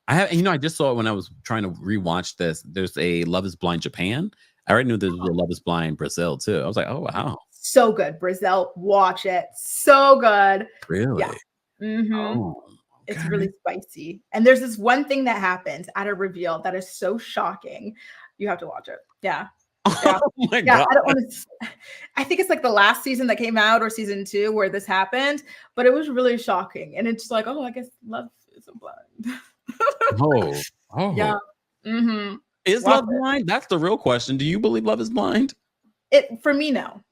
I just saw it when I was trying to rewatch this. There's a Love is Blind Japan. I already knew there was a Love is Blind Brazil too. I was like, oh wow. So good. Brazil, watch it. So good. Really? Yeah. Oh. It's really spicy. And there's this one thing that happens at a reveal that is so shocking. You have to watch it. Yeah. Yeah. Oh my God. I think it's like the last season that came out or season 2 where this happened, but it was really shocking. And it's like, oh, I guess love isn't blind. Oh. Yeah. Is love blind? That's the real question. Do you believe love is blind? For me, no.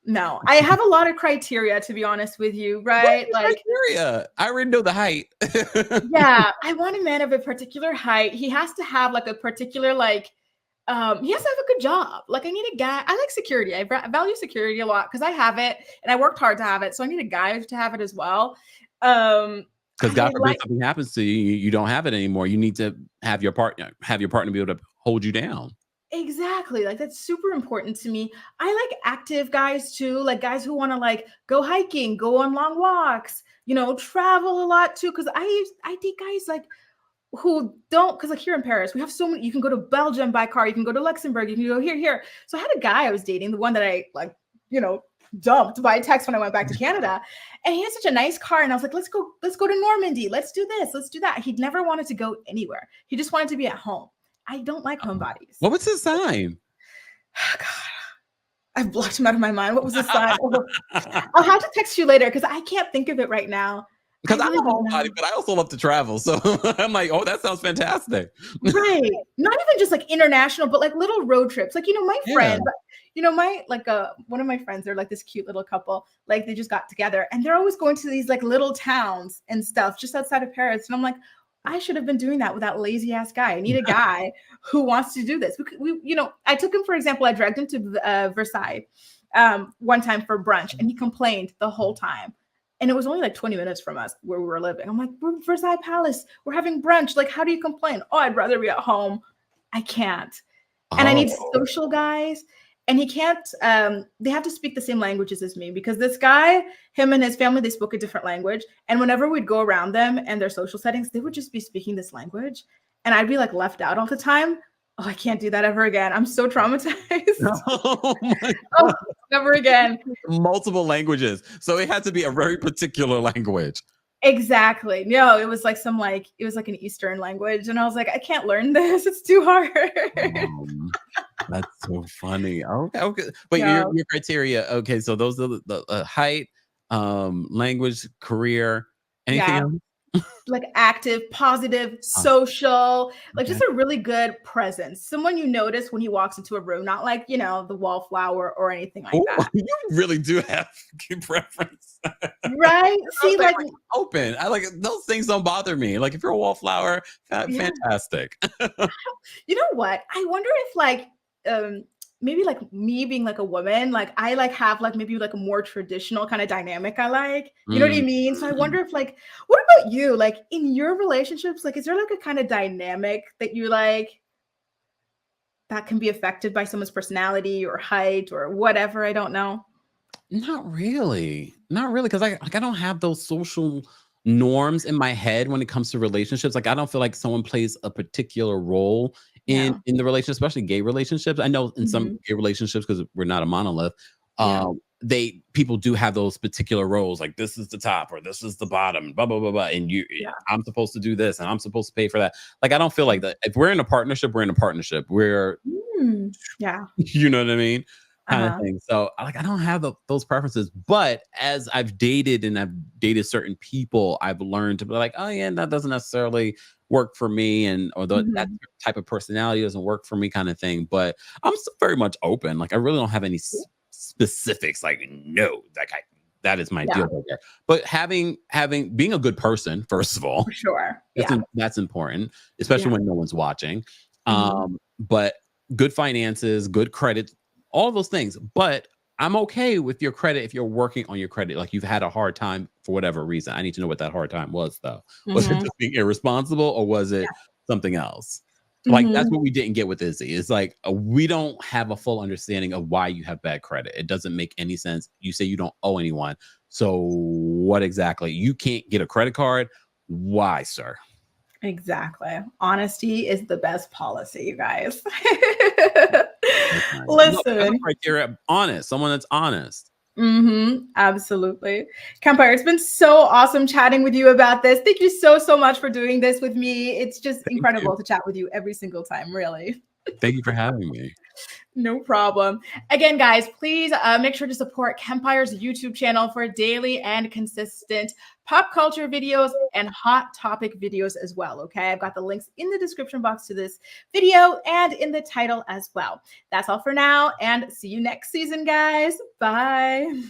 I have a lot of criteria, to be honest with you, right? Like criteria. I already know the height. Yeah, I want a man of a particular height. He has to have like a particular he has to have a good job. Like I need a guy. I like security. I value security a lot because I have it and I worked hard to have it. So I need a guy to have it as well. Because God forbid something happens to you, you don't have it anymore. You need to have your partner be able to hold you down. Exactly. Like that's super important to me. I like active guys too, like guys who want to like go hiking, go on long walks, travel a lot too. Cause I date guys like who don't, cause like here in Paris, we have so many, you can go to Belgium by car, you can go to Luxembourg, you can go here. So I had a guy I was dating, the one that I dumped by text when I went back to Canada. And he had such a nice car. And I was like, let's go to Normandy. Let's do this. Let's do that. He'd never wanted to go anywhere. He just wanted to be at home. I don't like homebodies. What was his sign? God, I've blocked him out of my mind. What was his sign? I'll have to text you later because I can't think of it right now. Because I'm a homebody, but I also love to travel. So I'm like, oh, that sounds fantastic. Right. Not even just like international, but like little road trips. Like, my friends, one of my friends, they're like this cute little couple. Like they just got together and they're always going to these like little towns and stuff just outside of Paris. And I'm like, I should have been doing that with that lazy ass guy. I need a guy who wants to do this. I took him, for example, I dragged him to Versailles one time for brunch and he complained the whole time. And it was only like 20 minutes from us where we were living. I'm like, we're Versailles Palace. We're having brunch. Like, how do you complain? Oh, I'd rather be at home. I can't. And I need social guys. And he can't, they have to speak the same languages as me because this guy, him and his family, they spoke a different language. And whenever we'd go around them and their social settings, they would just be speaking this language. And I'd be like left out all the time. Oh, I can't do that ever again. I'm so traumatized. Oh, never again. Multiple languages. So it had to be a very particular language. Exactly. No, it was like it was like an Eastern language. And I was like, I can't learn this. It's too hard. That's so funny. Okay. But your criteria. Okay. So those are the height, language, career, anything else? Like active, positive, social, like just a really good presence. Someone you notice when he walks into a room, not like, the wallflower or anything like that. You really do have good preference. Right? See, like open. I like those things don't bother me. Like if you're a wallflower, fantastic. You know what? I wonder if maybe like me being like a woman, like I like have like maybe like a more traditional kind of dynamic I like, you know what I mean? So I wonder if like, what about you? Like in your relationships, like, is there like a kind of dynamic that you like that can be affected by someone's personality or height or whatever? I don't know. Not really. Cause I don't have those social norms in my head when it comes to relationships. Like I don't feel like someone plays a particular role in the relationship, especially gay relationships. I know in some gay relationships, because we're not a monolith, people do have those particular roles, like this is the top or this is the bottom, blah blah blah blah, and I'm supposed to do this and I'm supposed to pay for that. Like I don't feel like that. If we're in a partnership, we're in a partnership. We're you know what I mean? Kind of thing. So I don't have those preferences, but as I've dated and I've dated certain people, I've learned to be like, oh yeah, that doesn't necessarily work for me, or that type of personality doesn't work for me, kind of thing. But I'm still very much open. Like I really don't have any specifics. Like no, that is my deal breaker. But being a good person, first of all, for sure, that's important, especially when no one's watching. But good finances, good credit, all those things. But I'm okay with your credit if you're working on your credit. Like you've had a hard time for whatever reason. I need to know what that hard time was, though. Was it just being irresponsible or was it something else? Like, that's what we didn't get with Izzy. It's like, we don't have a full understanding of why you have bad credit. It doesn't make any sense. You say you don't owe anyone. So what exactly? You can't get a credit card? Why, sir? Exactly. Honesty is the best policy, you guys. No, Listen. criteria, honest, someone that's honest. Absolutely. Campfire, it's been so awesome chatting with you about this. Thank you so much for doing this with me. It's just incredible to chat with you every single time, really. Thank you for having me. No problem. Again, guys, please make sure to support Campire's YouTube channel for daily and consistent pop culture videos and hot topic videos as well. Okay, I've got the links in the description box to this video and in the title as well. That's all for now, and see you next season, guys. Bye.